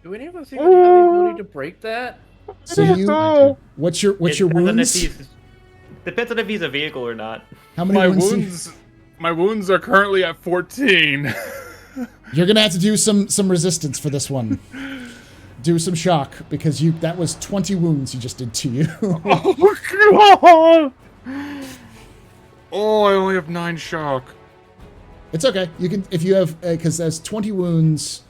Do any of us even have the ability to break that? So what's your wounds? Depends on if he's a vehicle or not. How many wounds? My wounds are currently at 14. You're gonna have to do some resistance for this one. Do some shock because that was 20 wounds he just did to you. Oh god! Oh, I only have 9 shock. It's okay. You can if you have because that's 20 wounds.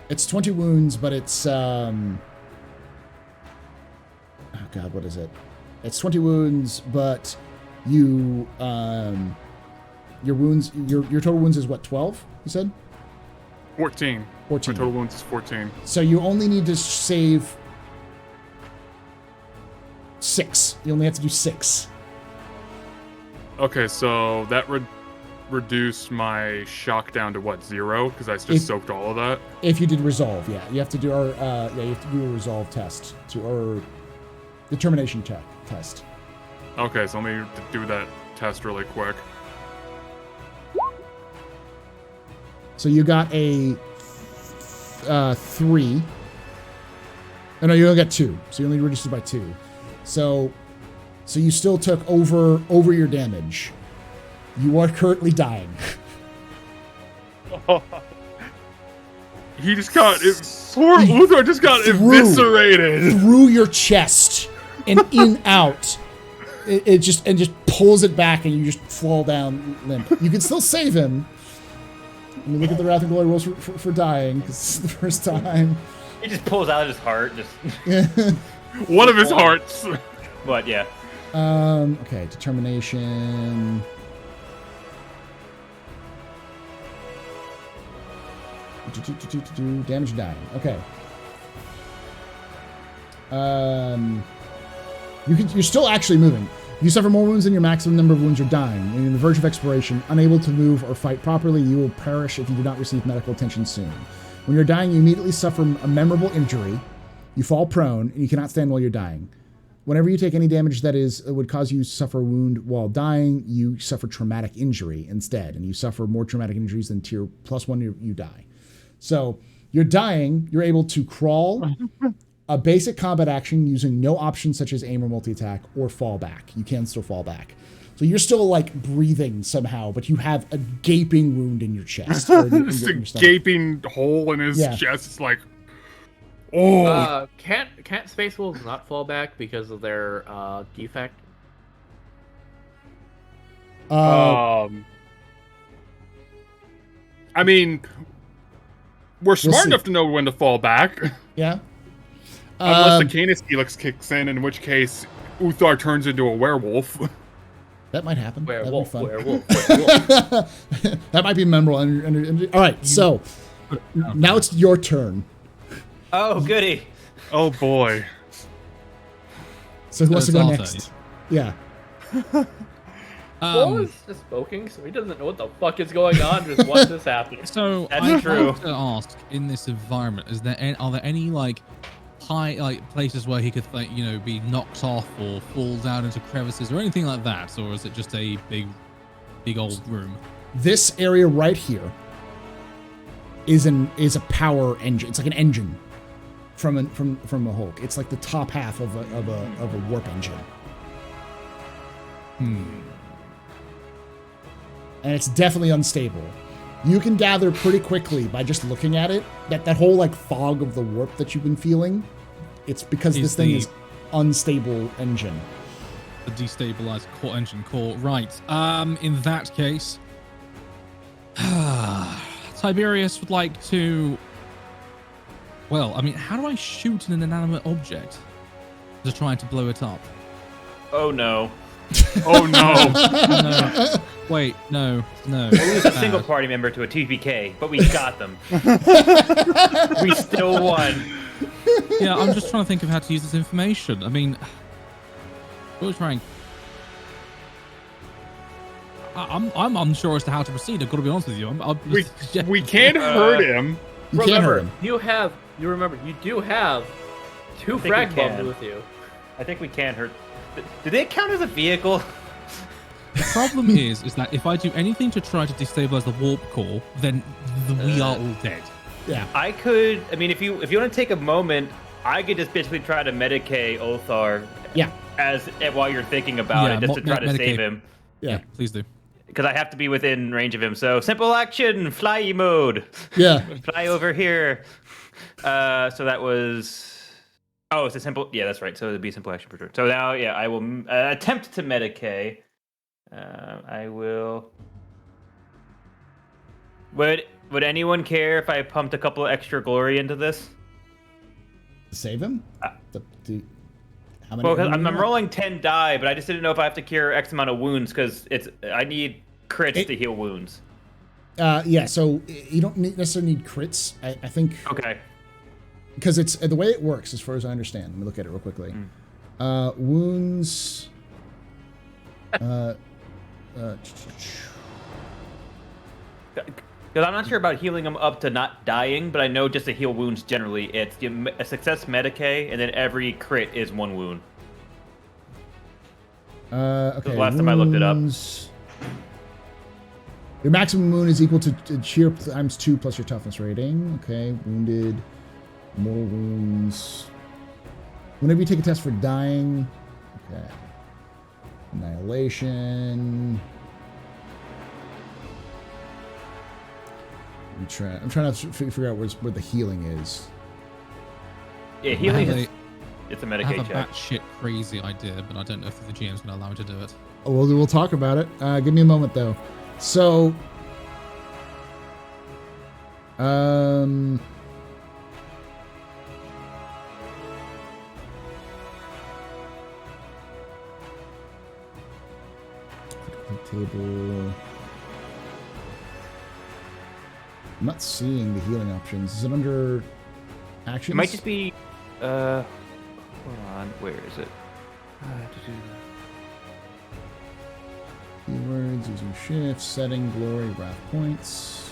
It's 20 wounds, but it's oh god, what is it? It's 20 wounds, but you your wounds your total wounds is what, 12? You said? 14. 14. My total wounds is 14. So you only need to save 6. You only have to do 6. Okay, so that reduced my shock down to what, 0? Because I just soaked all of that. If you did resolve, yeah, you have to do you have to do a resolve test or determination test. Okay, so let me do that test really quick. So you got a 3. Oh, no, you only got 2. So you only reduced it by 2. So you still took over your damage. You are currently dying. He just got poor Uthar just got eviscerated through your chest and in out. It just pulls it back and you just fall down limp. You can still save him. Let me look at the Wrath and Glory rolls for dying, because this is the first time. He just pulls out his heart. Just one of his hearts. But yeah. Okay, determination. Damage dying. Okay. You're still actually moving. You suffer more wounds than your maximum number of wounds you're dying. When you're on the verge of expiration, unable to move or fight properly, you will perish if you do not receive medical attention soon. When you're dying, you immediately suffer a memorable injury. You fall prone, and you cannot stand while you're dying. Whenever you take any damage that would cause you to suffer a wound while dying, you suffer traumatic injury instead, and you suffer more traumatic injuries than tier +1, you die. So you're dying, you're able to crawl, a basic combat action using no options such as aim or multi-attack, or fall back. You can still fall back. So you're still like breathing somehow, but you have a gaping wound in your chest. Just a gaping hole in his chest. It's like, oh. Can't Space Wolves not fall back because of their defect? I mean, we're smart enough to know when to fall back. Yeah. Unless the Canis Helix kicks in which case Uthar turns into a werewolf. That might happen. Werewolf. That might be memorable. All right, so now it's your turn. Oh, goody. Oh, boy. So who wants to go next? Yeah. Paul is just smoking, so he doesn't know what the fuck is going on. Just watch this happen. So That's true. want to ask, in this environment, are there any like high places where he could be knocked off or fall down into crevices or anything like that, or is it just a big old room? This area right here is a power engine. It's like an engine from a Hulk. It's like the top half of a warp engine. And it's definitely unstable. You can gather pretty quickly by just looking at it that whole like fog of the warp that you've been feeling, it's because this thing is unstable engine. The destabilized core engine core. Right. In that case, Tiberius would like to. Well, I mean, how do I shoot an inanimate object to try to blow it up? Oh no. Oh no. No. Wait, no. We lose a single party member to a TPK, but we got them. We still won. Yeah, I'm just trying to think of how to use this information. I mean, we're trying. I'm unsure as to how to proceed. I've got to be honest with you. We can't hurt him. You can't hurt him. You do have 2 frag bombs with you. I think we can hurt. Do they count as a vehicle? The problem is that if I do anything to try to destabilize the warp core, then we are all dead. Yeah. I could. I mean, if you want to take a moment, I could just basically try to Medicae Uthar. Yeah. While you're thinking about it, just to try to save him. Yeah. Please do. Because I have to be within range of him. So simple action, fly mode. Yeah. Fly over here. So that was. Oh, it's a simple. Yeah, that's right. So it'd be a simple action for sure. So now, yeah, I will attempt to Medicae. I will. Would anyone care if I pumped a couple of extra glory into this? Save him? How many? Well, because I'm rolling 10 die, but I just didn't know if I have to cure X amount of wounds because I need crits to heal wounds. Yeah, so you don't necessarily need crits. I think Okay. because it's the way it works, as far as I understand. Let me look at it real quickly. Wounds. Because I'm not sure about healing them up to not dying, but I know just to heal wounds generally, it's a success Medicae, and then every crit is 1 wound. Okay. The last time I looked it up. Your maximum wound is equal to cheer times 2 plus your toughness rating. Okay. Wounded. Mortal wounds. Whenever you take a test for dying. Okay. Annihilation. I'm trying to figure out where the healing is. Yeah, healing I is it's a have Medicae a check. batshit crazy idea, but I don't know if the GM's going to allow me to do it. Oh, we'll talk about it. Give me a moment though. So, table. I'm not seeing the healing options. Is it under actions? It might just be. Hold on. Where is it? Keywords, using shift, setting, glory, wrath points.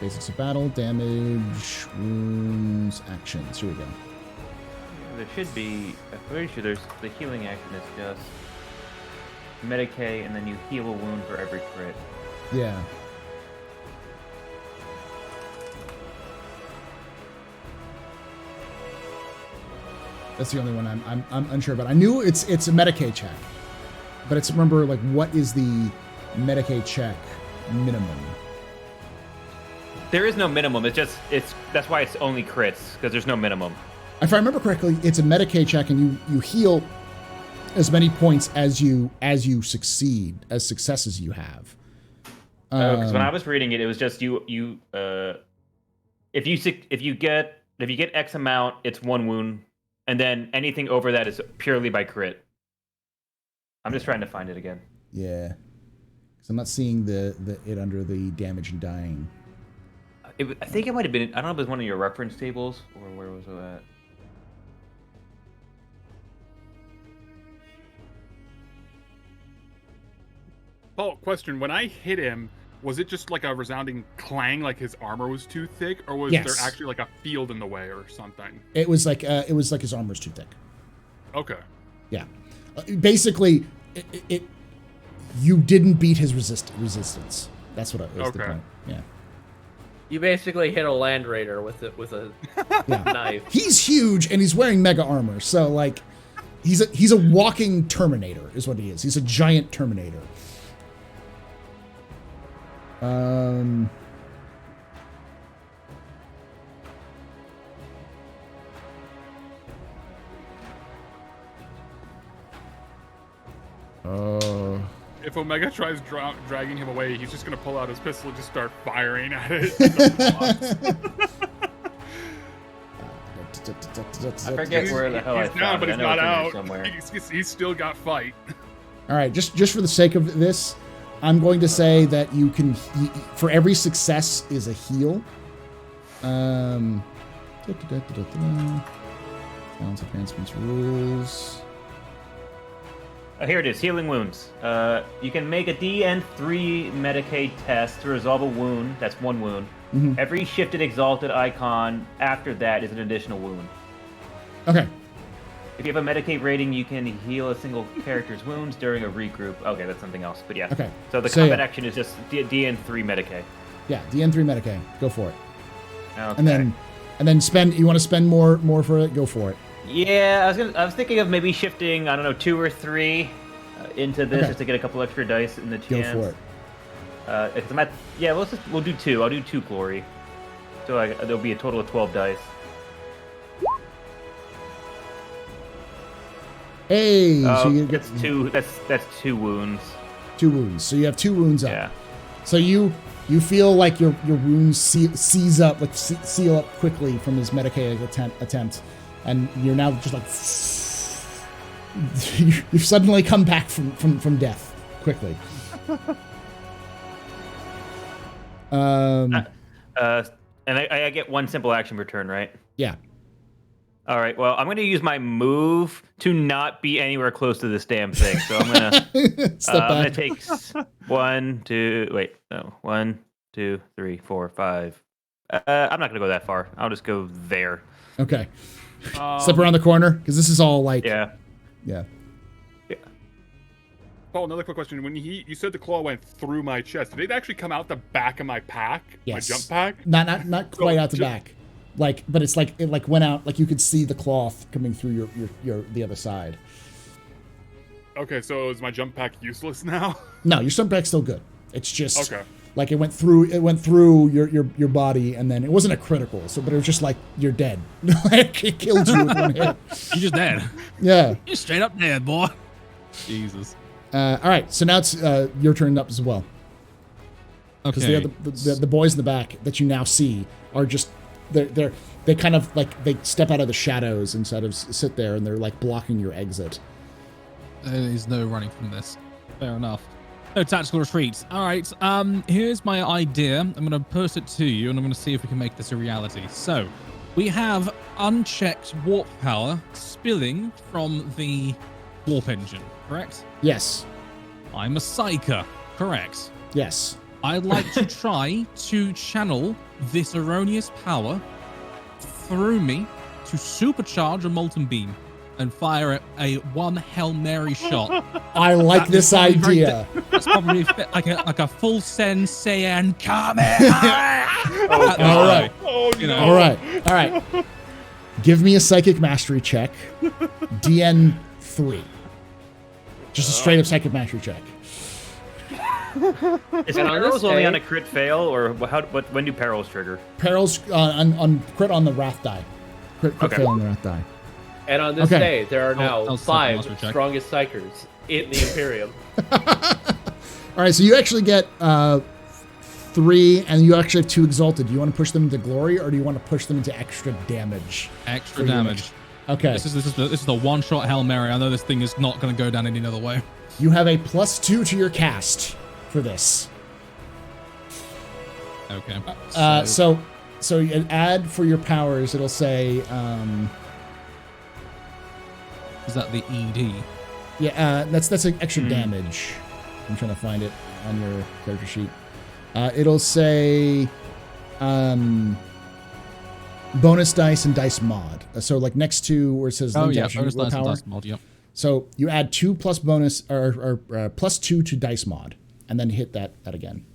Basics of battle, damage, wounds, actions. Here we go. There should be. I'm pretty sure there's the healing action is just Medicae, and then you heal a wound for every crit. Yeah. That's the only one I'm unsure about. I knew it's a Medicae check, but it's remember like what is the Medicae check minimum? There is no minimum. That's why it's only crits, because there's no minimum. If I remember correctly, it's a Medicae check, and you heal as many points as you succeed, as successes you have. Because when I was reading it, it was just if you get X amount, it's 1 wound, and then anything over that is purely by crit. I'm just trying to find it again. Yeah, because I'm not seeing it under the damage and dying. I think it might have been. I don't know if it was one of your reference tables or where was it at. Paul, question: when I hit him, was it just like a resounding clang, like his armor was too thick, or was Yes. there actually like a field in the way or something? It was like his armor's too thick. Okay. Yeah, basically, you didn't beat his resistance. That's what was the Okay. point. Yeah. You basically hit a land raider with a Yeah. knife. He's huge and he's wearing mega armor, so like, he's a walking Terminator, is what he is. He's a giant Terminator. If Omega tries dragging him away, he's just gonna pull out his pistol and just start firing at it. I forget where the hell I He's found down, but it. he's I know not it's in there out. somewhere. He's still got fight. All right, just for the sake of this, I'm going to say that you can, for every success is a heal. Talents advancements rules. Here it is, healing wounds. You can make a DN3 Medicae test to resolve a wound. That's 1 wound. Mm-hmm. Every shifted exalted icon after that is an additional wound. Okay. If you have a Medicae rating, you can heal a single character's wounds during a regroup. Okay, that's something else, but yeah. Okay. So the So, combat yeah. action is just DN3 Medicae. Yeah, the N3 Medicae. Go for it. Okay. And then spend. You want to spend more for it? Go for it. Yeah, I was thinking of maybe shifting, I don't know, 2 or 3 into this Okay. just to get a couple extra dice in the chance. Go for it. Because I'm at, yeah, we'll do 2. I'll do 2 glory. So there'll be a total of 12 dice. Hey, so you get That's 2. That's 2 wounds. 2 wounds. So you have 2 wounds up. Yeah. So you feel like your wounds seize up, like seal up quickly from his Medicae attempt, and you're now just like You've suddenly come back from death quickly. And I get one simple action per turn, right? Yeah. All right. Well, I'm going to use my move to not be anywhere close to this damn thing. So I'm going to I'm going to take 1, 2, 3, 4, 5. I'm not going to go that far. I'll just go there. Okay. Step around the corner because this is all like. Yeah. Yeah. Paul, another quick question. When you said the claw went through my chest, did it actually come out the back of my pack? Yes. My jump pack? Not quite out the back. Like, but it's like it like went out, like you could see the cloth coming through your the other side. Okay, so is my jump pack useless now? No, your jump pack's still good. It's just okay. Like it went through your body, and then it wasn't a critical, but it was just like you're dead. Like it killed you with one hit. You're just dead. Yeah. You're straight up dead, boy. Jesus. All right, so now it's your turn up as well. Okay. Because the boys in the back that you now see are just they kind of like they step out of the shadows and sort of sit there, and they're like blocking your exit. There is no running from this. Fair enough. No tactical retreat. All right. Here's my idea. I'm going to post it to you, and I'm going to see if we can make this a reality. So, we have unchecked warp power spilling from the warp engine, correct? Yes. I'm a Sicor, correct? Yes. I'd like to try to channel this erroneous power through me to supercharge a molten beam and fire a one Hail Mary shot. I like this idea. That's probably like a full Sen Saiyan All right. Oh, You know. no. All right. Give me a psychic mastery check. DN 3. Just a straight up psychic mastery check. Is And on perils this only day- on a crit fail, or when do perils trigger? Perils on crit on the wrath die. Crit Okay. fail on the wrath die. And on this Okay. day, there are now I'll 5 master check. strongest psychers in the Imperium. All right, so you actually get 3, and you actually have 2 exalted. Do you want to push them into glory, or do you want to push them into extra damage? Extra For your damage. Okay. This is the one shot Hail Mary. I know this thing is not going to go down any other way. You have a +2 to your cast for this. Okay. So you add for your powers. It'll say, Is that the ED? yeah, that's an extra damage. I'm trying to find it on your character sheet. It'll say, bonus dice and dice mod. So like next to where it says Oh link yeah, action, bonus dice and power. dice mod. Yep. So you add 2 plus bonus or +2 to dice mod, and then hit that again.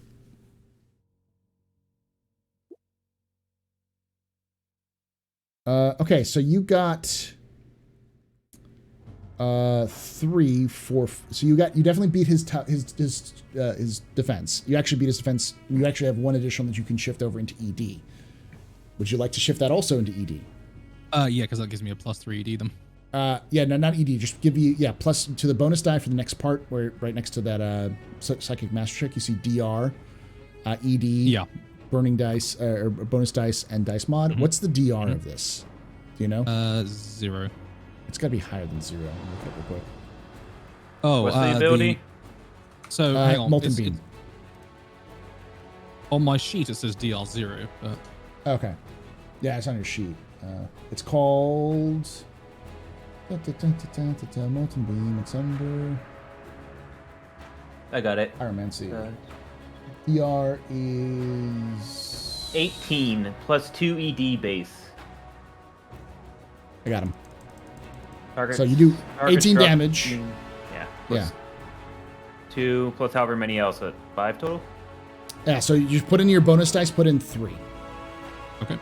Okay, so you got 3, 4. So you definitely beat his defense. You actually beat his defense. You actually have 1 additional that you can shift over into ED. Would you like to shift that also into ED? Yeah, because that gives me a +3 ED them. Yeah, no, not ED. Just give you plus to the bonus die for the next part, where right next to that psychic master check, you see DR, ED, Yeah. burning dice or bonus dice and dice mod. What's the DR of this? Do you know? 0. It's got to be higher than 0. I'll look it up real quick. Oh, What's the ability? So hang on. Molten beam. On my sheet it says DR 0, but Okay. Yeah, it's on your sheet. It's called molten beam. It's under I got it. pyromancy. DR is 18 plus 2 ED base. I got him. Target, So you do target 18 struck- damage. Yeah. Yeah. plus 2 plus however many else. 5 total? Yeah, so you just put in your bonus dice, put in 3. okay.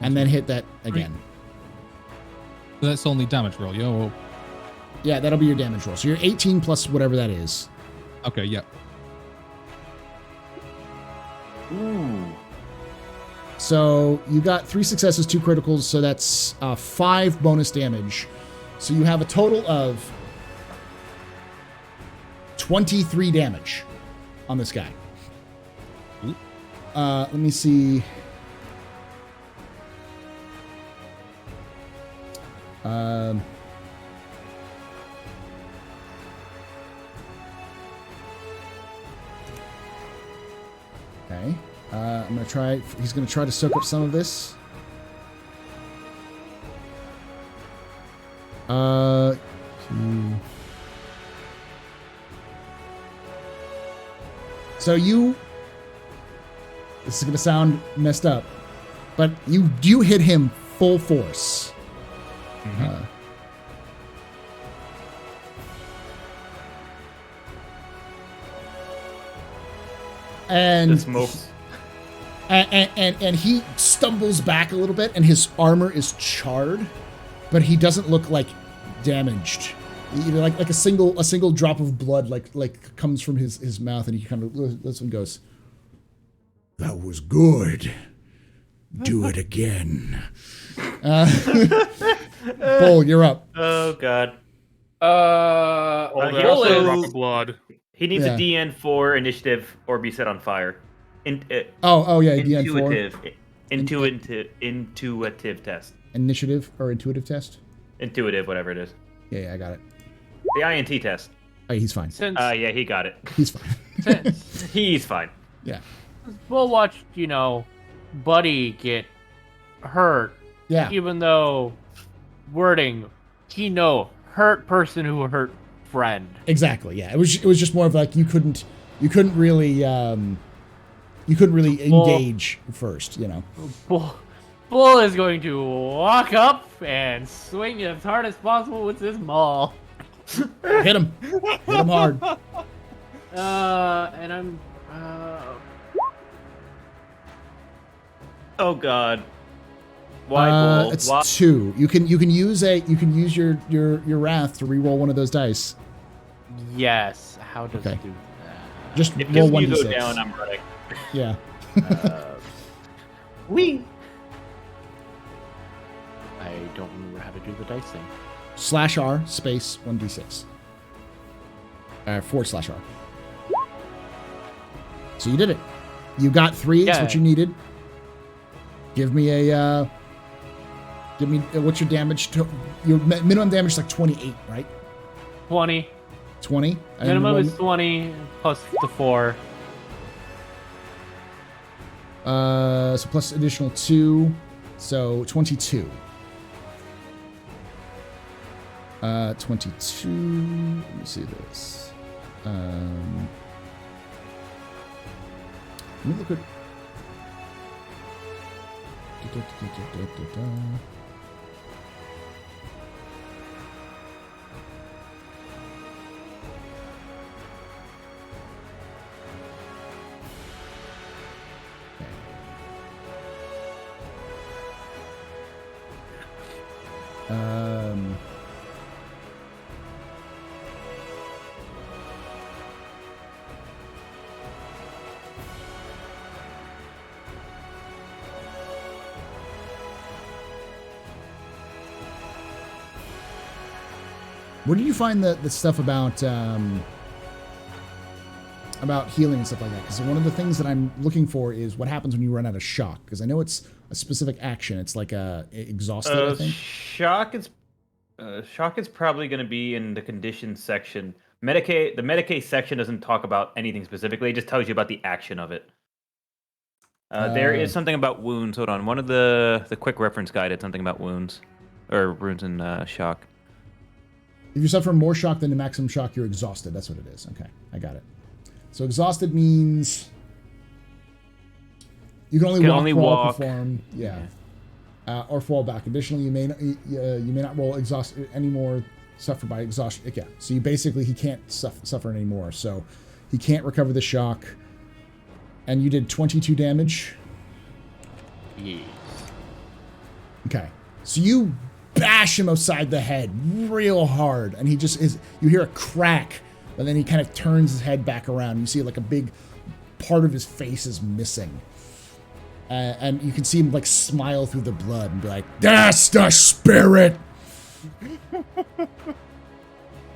And then hit that again. That's only damage roll, yeah. Or, Yeah, that'll be your damage roll. So you're 18 plus whatever that is. okay, yeah. Ooh. So you got 3 successes, 2 criticals, so that's 5 bonus damage. So you have a total of 23 damage on this guy. Ooh. Let me see. Okay. I'm gonna try. He's gonna try to soak up some of this. So you. This is gonna sound messed up, but you hit him full force. And The smokes. And he stumbles back a little bit, and his armor is charred, but he doesn't look like damaged. Like a single drop of blood like comes from his mouth, and he kind of looks and goes, That was good. Do it again. Bull, you're up. Oh god. He Bull also is- drop of blood. He needs Yeah. a DN 4 initiative or be set on fire. Yeah, DN4. Intuitive test. Initiative or intuitive test? Intuitive, whatever it is. Yeah, I got it. The INT test. Oh, he's fine. Since Yeah, he got it. He's fine. since He's fine. Yeah. we'll watch, Buddy get hurt, Yeah. even though wording, hurt person who hurt friend. Exactly. Yeah. It was just more of like you couldn't really engage first, Bull is going to walk up and swing as hard as possible with his maul. Hit him hard. And I'm Oh god. Why Bull? It's Why? 2. You can use your wrath to re-roll one of those dice. yes. How does Okay. it do that? Just If roll you go 1d6. down, I'm running. Yeah. Wee. I don't remember how to do the dice thing. /R space 1d6. /R. So you did it. You got 3. That's what Yeah. you needed. Give me what's your damage? Your minimum damage is like 28, right? 20. 20. And Minimum one- is 20 plus the 4. So plus additional 2, so 22. 22. Let me see this. Let me look at. Where did you find the stuff about healing and stuff like that? Because one of the things that I'm looking for is what happens when you run out of shock. Because I know it's a specific action. It's like exhausted, I think. Shock is probably going to be in the conditions section. The Medicaid section doesn't talk about anything specifically. It just tells you about the action of it. There is something about wounds. Hold on. One of the quick reference guide had something about wounds. Or wounds and shock. If you suffer more shock than the maximum shock, you're exhausted. That's what it is. Okay, I got it. So exhausted means you can only walk, perform, or fall back. Additionally, you may not roll exhaust anymore. Suffer by exhaustion. Yeah. So he can't suffer anymore. So he can't recover the shock. And you did 22 damage. Yes. Okay. So you bash him upside the head real hard, and he just is. You hear a crack, but then he kind of turns his head back around. You see like a big part of his face is missing, and you can see him like smile through the blood and be like, "That's the spirit." And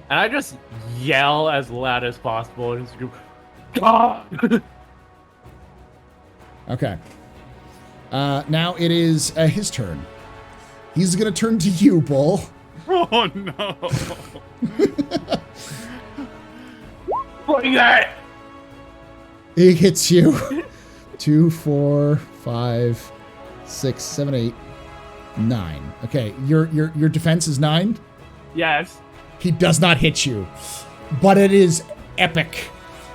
I just yell as loud as possible and just go, God! Okay. Now it is his turn. He's gonna turn to you, Bull. Oh no! Bring that! He hits you. 2, 4, 5, 6, 7, 8, 9. Okay, your defense is 9. Yes. He does not hit you, but it is epic.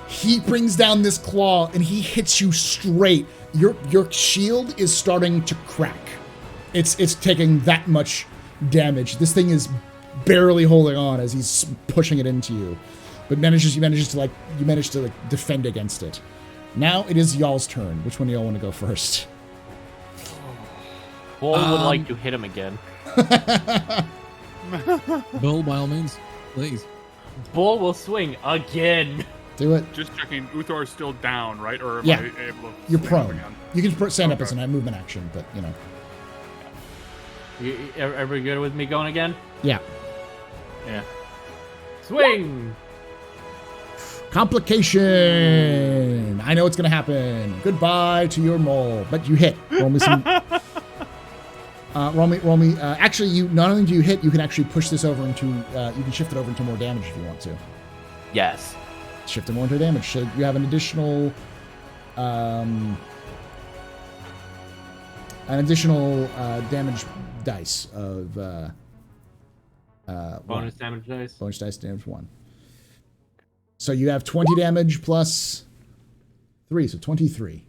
He brings down this claw and he hits you straight. Your shield is starting to crack. It's taking that much damage. This thing is barely holding on as he's pushing it into you, but you manage to defend against it. Now it is y'all's turn. Which one do y'all want to go first? Bull would like to hit him again. Bull, by all means, please. Bull will swing again. Do it. Just checking, Uthar is still down, right? Or am Yeah. I able to You're swing prone. again? You can stand up Okay. as a movement action, but you know. Everybody good with me going again? Yeah. Yeah. Swing! Complication. I know what's gonna happen. Goodbye to your mole, but you hit. Roll me some. Roll me. Actually, you not only do you hit, you can actually push this over into. You can shift it over into more damage if you want to. Yes. Shift it more into damage. So you have an additional. Damage dice of. Bonus damage dice. Bonus dice damage 1. So you have 20 damage plus 3, so 23.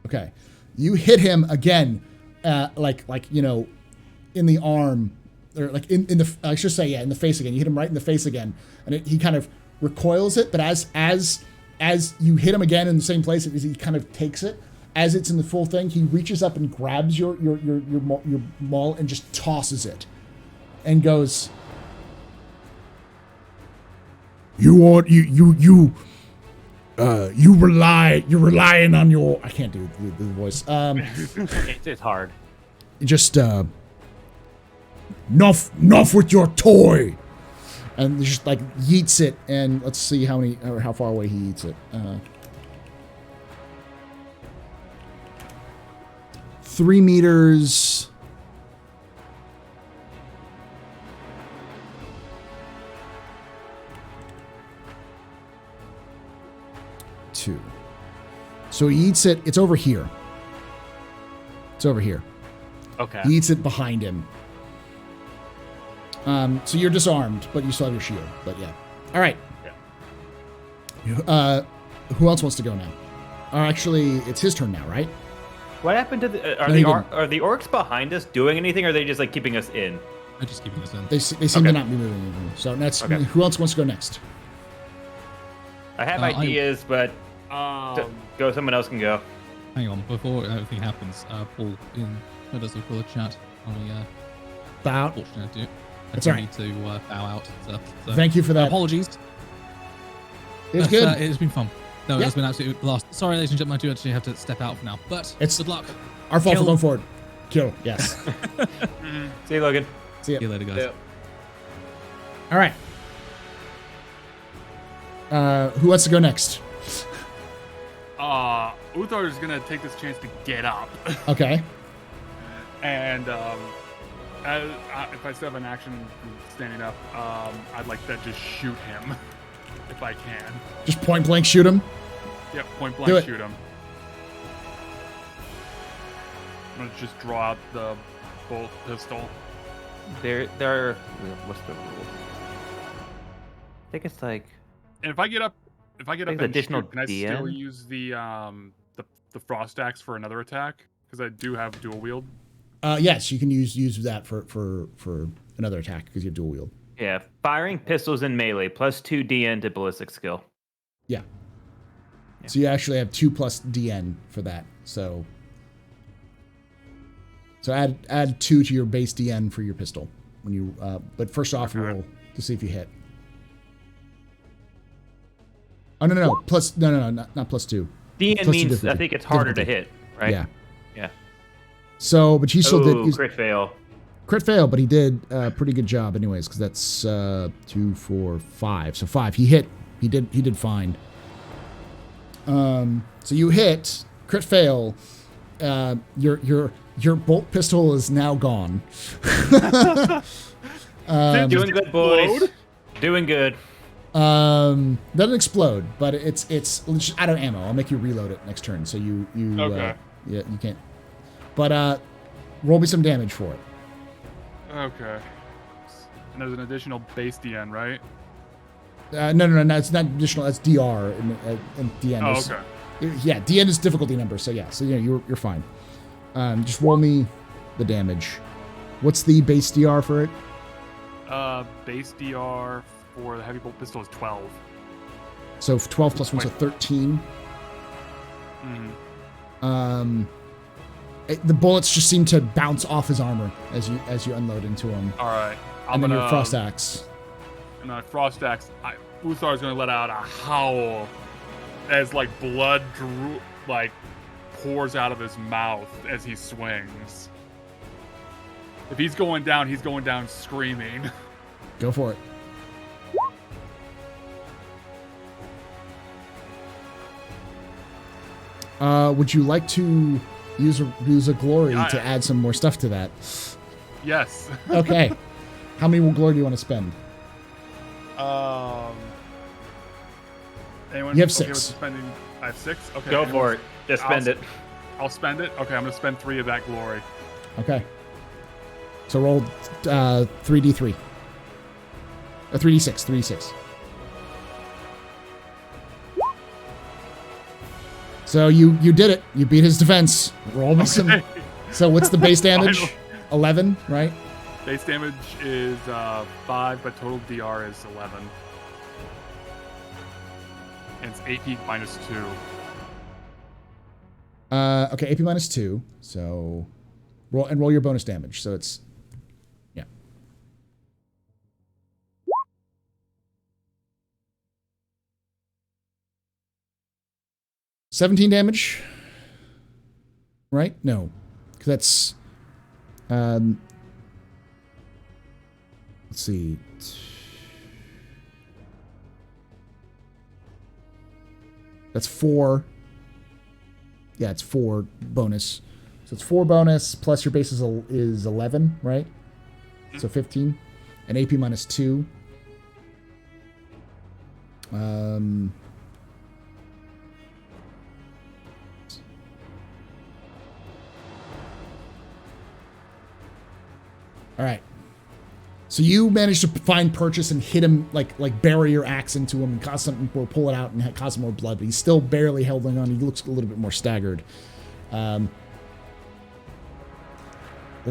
Okay. You hit him again, like in the arm, or like in the, I should say, in the face again. You hit him right in the face again, and he kind of recoils it, but as you hit him again in the same place, he kind of takes it. As it's in the full thing, he reaches up and grabs your maul and just tosses it, and goes, You're relying on your. I can't do the voice. It's hard. Just enough with your toy, and he just like yeets it, and let's see how far away he yeets it. 3 meters. Two. So he eats it. It's over here. It's over here. Okay. He eats it behind him. So you're disarmed, but you still have your shield. But yeah. All right. Yeah. Who else wants to go now? Or actually, it's his turn now, right? What happened to the? No, he didn't. Are the orcs behind us doing anything? Or are they just like keeping us in? I'm just keeping this in. They seem to not be moving anything. So that's Okay. who else wants to go next? I have ideas, but go. Someone else can go. Hang on, before everything happens, Paul, put us a chat. Bow out. Unfortunately, That's I all need to bow out. So Thank you for that. apologies. It's But, good. it's been fun. No, Yeah. it's been absolutely blast. Sorry, ladies and gentlemen, I do actually have to step out for now. But It's- good luck. Our fault for Kill. going forward. Kill. Yes. See you, Logan. See ya. See you later, guys. Yeah. All right. Who wants to go next? Uthar is gonna take this chance to get up, Okay. and if I still have an action standing up, I'd like to just shoot him if I can. Just point blank shoot him. Yep, point Do blank it. shoot him. I'm gonna just draw out the bolt pistol. There. What's the rule? I think it's like. And if I get up Think and additional shoot, can I still DN? use the frost axe for another attack? Because I do have dual wield. Yes, you can use that for another attack because you have dual wield. Yeah, firing pistols in melee plus 2 DN to ballistic skill. Yeah. So you actually have 2 plus DN for that. So add 2 to your base DN for your pistol when you. But first off, Okay. roll to see if you hit. Oh no! Plus no, not plus 2. DN Plus 2 means I difficulty. think it's harder to Difficulty. hit, right? Yeah. Yeah. So, but he still Ooh, did. crit fail. Crit fail, but he did a pretty good job anyways, because that's 2, 4, 5. So 5. He hit. He did fine. So you hit, crit fail. Your bolt pistol is now gone. Doing good, boys. Doing good. Doesn't explode, but it's just out of ammo. I'll make you reload it next turn, so you Okay. yeah, you can't. But roll me some damage for it. Okay. And there's an additional base DN, right? No, it's not additional. That's DR and DN. Oh, is, okay. Yeah, DN is difficulty number. So yeah, you're fine. Just roll me the damage. What's the base DR for it? Base DR for the heavy bolt pistol is 12. So 12 plus 1, so 13. Mm-hmm. The bullets just seem to bounce off his armor as you unload into him. All right. And then your frost axe. And my frost axe, Uthar is going to let out a howl as like blood pours out of his mouth as he swings. If he's going down screaming. Go for it. Would you like to use a glory to add some more stuff to that? Yes. Okay. How many glory do you want to spend? Anyone You have okay 6. with spending? I have 6. Okay. Go for it. Just spend it. I'll spend it. Okay, I'm gonna spend 3 of that glory. Okay. So roll 3d3. 3d6. 3d6. So you did it. You beat his defense. Roll me some. So what's the base damage? 11, right? Base damage is 5, but total DR is 11. And it's AP minus 2. Okay, AP minus 2. So roll your bonus damage. So it's 17 damage. Right? No. Because that's let's see. That's 4. Yeah, it's 4 bonus. So it's 4 bonus plus your base is 11, right? So 15. And AP minus 2. All right. So you managed to find Purchase and hit him, like bury your axe into him and cause something, or pull it out and cause some more blood. But he's still barely holding on. He looks a little bit more staggered. Let's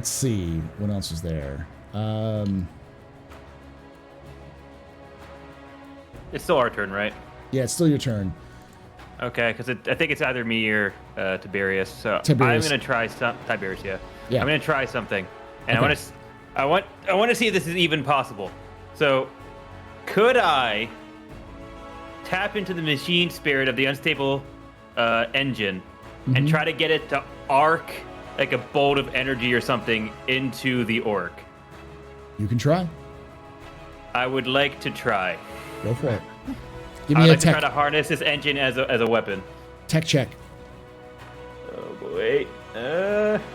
see what else is there. It's still our turn, right? Yeah, it's still your turn. Okay, because I think it's either me or Tiberius. So Tiberius. I'm gonna try some Tiberius. Yeah. Yeah. I'm gonna try something, and Okay. I want to see if this is even possible. So, could I tap into the machine spirit of the unstable engine and try to get it to arc like a bolt of energy or something into the orc? You can try. I would like to try. Go for it. Give I'd me a like to try to tech harness this engine as a weapon. check. Oh boy.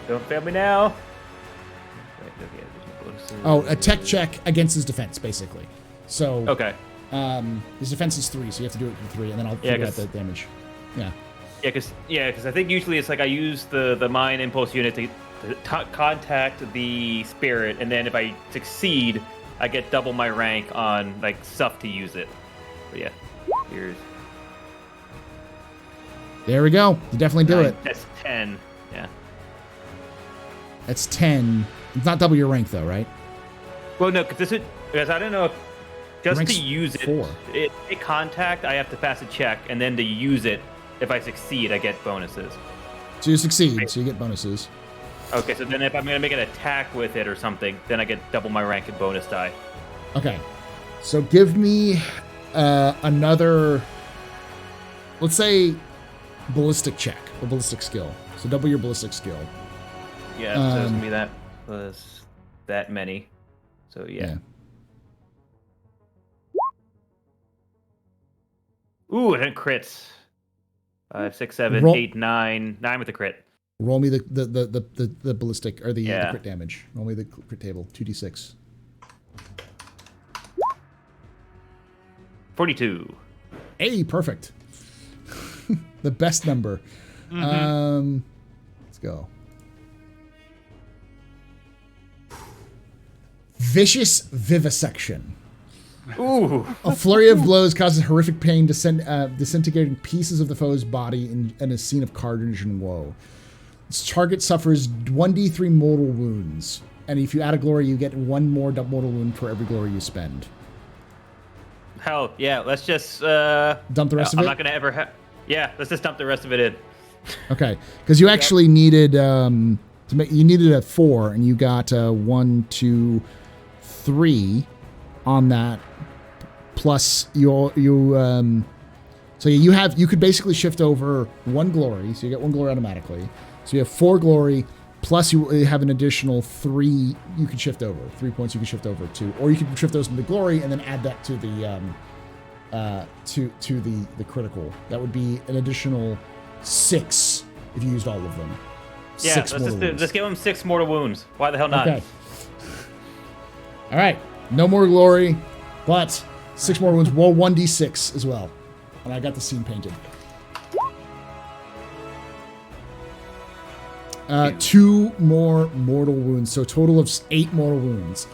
Don't fail me now. Oh, a tech check against his defense, basically. So Okay. his defense is 3, so you have to do it for 3, and then I'll Yeah, figure out 'cause- the damage. Yeah. Yeah, because I think usually it's like I use the mind impulse unit to contact the spirit, and then if I succeed, I get double my rank on like stuff to use it. But yeah, here's There we go. You definitely do it. That's 10. Yeah. That's 10. It's not double your rank, though, right? Well, no, because I don't know if just Rank's to use it, 4. it contact, I have to pass a check, and then to use it, if I succeed, I get bonuses. So you succeed, so you get bonuses. Okay, so then if I'm gonna make an attack with it or something, then I get double my rank and bonus die. Okay. So give me another, let's say, ballistic check, or ballistic skill. So double your ballistic skill. Yeah, so it's gonna be that plus that many. So yeah. Ooh, and then crits. 5, 6, 7, Roll- 8, 9. 9 with a crit. Roll me the ballistic or the Yeah. crit damage. Roll me the crit table. 2d6. 42. Hey, perfect. The best number. Let's go. Vicious vivisection. Ooh. A flurry of blows causes horrific pain, disintegrating pieces of the foe's body in a scene of carnage and woe. Its target suffers 1d3 mortal wounds, and if you add a glory, you get one more mortal wound for every glory you spend. Hell, yeah, let's just... Dump the rest of it? I'm not going to ever have... Yeah, let's just dump the rest of it in. Okay, because you actually needed you needed a 4, and you got 1, 2, 3 on that. Plus you could basically shift over 1 glory, so you get 1 glory automatically. So you have 4 glory, plus you have an additional 3 you can shift over. 3 points you can shift over to, or you can shift those into glory and then add that to the the critical. That would be an additional 6 if you used all of them. Yeah, 6 mortal wounds. let's give him 6 mortal wounds. Why the hell not? Okay. All right. No more glory, but 6 more wounds. Roll 1d6 as well. And I got the scene painted. 2 more mortal wounds. So a total of 8 mortal wounds.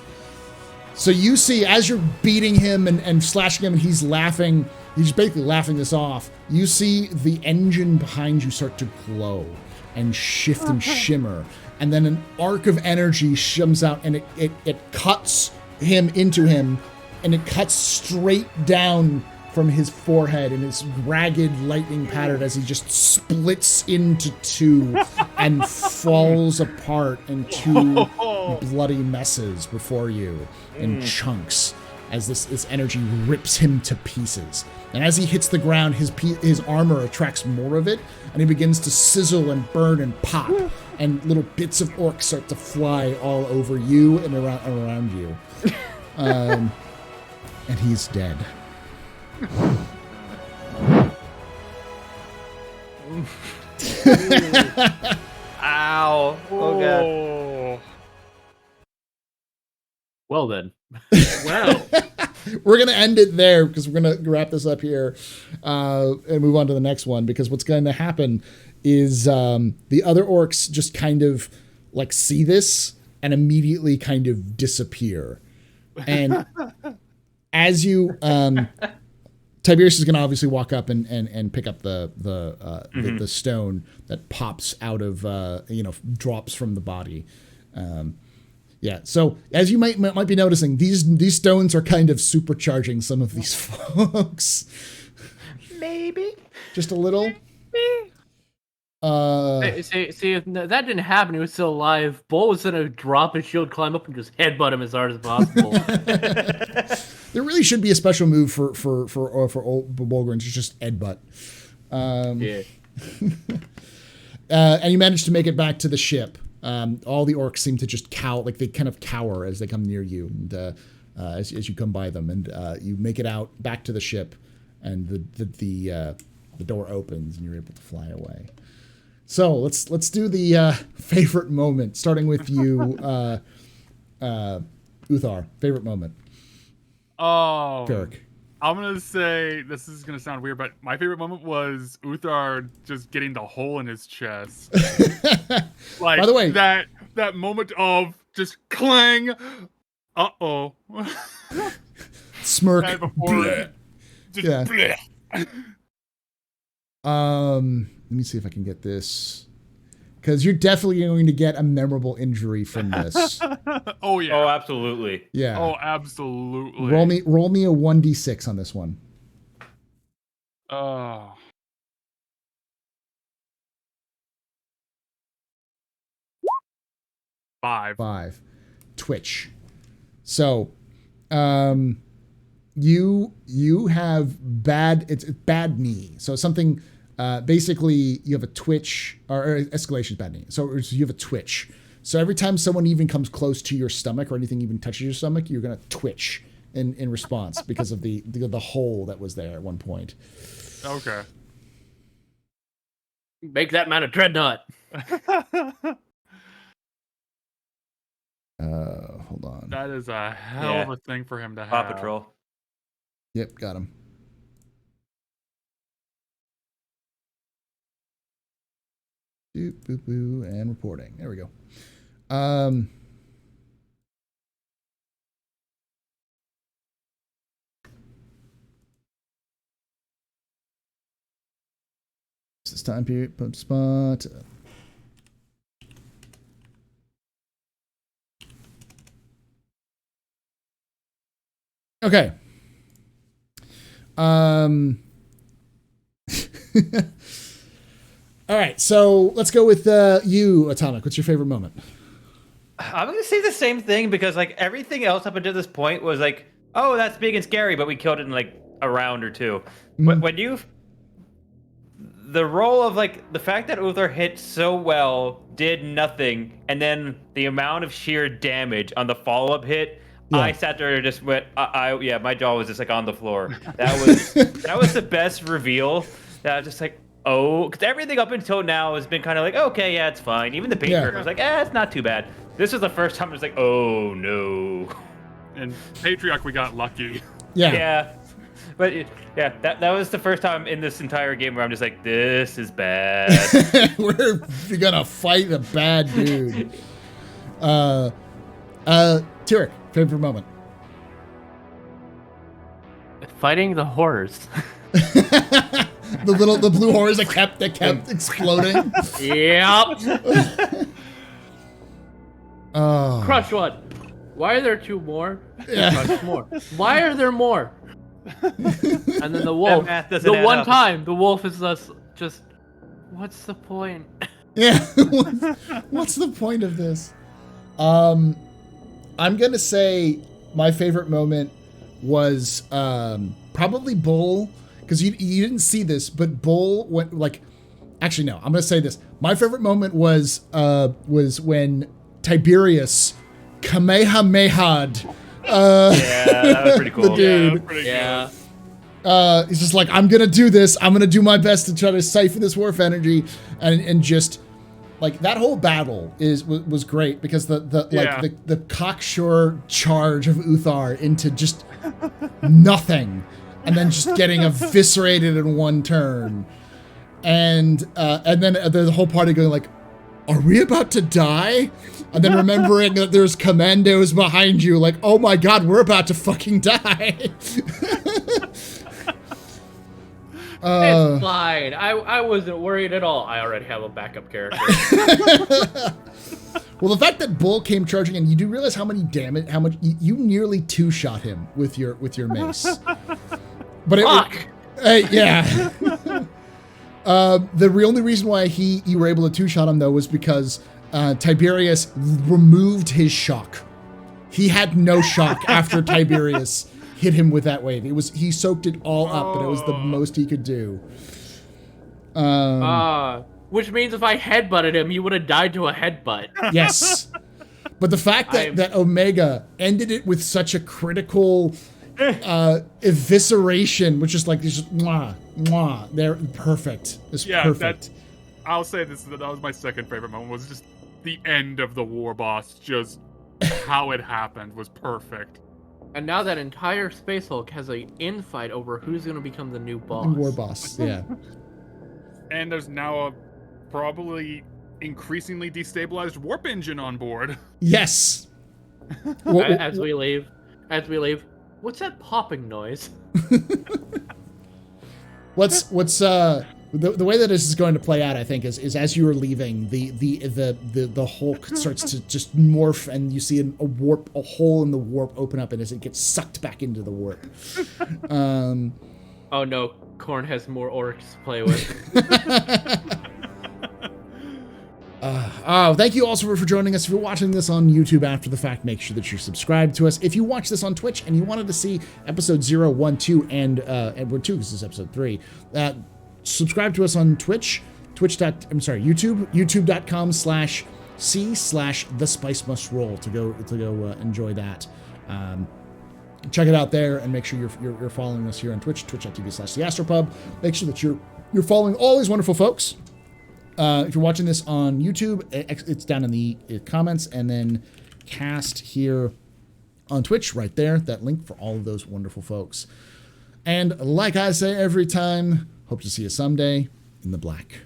So you see, as you're beating him and slashing him, and he's laughing, he's basically laughing this off. You see the engine behind you start to glow and shift and shimmer. And then an arc of energy shims out, and it cuts him into him, and it cuts straight down from his forehead in this ragged lightning pattern as he just splits into 2 and falls apart in 2 bloody messes before you in chunks as this energy rips him to pieces. And as he hits the ground, his armor attracts more of it, and he begins to sizzle and burn and pop, and little bits of orcs start to fly all over you and around you. And he's dead. Ow. Oh, God. Well then. Well. We're going to end it there because we're going to wrap this up here and move on to the next one, because what's going to happen is the other orcs just kind of like see this and immediately kind of disappear. And as you... Tiberius is going to obviously walk up and pick up the stone that pops out of drops from the body. So as you might be noticing, these stones are kind of supercharging some of these folks. Maybe. Just a little. See, if that didn't happen, he was still alive. Bull was gonna drop his shield, climb up, and just headbutt him as hard as possible. There really should be a special move for old Bulgarians, just headbutt. Yeah. And you manage to make it back to the ship. All the orcs seem to just they kind of cower as they come near you, and as you come by them, and you make it out back to the ship, and the door opens, and you're able to fly away. So let's do the favorite moment, starting with you, Uthar. Favorite moment. Oh, Ferric. I'm gonna say this is gonna sound weird, but my favorite moment was Uthar just getting the hole in his chest. Like, by the way, that moment of just clang. Uh-oh. Smirk. Right before, just Yeah. bleh. Let me see if I can get this, because you're definitely going to get a memorable injury from this. Oh yeah. Oh, absolutely. Yeah. Oh, absolutely. Roll me a 1d6 on this one. Oh. Five. Twitch. So, you have it's bad knee. So something, basically you have a twitch, or escalation bad knee. So you have a twitch. So every time someone even comes close to your stomach or anything even touches your stomach, you're gonna twitch in response because of the hole that was there at one point. Okay. Make that man a dreadnought. Hold on. That is a hell of a thing for him to have. Paw Patrol. Yep, got him. Boop, boop, boop, and reporting. There we go. This time period, pump spot. Okay. All right, so let's go with you, Atomic. What's your favorite moment? I'm gonna say the same thing because like everything else up until this point was like, oh, that's big and scary, but we killed it in like a round or two. But when the role of like the fact that Uthar hit so well, did nothing, and then the amount of sheer damage on the follow-up hit, I sat there and just went, yeah, my jaw was just like on the floor. That was the best reveal. That I was just like, oh, because everything up until now has been kind of like, okay, yeah, it's fine. Even the paint curve was like, it's not too bad. This was the first time I was like, oh no. And Patriarch, we got lucky. Yeah. But yeah, that was the first time in this entire game where I'm just like, this is bad. We're gonna fight a bad dude. Tyric, favorite moment. Fighting the horrors. the blue horrors that kept exploding. Yep. Crush one. Why are there two more? Yeah. Crush more. Why are there more? And then the wolf. The one time, the wolf is just. What's the point? Yeah. What's the point of this? I'm gonna say my favorite moment was probably Bull, because you didn't see this, but Bull went like. Actually, no. I'm gonna say this. My favorite moment was when Tiberius Kamehameha'd. Yeah, that was pretty cool. The dude. Yeah. He's just like, I'm gonna do this. I'm gonna do my best to try to siphon this warp energy, and just like that whole battle was great because the cocksure charge of Uthar into just nothing, and then just getting eviscerated in one turn, and then the whole party going like, are we about to die? And then remembering that there's commandos behind you, like, oh my god, we're about to fucking die. It's fine. I wasn't worried at all. I already have a backup character. Well, the fact that Bull came charging in, you do realize how much you nearly two-shot him with your mace. But Fuck! Yeah. The only reason why you were able to two-shot him, though, was because Tiberius removed his shock. He had no shock after Tiberius hit him with that wave. He soaked it all up, but it was the most he could do. Which means if I headbutted him, he would have died to a headbutt. Yes. But the fact that Omega ended it with such a critical evisceration, which is like just mwah, mwah, they're perfect. It's perfect. I'll say this, that was my second favorite moment, was just the end of the war boss, just how it happened was perfect. And now that entire Space Hulk has an infight over who's going to become the new boss. War boss, yeah. And there's now a probably increasingly destabilized warp engine on board. Yes. As we leave, what's that popping noise? What's the way that this is going to play out, I think, is as you are leaving, the Hulk starts to just morph, and you see a hole in the warp open up, and as it gets sucked back into the warp. Oh no, Korn has more orcs to play with. Thank you also for joining us. If you're watching this on YouTube after the fact, make sure that you're subscribed to us. If you watch this on Twitch and you wanted to see episode 0, 1, 2, and we're 2 because this is episode 3, subscribe to us on Twitch, youtube.com/c/thespicemustroll to go enjoy that. Check it out there, and make sure you're following us here on Twitch, twitch.tv/theastropub. Make sure that you're following all these wonderful folks If you're watching this on YouTube, it's down in the comments, and then cast here on Twitch right there, that link for all of those wonderful folks. And like I say every time, hope to see you someday in the black.